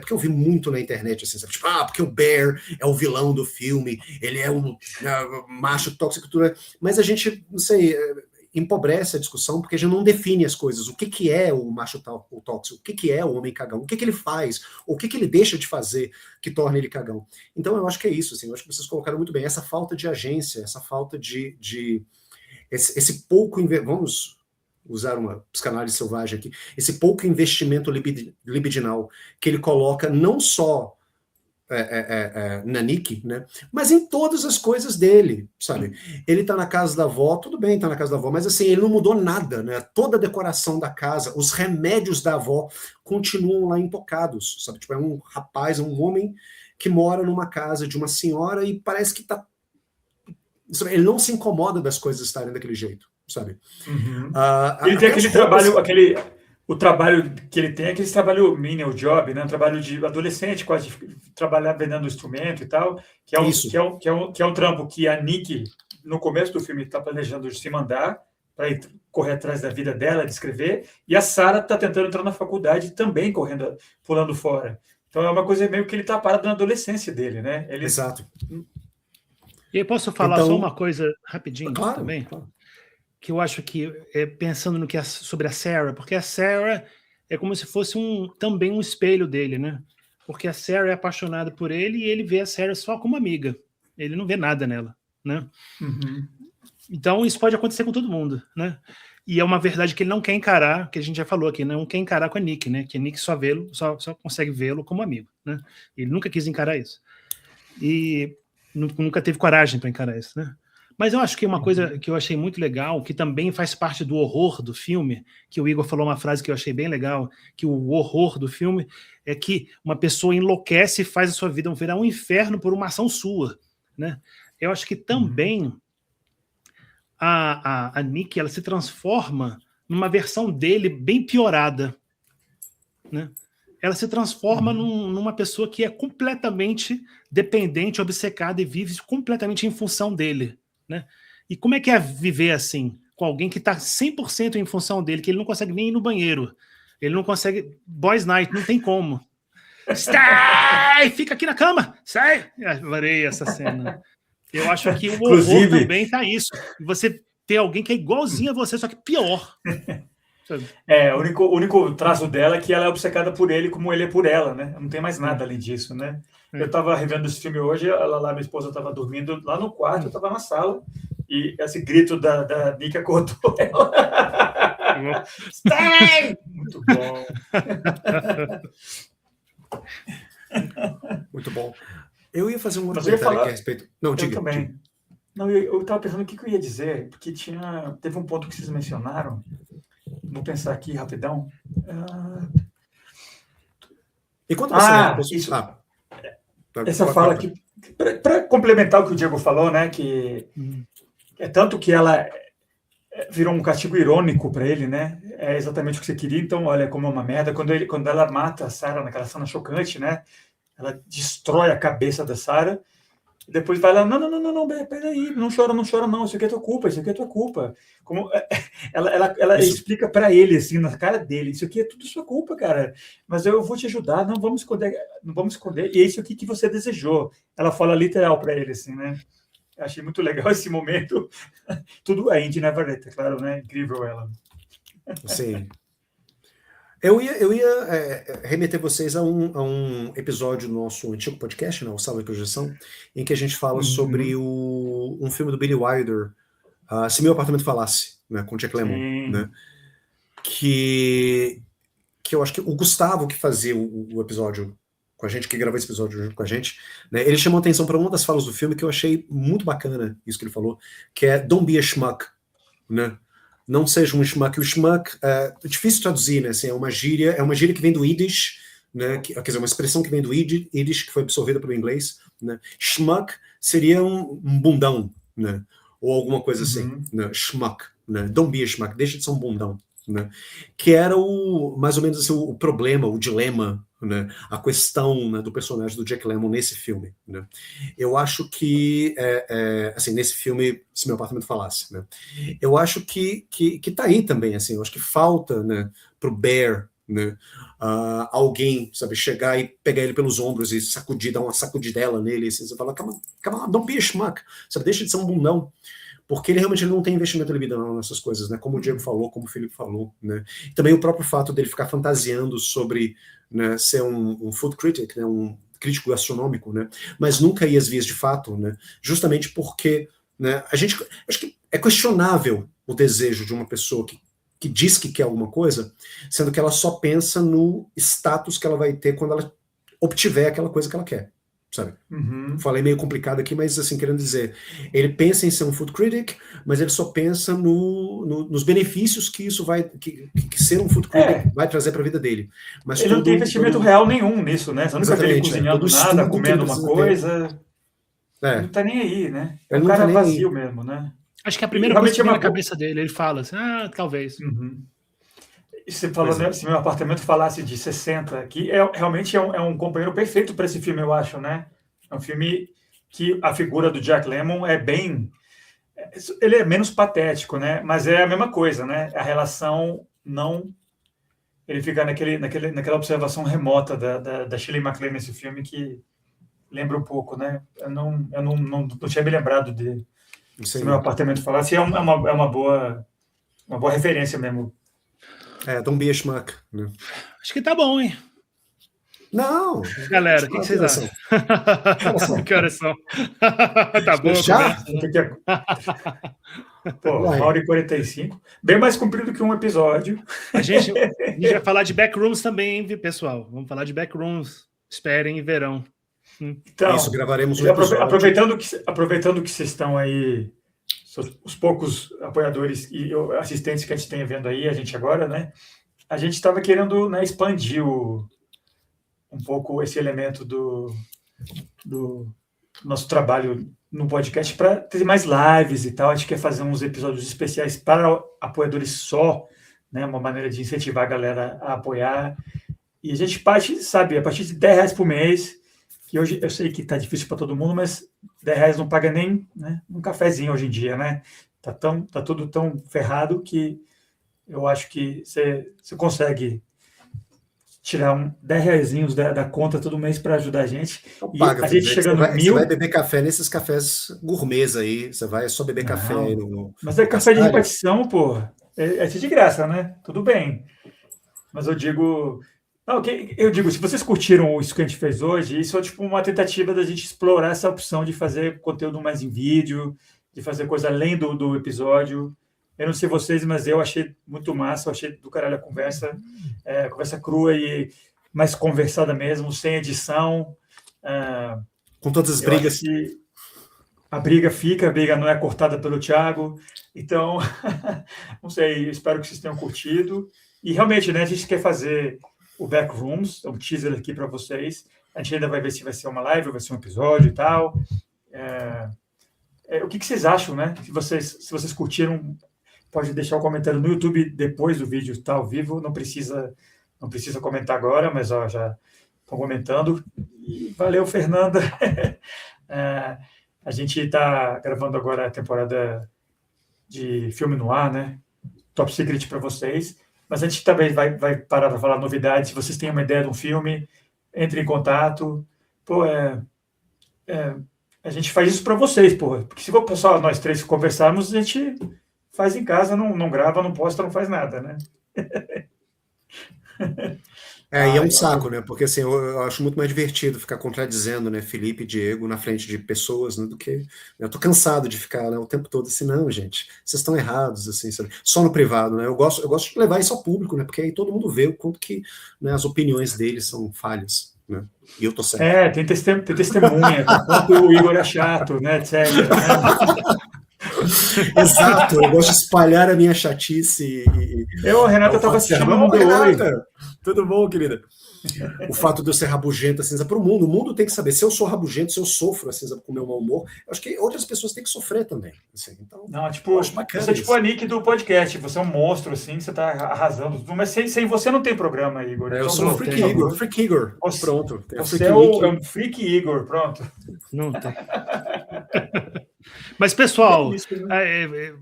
porque eu vi muito na internet, assim, sabe? Tipo, porque o Bear é o vilão do filme, ele é um macho tóxico, mas a gente, não sei, empobrece a discussão, porque a gente não define as coisas, o que é o macho tóxico, o que é o homem cagão, o que ele faz, ou o que ele deixa de fazer que torna ele cagão. Então eu acho que é isso, assim, eu acho que vocês colocaram muito bem, essa falta de agência, essa falta de esse pouco, vamos usar uma psicanálise selvagem aqui, esse pouco investimento libidinal que ele coloca não só na Nikki, né? Mas em todas as coisas dele, sabe? Ele tá na casa da avó, tudo bem, tá na casa da avó, mas assim, ele não mudou nada, né? Toda a decoração da casa, os remédios da avó continuam lá intocados, sabe? Tipo, é um rapaz, um homem que mora numa casa de uma senhora e parece que tá... Sabe? Ele não se incomoda das coisas estarem daquele jeito, sabe? Uhum. Ele tem aquele trabalho, o trabalho que ele tem é aquele trabalho menial job, né? Um trabalho de adolescente, quase de trabalhar vendendo instrumento e tal, que é um trampo que a Nikki, no começo do filme, está planejando se mandar para ir correr atrás da vida dela, de escrever, e a Sarah está tentando entrar na faculdade também pulando fora. Então é uma coisa meio que ele está parado na adolescência dele, né? Exato. E eu posso falar só uma coisa rapidinho também? Claro. Que eu acho que, pensando sobre a Sarah, porque a Sarah é como se fosse também um espelho dele, né? Porque a Sarah é apaixonada por ele e ele vê a Sarah só como amiga. Ele não vê nada nela, né? Uhum. Então isso pode acontecer com todo mundo, né? E é uma verdade que ele não quer encarar, que a gente já falou aqui, não quer encarar com a Nikki, né? Que a Nikki só consegue vê-lo como amigo, né? Ele nunca quis encarar isso. E nunca teve coragem para encarar isso, né? Mas eu acho que uma coisa que eu achei muito legal, que também faz parte do horror do filme, que o Igor falou uma frase que eu achei bem legal, que o horror do filme é que uma pessoa enlouquece e faz a sua vida virar um inferno por uma ação sua, né? Eu acho que também a Nikki, ela se transforma numa versão dele bem piorada, né? Ela se transforma numa pessoa que é completamente dependente, obcecada e vive completamente em função dele, né? E como é que é viver assim? com alguém que está 100% em função dele, que ele não consegue nem ir no banheiro. Ele não consegue... Boys Night, não tem como. Sai! Fica aqui na cama! Sai! Adorei essa cena. Eu acho que o horror também tá isso. Você ter alguém que é igualzinho a você, só que pior. O único traço dela é que ela é obcecada por ele como ele é por ela, né? Não tem mais nada além disso, né? Eu tava revendo esse filme hoje, ela lá, minha esposa tava dormindo lá no quarto, eu tava na sala, e esse grito da Nick acordou ela. Muito bom. Muito bom. Eu ia fazer um outro comentário aqui a respeito... Não, diga. Eu também. Diga. Não, eu estava pensando o que eu ia dizer, porque teve um ponto que vocês mencionaram. Vou pensar aqui rapidão. Enquanto você... Isso. Essa fala aqui, para complementar o que o Diego falou, né, que é tanto que ela virou um castigo irônico para ele, né? É exatamente o que você queria, então olha como é uma merda. Quando ela mata a Sarah naquela cena chocante, né? Ela destrói a cabeça da Sarah. Depois vai lá, não, peraí, não chora, não, isso aqui é tua culpa, Como ela explica para ele, assim, na cara dele, isso aqui é tudo sua culpa, cara, mas eu vou te ajudar, não vamos esconder, e é isso aqui que você desejou. Ela fala literal para ele, assim, né? Eu achei muito legal esse momento, tudo a Indy, né, Vareta, claro, né, incrível ela. Sim. Eu ia remeter vocês a um episódio do nosso antigo podcast, né, o Sala de Projeção, em que a gente fala sobre um filme do Billy Wilder, Se Meu Apartamento Falasse, né, com Jack Lemmon, né, que eu acho que o Gustavo, que fazia o episódio com a gente, que gravou esse episódio junto com a gente, né, ele chamou atenção para uma das falas do filme que eu achei muito bacana, isso que ele falou, que é Don't be a schmuck, né? Não seja um schmuck. O schmuck é difícil traduzir, né? Assim, é uma gíria que vem do Yiddish, né? Quer dizer, uma expressão que vem do Yiddish, que foi absorvida pelo inglês, né? Schmuck seria um bundão, né? Ou alguma coisa assim, né? Schmuck, né? Don't be a schmuck, deixa de ser um bundão, né? Que era mais ou menos assim, o problema, o dilema, né? A questão, né, do personagem do Jack Lemmon nesse filme, né? Eu acho que assim, nesse filme, Se Meu Apartamento Falasse, né? Eu acho que tá aí também, assim, eu acho que falta, né, pro Bear, né, alguém, sabe, chegar e pegar ele pelos ombros e dar uma sacudidela nele, assim, você fala, calma, don't be a schmuck, sabe, deixa de ser um bundão, porque ele realmente não tem investimento libidinal nessas coisas, né, como o Diego falou, como o Felipe falou, né, e também o próprio fato dele ficar fantasiando sobre, né, ser um food critic, né, um crítico gastronômico, né, mas nunca ir às vias de fato, né, justamente porque, né, acho que é questionável o desejo de uma pessoa que diz que quer alguma coisa, sendo que ela só pensa no status que ela vai ter quando ela obtiver aquela coisa que ela quer, sabe? Falei meio complicado aqui, mas assim, querendo dizer, ele pensa em ser um food critic, mas ele só pensa nos benefícios que isso vai, que ser um food critic vai trazer para a vida dele. Mas ele não tem investimento real nenhum nisso, né? Você nunca vê ele cozinhando nada, comendo uma coisa. Ele não tá nem aí, né? É um cara vazio mesmo, né? Acho que a primeira coisa que vem na cabeça dele, ele fala assim, talvez. Você falou, né, Se Meu Apartamento Falasse de 60, que realmente é um companheiro perfeito para esse filme, eu acho, né? É um filme que a figura do Jack Lemmon é bem... Ele é menos patético, né? Mas é a mesma coisa, né? A relação não... Ele fica naquela observação remota da Shirley MacLaine nesse filme que lembra um pouco, né? Eu não tinha me lembrado de Se Meu Apartamento Falasse. É uma boa referência mesmo. Don't be a schmuck, né? Acho que tá bom, hein? Não! Galera, o que vocês acham? Que horas são? Tá bom. Já? Pô, 1h45. Bem mais comprido que um episódio. A gente vai falar de Backrooms também, hein, viu, pessoal? Vamos falar de Backrooms. Esperem em verão. Então, isso, gravaremos um episódio. Aproveitando que vocês estão aí, os poucos apoiadores e assistentes que a gente tem vendo aí, a gente agora, né? A gente estava querendo, né, expandir um pouco esse elemento do nosso trabalho no podcast para ter mais lives e tal. A gente quer fazer uns episódios especiais para apoiadores só, né? Uma maneira de incentivar a galera a apoiar. E a gente parte, sabe, a partir de R$10 por mês, que hoje eu sei que está difícil para todo mundo, mas R$10 não paga nem, né, um cafezinho hoje em dia, né? Tá tudo tão ferrado que eu acho que você consegue tirar 10 reaisinhos da conta todo mês para ajudar a gente. Então E paga, a gente chegando no você vai 1.000... beber café nesses cafés gourmets aí, você vai só beber café Não, mas é no café de Cascalho. repartição, pô. É de graça, né? Tudo bem. Mas eu digo... Não, eu digo, se vocês curtiram isso que a gente fez hoje, isso é tipo uma tentativa da gente explorar essa opção de fazer conteúdo mais em vídeo, de fazer coisa além do episódio. Eu não sei vocês, mas eu achei muito massa, eu achei do caralho a conversa, conversa crua e mais conversada mesmo, sem edição. Com todas as Eu acho brigas. que a briga não é cortada pelo Thiago. Então, não sei, espero que vocês tenham curtido. E realmente, né, a gente quer fazer o Backrooms, um teaser aqui para vocês. A gente ainda vai ver se vai ser uma live ou vai ser um episódio e tal. O que vocês acham, né? Se vocês curtiram, pode deixar um comentário no YouTube depois do vídeo estar ao vivo. Não precisa comentar agora, mas ó, já estão comentando. E valeu, Fernanda. A gente está gravando agora a temporada de filme no ar, né? Top Secret para vocês. Mas a gente também vai parar para falar novidades. Se vocês têm uma ideia de um filme, entre em contato. Pô, a gente faz isso para vocês, pô. Porque se for só nós três conversarmos, a gente faz em casa, não grava, não posta, não faz nada, né? E é um saco, né? Porque assim, eu acho muito mais divertido ficar contradizendo, né, Felipe e Diego na frente de pessoas, né, do que... Eu tô cansado de ficar, né, o tempo todo assim, não, gente, vocês estão errados, assim, sabe? Só no privado, né? Eu gosto de levar isso ao público, né? Porque aí todo mundo vê o quanto que, né, as opiniões deles são falhas, né? E eu tô certo. Tem testemunha, do quanto o Igor é chato, né, etc. Né? Exato, eu gosto de espalhar a minha chatice a Renata estava assistindo o Mundo Renata, tudo bom, querida? O fato de eu ser rabugento assim, para o mundo tem que saber, se eu sou rabugento, se eu sofro assim, com o meu mau humor, eu acho que outras pessoas têm que sofrer também. Assim, então, não, tipo, você é tipo a Nick do podcast, você é um monstro, assim, você está arrasando, mas sem você não tem programa, Igor. Eu sou um Freak Igor. Pronto. Você é um Freak Igor, pronto. Não tem. Mas, pessoal,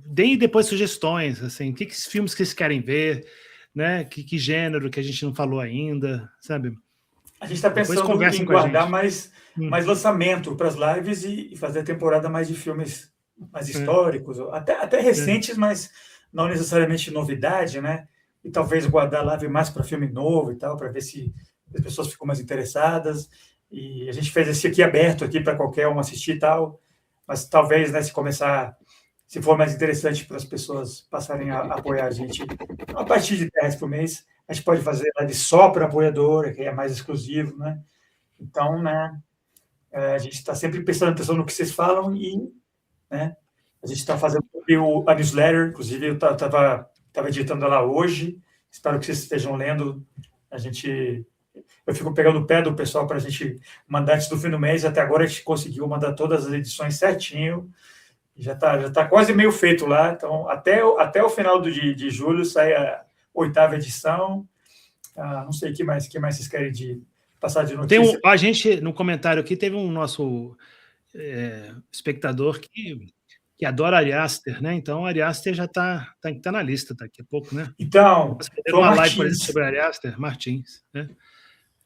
deem depois sugestões, assim, que filmes que vocês querem ver, né? Que gênero que a gente não falou ainda, sabe? A gente está pensando em guardar mais lançamento para as lives e fazer a temporada mais de filmes mais históricos, até recentes, mas não necessariamente novidade, né? E talvez guardar a live mais para filme novo e tal, para ver se as pessoas ficam mais interessadas. E a gente fez esse aqui aberto aqui para qualquer um assistir e tal, mas talvez, né, se for mais interessante para as pessoas passarem a apoiar a gente a partir de R$10 por mês, a gente pode fazer live só para apoiador, que é mais exclusivo, né? Então, né, a gente está sempre prestando atenção no que vocês falam e, né, a gente está fazendo a newsletter, inclusive eu estava editando ela hoje, espero que vocês estejam lendo. Eu fico pegando o pé do pessoal para a gente mandar antes do fim do mês, até agora a gente conseguiu mandar todas as edições certinho, já tá quase meio feito lá, então até o final de julho sai a 8ª edição. Não sei o que mais vocês querem passar de notícia. A gente, no comentário aqui, teve um nosso espectador que adora Ari Aster, né? Então, Ari Aster já tá na lista daqui a pouco, né? Então, foi uma live, por exemplo, sobre Ari Aster, Martins, né?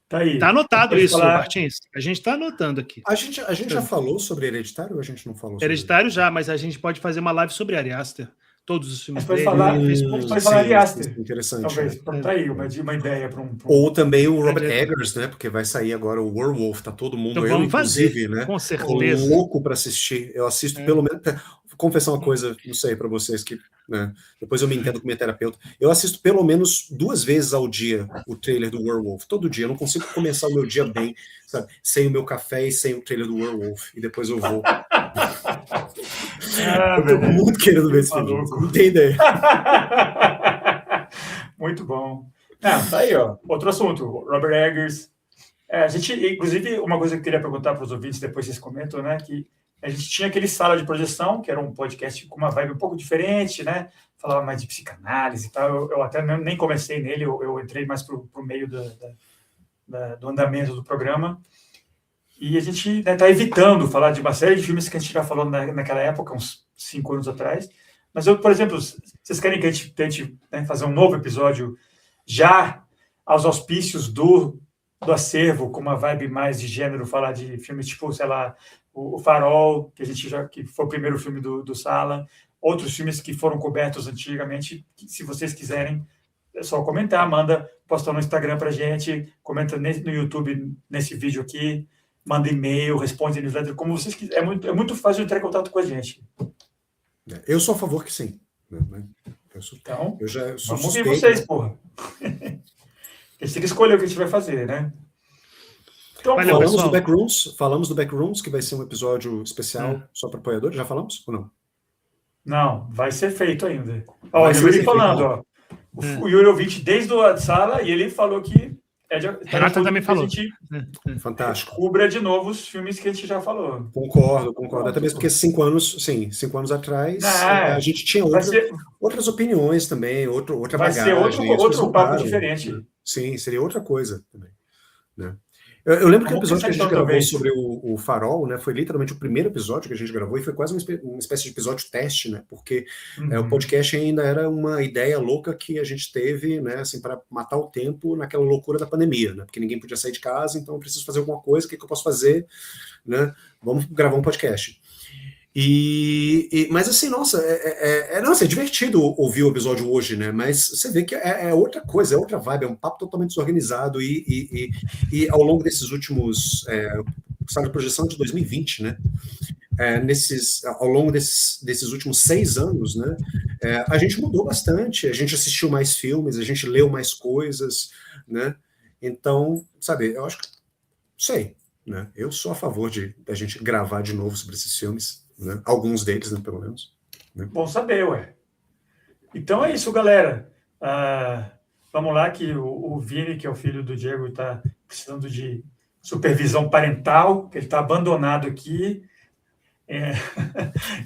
Tá aí. Tá anotado isso, Martins. A gente está anotando aqui. A gente já falou sobre Hereditário ou a gente não falou sobre Hereditário já, mas a gente pode fazer uma live sobre Ari Aster. Todos os filmes dele. Pode falar Ari Aster. Interessante. Talvez. Tá aí uma ideia para um... Ou também o Robert Eggers, né? Porque vai sair agora o Werewolf, tá todo mundo, então, inclusive, fazer, né? Com certeza. Louco para assistir. Eu assisto pelo menos... Vou confessar uma coisa, não sei, para vocês que... Né, depois eu me entendo com minha terapeuta. Eu assisto pelo menos 2 vezes ao dia o trailer do Werewolf. Todo dia. Eu não consigo começar o meu dia bem, sabe? Sem o meu café e sem o trailer do Werewolf. E depois eu vou. Eu tô muito querendo ver esse filme. Não tem ideia. Muito bom. Tá aí, ó. Outro assunto. Robert Eggers. A gente, inclusive, uma coisa que eu queria perguntar para os ouvintes, depois vocês comentam, né? Que a gente tinha aquele Sala de Projeção, que era um podcast com uma vibe um pouco diferente, né? Falava mais de psicanálise e tal. Eu até nem comecei nele, eu entrei mais para o meio do andamento do programa. E a gente está evitando falar de uma série de filmes que a gente já falou naquela época, uns 5 anos atrás, Mas eu, por exemplo, vocês querem que a gente tente, né, fazer um novo episódio já aos auspícios do acervo, com uma vibe mais de gênero, falar de filmes tipo, sei lá, o Farol, que foi o primeiro filme do Sala, outros filmes que foram cobertos antigamente, que, se vocês quiserem, é só comentar, posta no Instagram pra gente, comenta no YouTube, nesse vídeo aqui, manda e-mail, responde a newsletter, como vocês quiserem. É muito fácil entrar em contato com a gente. Eu sou a favor que sim. Então, eu já sou vamos suspeito, ouvir vocês, né? porra. A gente tem que escolher o que a gente vai fazer, né? Então, Valeu, falamos do Backrooms, que vai ser um episódio especial só para apoiadores. Já falamos ou não? Não, vai ser feito ainda. Ó, o Yuri falando, ó. O Yuri ouvinte desde a sala e ele falou que Renata também falou. Fantástico. Cubra de novo os filmes que a gente já falou. Concordo. Até mesmo porque 5 anos atrás, a gente tinha outras opiniões também, outra bagagem. Vai ser outro papo diferente. Sim, seria outra coisa também. Né? Eu lembro que o episódio que a gente gravou sobre o Farol, né, foi literalmente o primeiro episódio que a gente gravou e foi quase uma espécie de episódio teste, né, porque o podcast ainda era uma ideia louca que a gente teve, né, assim, para matar o tempo naquela loucura da pandemia, né, porque ninguém podia sair de casa, então eu preciso fazer alguma coisa, o que eu posso fazer, né, vamos gravar um podcast. Mas assim, nossa, é divertido ouvir o episódio hoje, né? Mas você vê que é outra coisa, é outra vibe, é um papo totalmente desorganizado e ao longo desses últimos, sala de projeção de 2020, né? Ao longo desses últimos 6 anos, né? A gente mudou bastante, a gente assistiu mais filmes, a gente leu mais coisas, né? Então, sabe, eu acho que, sei, né? Eu sou a favor da gente gravar de novo sobre esses filmes. Né? Alguns deles, né, pelo menos. Né? Bom saber, ué. Então é isso, galera. Vamos lá, que o Vini, que é o filho do Diego, está precisando de supervisão parental, que ele está abandonado aqui.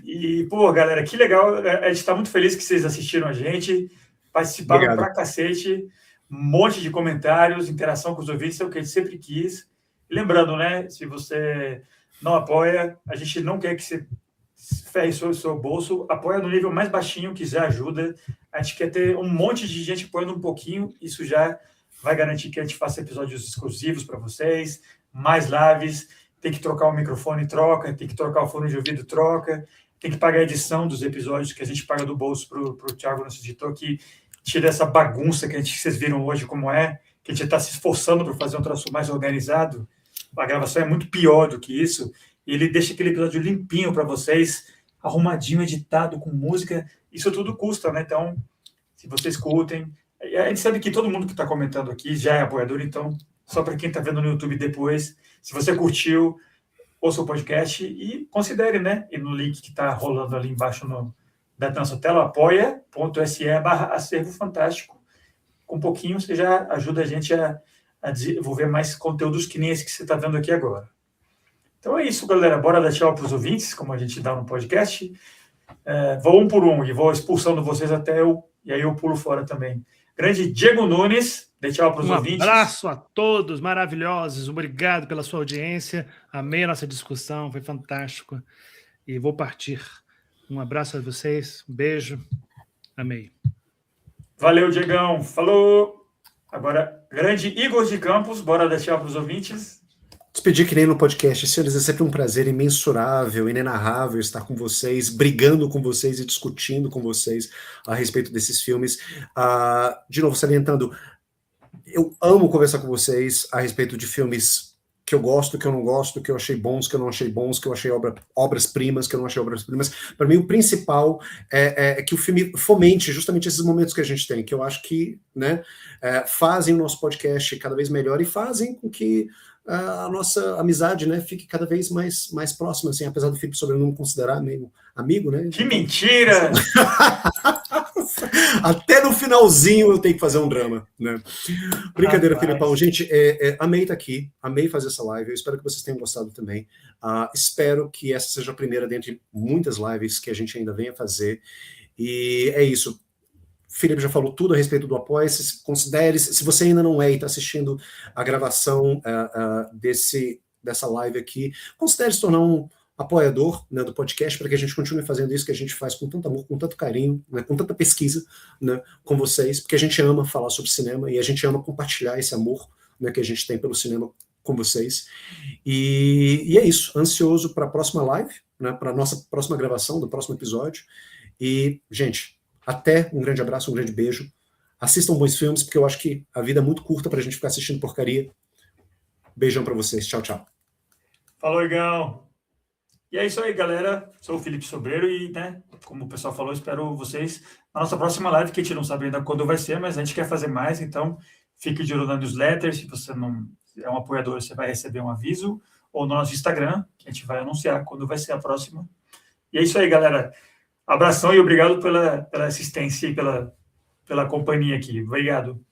E, pô, galera, que legal. A gente está muito feliz que vocês assistiram a gente, participaram pra cacete, um monte de comentários, interação com os ouvintes, é o que a gente sempre quis. E lembrando, né, se você não apoia, a gente não quer que você ferre o seu bolso, apoia no nível mais baixinho, quiser ajuda. A gente quer ter um monte de gente apoiando um pouquinho, isso já vai garantir que a gente faça episódios exclusivos para vocês, mais lives. Tem que trocar o microfone, troca, tem que trocar o fone de ouvido, troca, tem que pagar a edição dos episódios que a gente paga do bolso para o Thiago, nosso editor, que tira essa bagunça que vocês viram hoje como que a gente está se esforçando para fazer um troço mais organizado. A gravação é muito pior do que isso, e ele deixa aquele episódio limpinho para vocês, arrumadinho, editado, com música. Isso tudo custa, né? Então, se vocês curtem... A gente sabe que todo mundo que está comentando aqui já é apoiador, então, só para quem está vendo no YouTube depois, se você curtiu, ouça o podcast e considere, né? E no link que está rolando ali embaixo da nossa tela, apoia.se/acervo fantástico. Com um pouquinho, você já ajuda a gente a desenvolver mais conteúdos que nem esse que você está vendo aqui agora. Então é isso, galera. Bora dar tchau para os ouvintes, como a gente dá no podcast. Vou um por um e vou expulsando vocês e aí eu pulo fora também. Grande Diego Nunes, dê tchau para os ouvintes. Um abraço a todos, maravilhosos. Obrigado pela sua audiência. Amei a nossa discussão, foi fantástico. E vou partir. Um abraço a vocês, um beijo. Amei. Valeu, Diegão. Falou! Agora, grande Igor de Campos, bora dar tchau para os ouvintes. Despedir que nem no podcast, senhores, é sempre um prazer imensurável, inenarrável estar com vocês, brigando com vocês e discutindo com vocês a respeito desses filmes. De novo, salientando, eu amo conversar com vocês a respeito de filmes que eu gosto, que eu não gosto, que eu achei bons, que eu não achei bons, que eu achei obras-primas, que eu não achei obras-primas. Para mim, o principal é que o filme fomente justamente esses momentos que a gente tem, que eu acho que, né, fazem o nosso podcast cada vez melhor e fazem com que a nossa amizade, né, fique cada vez mais próxima, assim, apesar do Felipe Sobrinho não me considerar meio amigo, né? Que mentira! Até no finalzinho eu tenho que fazer um drama, né? Brincadeira, Filipão. Gente, amei estar aqui, amei fazer essa live, eu espero que vocês tenham gostado também. Espero que essa seja a primeira dentre muitas lives que a gente ainda venha fazer. E é isso. Felipe já falou tudo a respeito do Apoia-se. Considere, se você ainda não é e está assistindo a gravação dessa live aqui, considere se tornar um apoiador, né, do podcast, para que a gente continue fazendo isso que a gente faz com tanto amor, com tanto carinho, né, com tanta pesquisa, né, com vocês, porque a gente ama falar sobre cinema e a gente ama compartilhar esse amor, né, que a gente tem pelo cinema com vocês. E é isso, ansioso para a próxima live, né, para a nossa próxima gravação, do próximo episódio. E, gente, até, um grande abraço, um grande beijo. Assistam bons filmes, porque eu acho que a vida é muito curta para a gente ficar assistindo porcaria. Beijão para vocês, tchau, tchau. Falou, Igão. E é isso aí, galera. Sou o Felipe Sobreiro e, né, como o pessoal falou, espero vocês na nossa próxima live, que a gente não sabe ainda quando vai ser, mas a gente quer fazer mais, então fique de olho na newsletter. Se você não é um apoiador, você vai receber um aviso, ou no nosso Instagram, que a gente vai anunciar quando vai ser a próxima. E é isso aí, galera. Abração e obrigado pela assistência e pela companhia aqui. Obrigado.